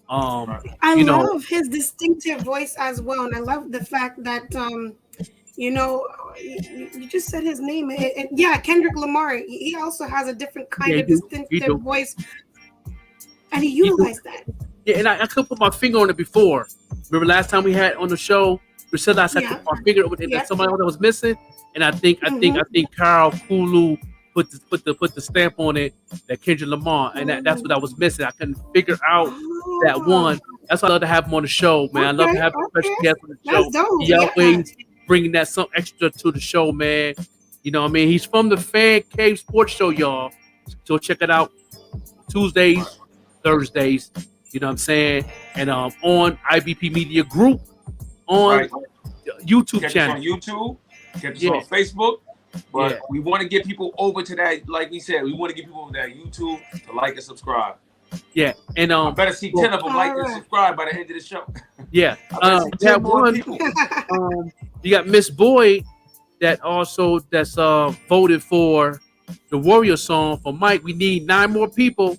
Speaker 5: I love his distinctive voice as well, and I love the fact that you know, you just said his name. Yeah, Kendrick Lamar. He also has a different kind of distinctive voice, and he utilized that.
Speaker 1: Yeah, and I could put my finger on it before. Remember last time we had on the show, Priscilla, I said I put my finger on it, somebody that was missing, and I think KARL KULU put the stamp on it that Kendrick Lamar, and that's what I was missing. I couldn't figure out that one. That's why I love to have him on the show, man. I love to have a special guest on the show.
Speaker 5: That's dope.
Speaker 1: He always bringing that some extra to the show, man. You know what I mean? He's from the Fan Cave Sports Show, y'all. So check it out Tuesdays, Thursdays. You know what I'm saying? And on IBP Media Group on YouTube channel.
Speaker 7: On YouTube, catch us on Facebook. But we want to get people over to that, like we said, we want to get people over to that YouTube to like and subscribe.
Speaker 1: Yeah, and
Speaker 7: I better see 10 of them like and subscribe by the end of the show.
Speaker 1: Yeah,
Speaker 7: we have more people.
Speaker 1: You got Miss Boyd that's voted for the Warrior song for Mike. We need 9 more people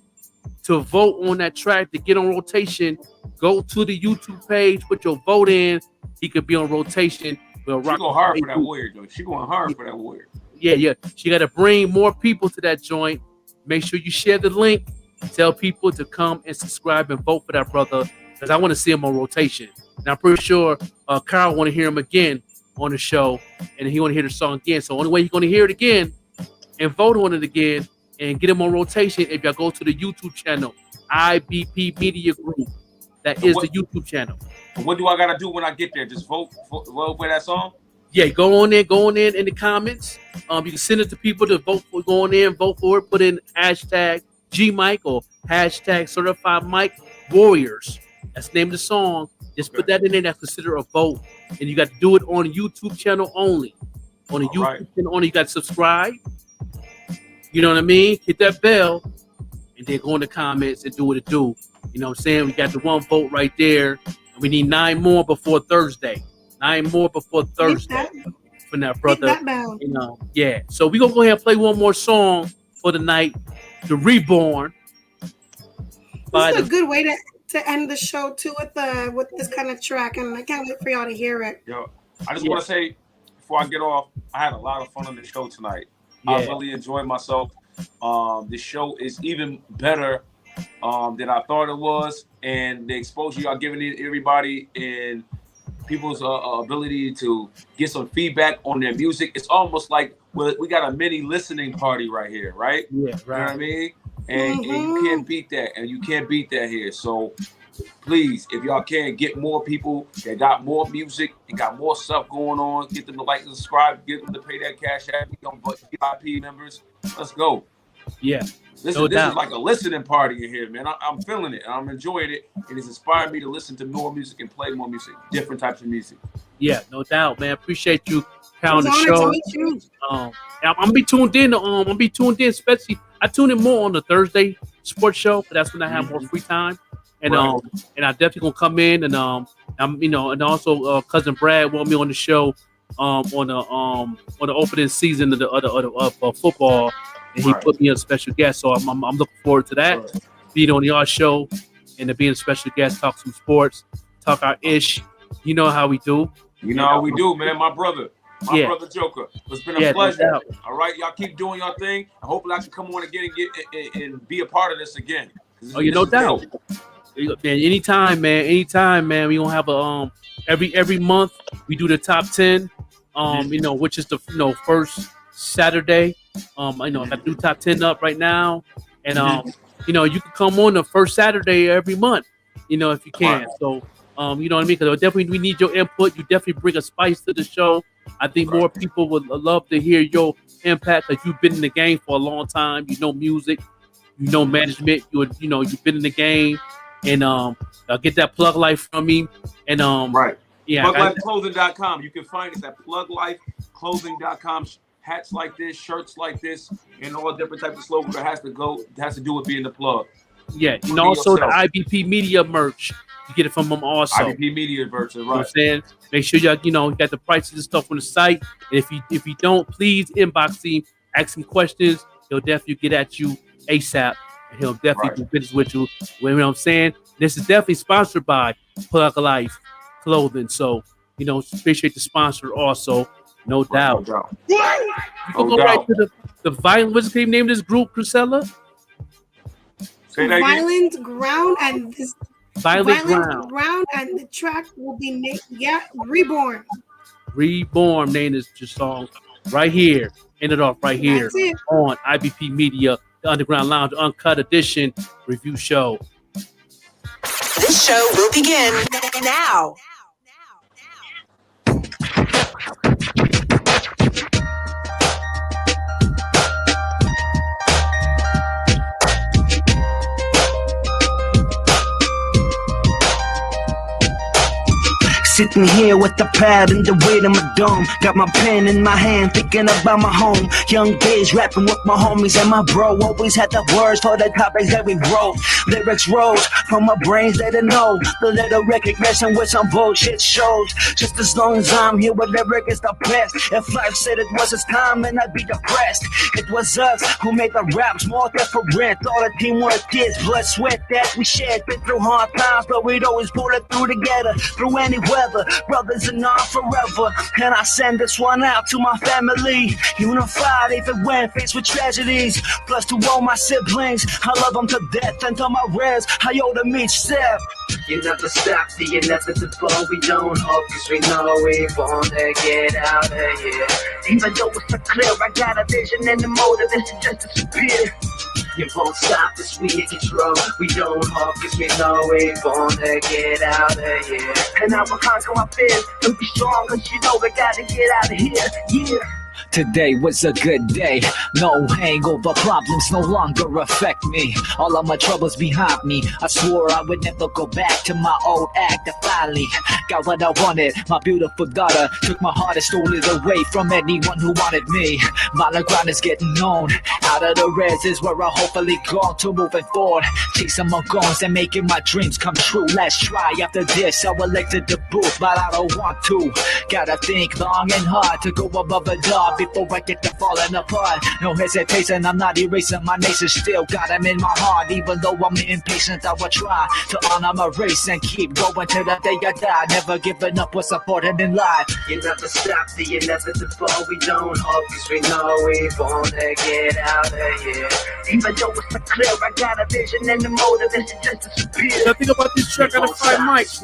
Speaker 1: to vote on that track to get on rotation. Go to the YouTube page, put your vote in. He could be on rotation.
Speaker 7: She's going hard for that Warrior, though. She's going hard for that Warrior.
Speaker 1: Yeah. She got to bring more people to that joint. Make sure you share the link. Tell people to come and subscribe and vote for that brother, because I want to see him on rotation. And I'm pretty sure KARL want to hear him again on the show, and he want to hear the song again. So the only way he's going to hear it again and vote on it again and get him on rotation if y'all go to the YouTube channel, IBP Media Group. That is the YouTube channel.
Speaker 7: What do I got to do when I get there? Just vote for that song?
Speaker 1: Yeah, go on there in the comments. You can send it to people to vote for. Go on there and vote for it. Put in hashtag GMike or hashtag Certified Mike Warriors. That's the name of the song. Just put that in there. That's considered a vote. And you got to do it on the YouTube channel only. On the YouTube channel only, you got to subscribe. You know what I mean? Hit that bell. And then go in the comments and do what it do. You know what I'm saying? We got the 1 vote right there. We need 9 more before Thursday. 9 more before Thursday. For that brother.
Speaker 5: That
Speaker 1: you know, yeah. So we're going to go ahead and play one more song for the night. The Reborn.
Speaker 5: This is a good way to end the show too with this kind of track, and I can't wait for y'all to hear it.
Speaker 7: Yo, I just want to say before I get off, I had a lot of fun on the show tonight. I really enjoyed myself. The show is even better than I thought it was, and the exposure y'all giving it everybody and people's ability to get some feedback on their music. It's almost like we got a mini listening party right here, right?
Speaker 1: Yeah, right.
Speaker 7: You know what I mean? And you can't beat that, and you can't beat that here. So please, if y'all can, get more people that got more music and got more stuff going on, get them to like and subscribe, get them to pay that cash app, become VIP members. Let's go.
Speaker 1: Yeah.
Speaker 7: This is like a listening party in here, man. I'm feeling it. I'm enjoying it. And it's inspired me to listen to more music and play more music, different types of music.
Speaker 1: Yeah, no doubt, man. Appreciate you on the show. I'm gonna be tuned in. Especially I tune in more on the Thursday sports show, but that's when I have more free time. And and I definitely gonna come in and and also cousin Brad want me on the show on the opening season of football. And he put me as a special guest, so I'm looking forward to that. Being on y'all show and to being a special guest, talk some sports, talk our ish. You know how we do.
Speaker 7: You know how we do, man. My brother Joker. It's been a pleasure.
Speaker 1: No
Speaker 7: all right, y'all keep doing your thing. And hopefully I can come on again and be a part of this again.
Speaker 1: Oh, no doubt. Man, anytime, man. We gonna have every month we do the top 10. Which is the first Saturday. I got to do top 10 up right now, and you can come on the first Saturday every month, if you can. So, you know what I mean? Because definitely we need your input. You definitely bring a spice to the show. I think more people would love to hear your impact, because you've been in the game for a long time. You know music, you know management. You've been in the game, and I'll get that plug life from me, and
Speaker 7: pluglifeclothing.com. You can find us at pluglifeclothing.com. Hats like this, shirts like this, and all different types of slogans that has to do with being the plug.
Speaker 1: Yeah, and also the IBP Media merch. You get it from them also.
Speaker 7: IBP Media merch, right?
Speaker 1: You know what I'm saying? Make sure y'all, you got the prices and stuff on the site. And if you don't, please inbox him, ask him questions. He'll definitely get at you ASAP, and he'll definitely do business with you. You know what I'm saying? This is definitely sponsored by Plug Life Clothing. So, appreciate the sponsor also. No doubt. You can go right to the Violent. What's the name of this group, Priscilla?
Speaker 5: Violent Ground, and this
Speaker 1: Violent
Speaker 5: Ground, and the track will be named Reborn.
Speaker 1: Reborn, name is just song right here. End it off right here on IBP Media, the Underground Lounge Uncut Edition review show.
Speaker 3: This show will begin now.
Speaker 13: Sitting here with the pad and the weight of my dome. Got my pen in my hand, thinking about my home. Young days rapping with my homies and my bro. Always had the words for the topics that we wrote. Lyrics rose from my brains, they didn't know. The little recognition with some bullshit shows. Just as long as I'm here, whatever is the best. If life said it was its time, then I'd be depressed. It was us who made the raps more different. All the teamwork, kids, blood, sweat that we shared. Been through hard times, but we'd always pull it through together. Through any weather. Brothers in arms forever. And I send this one out to my family. Unified even when faced with tragedies. Plus to all my siblings, I love them to death. And to my rares, I owe them each step. You never stop the inevitable. We don't hope, cause we know we wanna get out of here. Even though it's not clear, I got a vision and the motive is to just disappear. You won't stop us, we in control. We don't hope, cause we know we wanna get out of here. And I will conquer my fears, and be strong, cause you know we gotta get out of here, yeah.
Speaker 15: Today was a good day. No hangover, problems no longer affect me. All of my troubles behind me. I swore I would never go back to my old act. I finally got what I wanted. My beautiful daughter took my heart and stole it away from anyone who wanted me. My ground is getting known. Out of the res is where I hopefully go to moving forward. Chasing my goals and making my dreams come true. Let's try after this. I will exit the booth, but I don't want to. Gotta think long and hard to go above the door before I get to falling apart. No hesitation, I'm not erasing my nation. Still got them in my heart. Even though I'm impatient, I will try to honor my race and keep going till the day I die. Never giving up what's important in life.
Speaker 13: You never stop the inevitable. We don't hope, cause we know we wanna get out of here. Even though it's not clear, I got a vision and the motive is to just disappear.
Speaker 1: Nothing about this track on the five mics.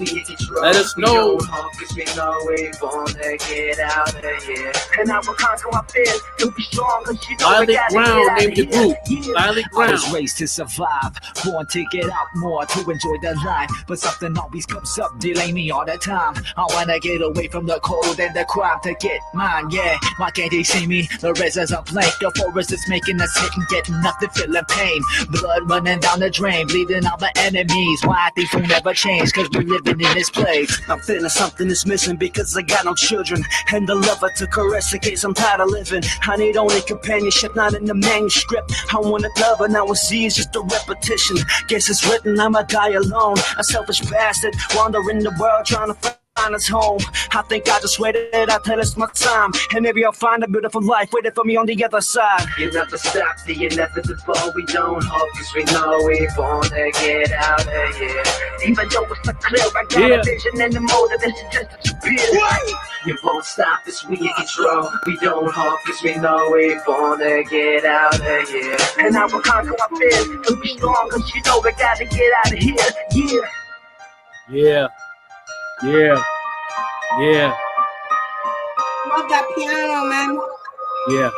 Speaker 1: Let us know.
Speaker 13: We don't hope, cause we know we wanna get out of here. And I will conquer my fears, to be strong, cause you know
Speaker 1: Violet Ground named the group. Violet Ground.
Speaker 15: I was raised to survive, born to get out more, to enjoy the life. But something always comes up, delay me all the time. I wanna get away from the cold and the crime to get mine, yeah. Why can't they see me? The rest is a blank. The forest is making us hit and getting nothing, feeling pain. Blood running down the drain, bleeding out my enemies. Why things will never change, cause we're living in this place.
Speaker 13: I'm feeling something is missing because I got no children. And the lover to caress in case I'm tired of living. I need only companionship, not in the manuscript. I wanted love, and now I see it's just a repetition. Guess it's written, I'ma die alone. A selfish bastard, wandering the world trying to find his home. I think I just waited out till it's my time. And maybe I'll find a beautiful life waiting for me on the other side. You never stop the inevitable. We don't hope, cause we know we wanna get out of here. Even though it's not clear, I got a vision and the motive is to just disappear. You won't stop us, we in control. We don't hope, cause we know we wanna get out of here. And I will conquer my fears, to be strong, cause you know we gotta get out of here,
Speaker 1: Yeah.
Speaker 5: Love that piano, man.
Speaker 1: Yeah.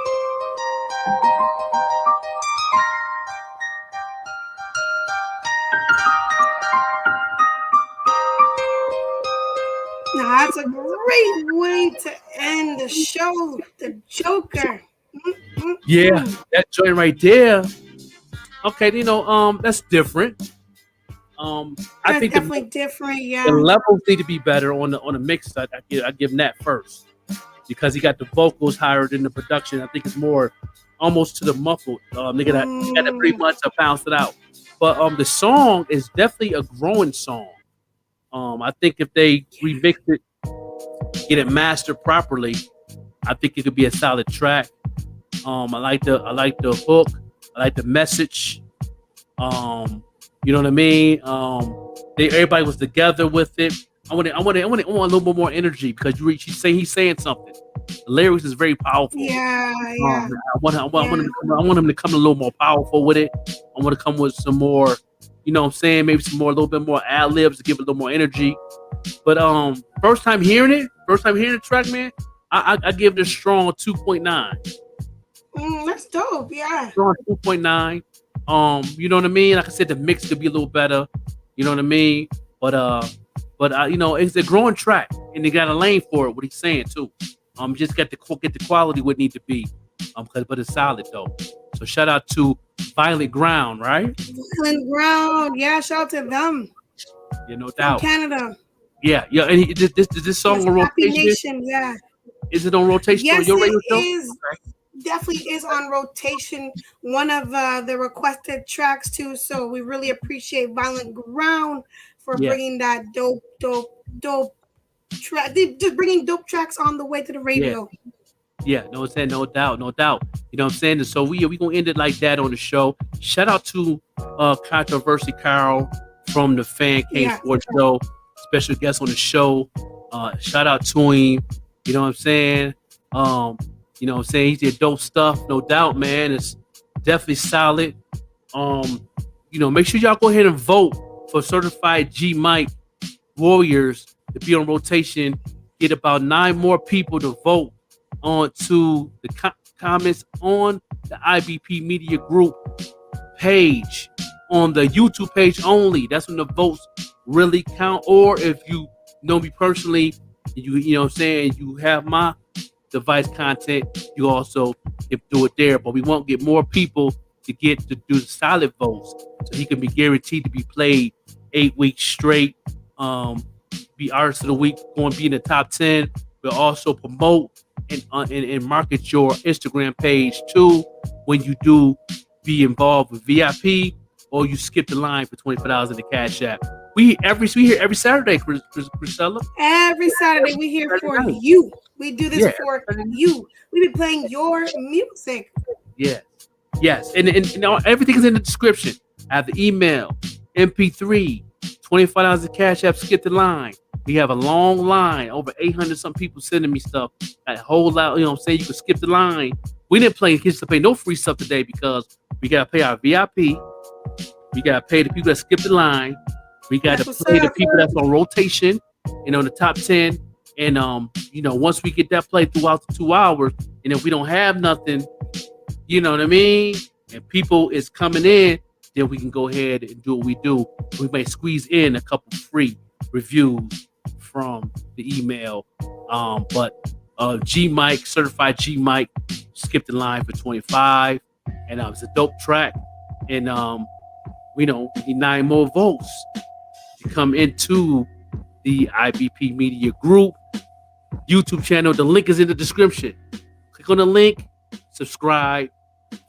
Speaker 5: Now that's a great way to end the show. The Joker.
Speaker 1: Yeah, that joint right there. Okay, that's different. I think
Speaker 5: definitely different. Yeah,
Speaker 1: the levels need to be better on the mix side. I give him that first because he got the vocals higher than the production. I think it's more almost to the muffled. They got to pretty much bounce it out. But the song is definitely a growing song. I think if they remix it, get it mastered properly, I think it could be a solid track. I like the hook. I like the message. You know what I mean? Everybody was together with it. I want a little bit more energy because he's saying something. The lyrics is very powerful.
Speaker 5: Yeah.
Speaker 1: I want him to come a little more powerful with it. I want to come with some more, you know what I'm saying? Maybe a little bit more ad libs to give it a little more energy. But first time hearing the track, man, I give it a strong 2.9.
Speaker 5: That's dope. Yeah.
Speaker 1: Strong 2.9. You know what I mean? Like I said, the mix could be a little better. You know what I mean? But you know, it's a growing track, and they got a lane for it. What he's saying too. Just get the quality what it need to be. But it's solid though. So shout out to Violet Ground, right?
Speaker 5: Violet Ground, yeah. Shout out to them.
Speaker 1: Yeah, no doubt.
Speaker 5: From Canada.
Speaker 1: Yeah. And this song on
Speaker 5: Happy
Speaker 1: rotation.
Speaker 5: Nation, yeah.
Speaker 1: Is it on rotation?
Speaker 5: Yes,
Speaker 1: on your radio
Speaker 5: it
Speaker 1: show?
Speaker 5: is. Definitely is on rotation. One of the requested tracks too. So we really appreciate Violent Ground for bringing that dope track. Just bringing dope tracks on the way to the radio.
Speaker 1: Yeah, no doubt. You know what I'm saying? So we gonna end it like that on the show. Shout out to Controversy KARL from the Fan Cave Sports Show, special guest on the show. Shout out to him. You know what I'm saying? You know what I'm saying? He did dope stuff, no doubt, man. It's definitely solid. You know, make sure y'all go ahead and vote for certified G Mike Warriors to be on rotation. Get about 9 more people to vote onto the comments on the IBP Media Group page, on the YouTube page only. That's when the votes really count. Or if you know me personally, you know what I'm saying, you have my device content, you also can do it there. But we won't get more people to get to do the solid votes, so he can be guaranteed to be played 8 weeks straight. Be Artist of the Week, going to be in the top 10. We'll also promote and market your Instagram page too when you do be involved with VIP, or you skip the line for $25 in the Cash App. We here every Saturday, Priscilla.
Speaker 5: Every Saturday we here for you. We do this for you. We be playing your music.
Speaker 1: Yes, and everything is in the description. I have the email, MP3, $25 in Cash App, skip the line. We have a long line, over 800 some people sending me stuff. That whole lot, you know what I'm saying? You can skip the line. We didn't pay no free stuff today because we got to pay our VIP. We got to pay the people that skip the line. We got to play the people that's on rotation and on the top 10. And, you know, once we get that play throughout the 2 hours, and if we don't have nothing, you know what I mean, and people is coming in, then we can go ahead and do what we do. We may squeeze in a couple free reviews from the email. But G Mike, certified G Mike, skipped the line for 25. And it's a dope track. And, we need 9 more votes to come into the IBP Media Group YouTube channel. The link is in the description. Click on the link, subscribe,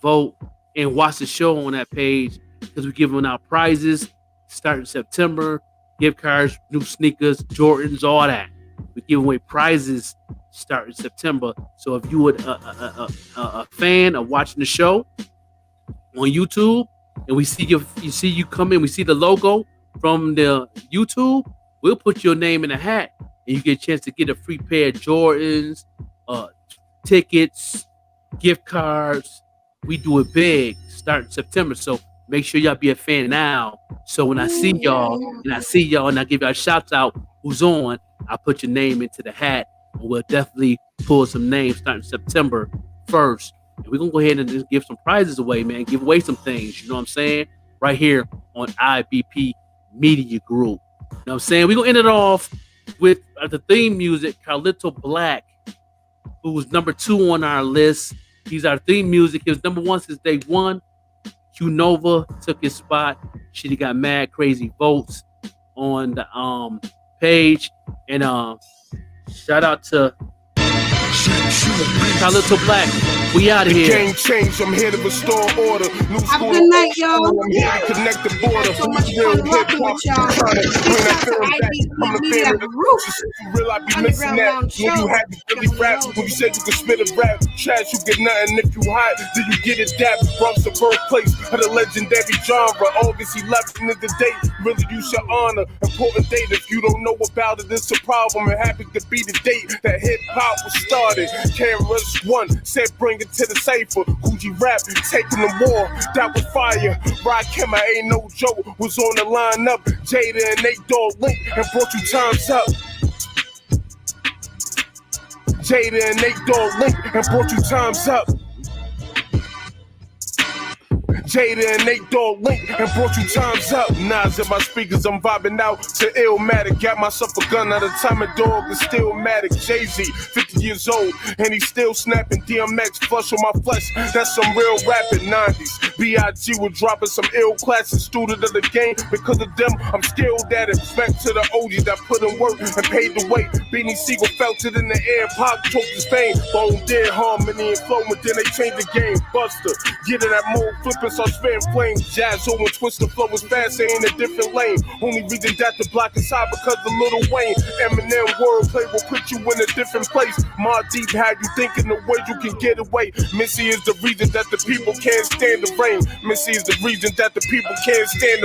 Speaker 1: vote, and watch the show on that page, because we're giving out prizes starting September, gift cards, new sneakers, Jordans, all that. We're giving away prizes starting September. So if you would a fan of watching the show on YouTube, and we see you come in, we see the logo from the YouTube, we'll put your name in a hat, and you get a chance to get a free pair of Jordans, tickets, gift cards. We do it big starting September. So make sure y'all be a fan now. So when I see y'all and I give y'all shouts out who's on, I put your name into the hat, and we'll definitely pull some names starting September 1st. And we're going to go ahead and just give some prizes away, man. Give away some things, you know what I'm saying? Right here on IBP Media Group. You know what I'm saying? We're going to end it off with the theme music, Carlito Black, who was number 2 on our list. He's our theme music. He was number 1 since day 1. Q Nova took his spot. She got mad crazy votes on the page. And shout out to Carlito Black. We out of here.
Speaker 2: The game changed. I'm here to restore order. New school.
Speaker 5: Good night, y'all.
Speaker 2: I'm here to connect the border.
Speaker 5: So much fun working with y'all.
Speaker 2: I'm a fan of the group. Real, I be missing that. When you had to really rap, when you said you could spit a rap, trash, you get nothing. If you hot, then you get it dap. Bronx, the birthplace of the legendary genre. August 11th is the date. Really, you should honor. Important date. If you don't know about it, it's a problem. It happened to be the date that hip hop was started. KRS One said, bring it to the cipher. Coogee rap, taking the war. That was fire. Rakim, I ain't no joke. Was on the lineup. Jada and Nate Dogg Link and brought you times up. Jada and Nate Dogg Link and brought you times up. Jada and Nate Dogg Link and brought you times up. Nas in my speakers, I'm vibing out to Illmatic. Got myself a gun at a time, a dog is still Matic. Jay-Z, 50 years old, and he's still snapping. DMX, flush on my flesh, that's some real rapping. 90s, B.I.G. was dropping some ill classes. Student of the game, because of them, I'm skilled at it. Respect to the OGs that put in work and paid the way. Beanie Siegel felt it in the air, Pop choked his fame. Bone dead, harmony and flow, but then they changed the game. Buster, get in that mode, flipping, start spitting flames. Jazz over, twist the flow is fast, they in a different lane. Only reason that the block is high because of Lil Wayne. Eminem wordplay will put you in a different place. My deep had you thinking the way you can get away. Missy is the reason that the people can't stand the rain. Missy is the reason that the people can't stand the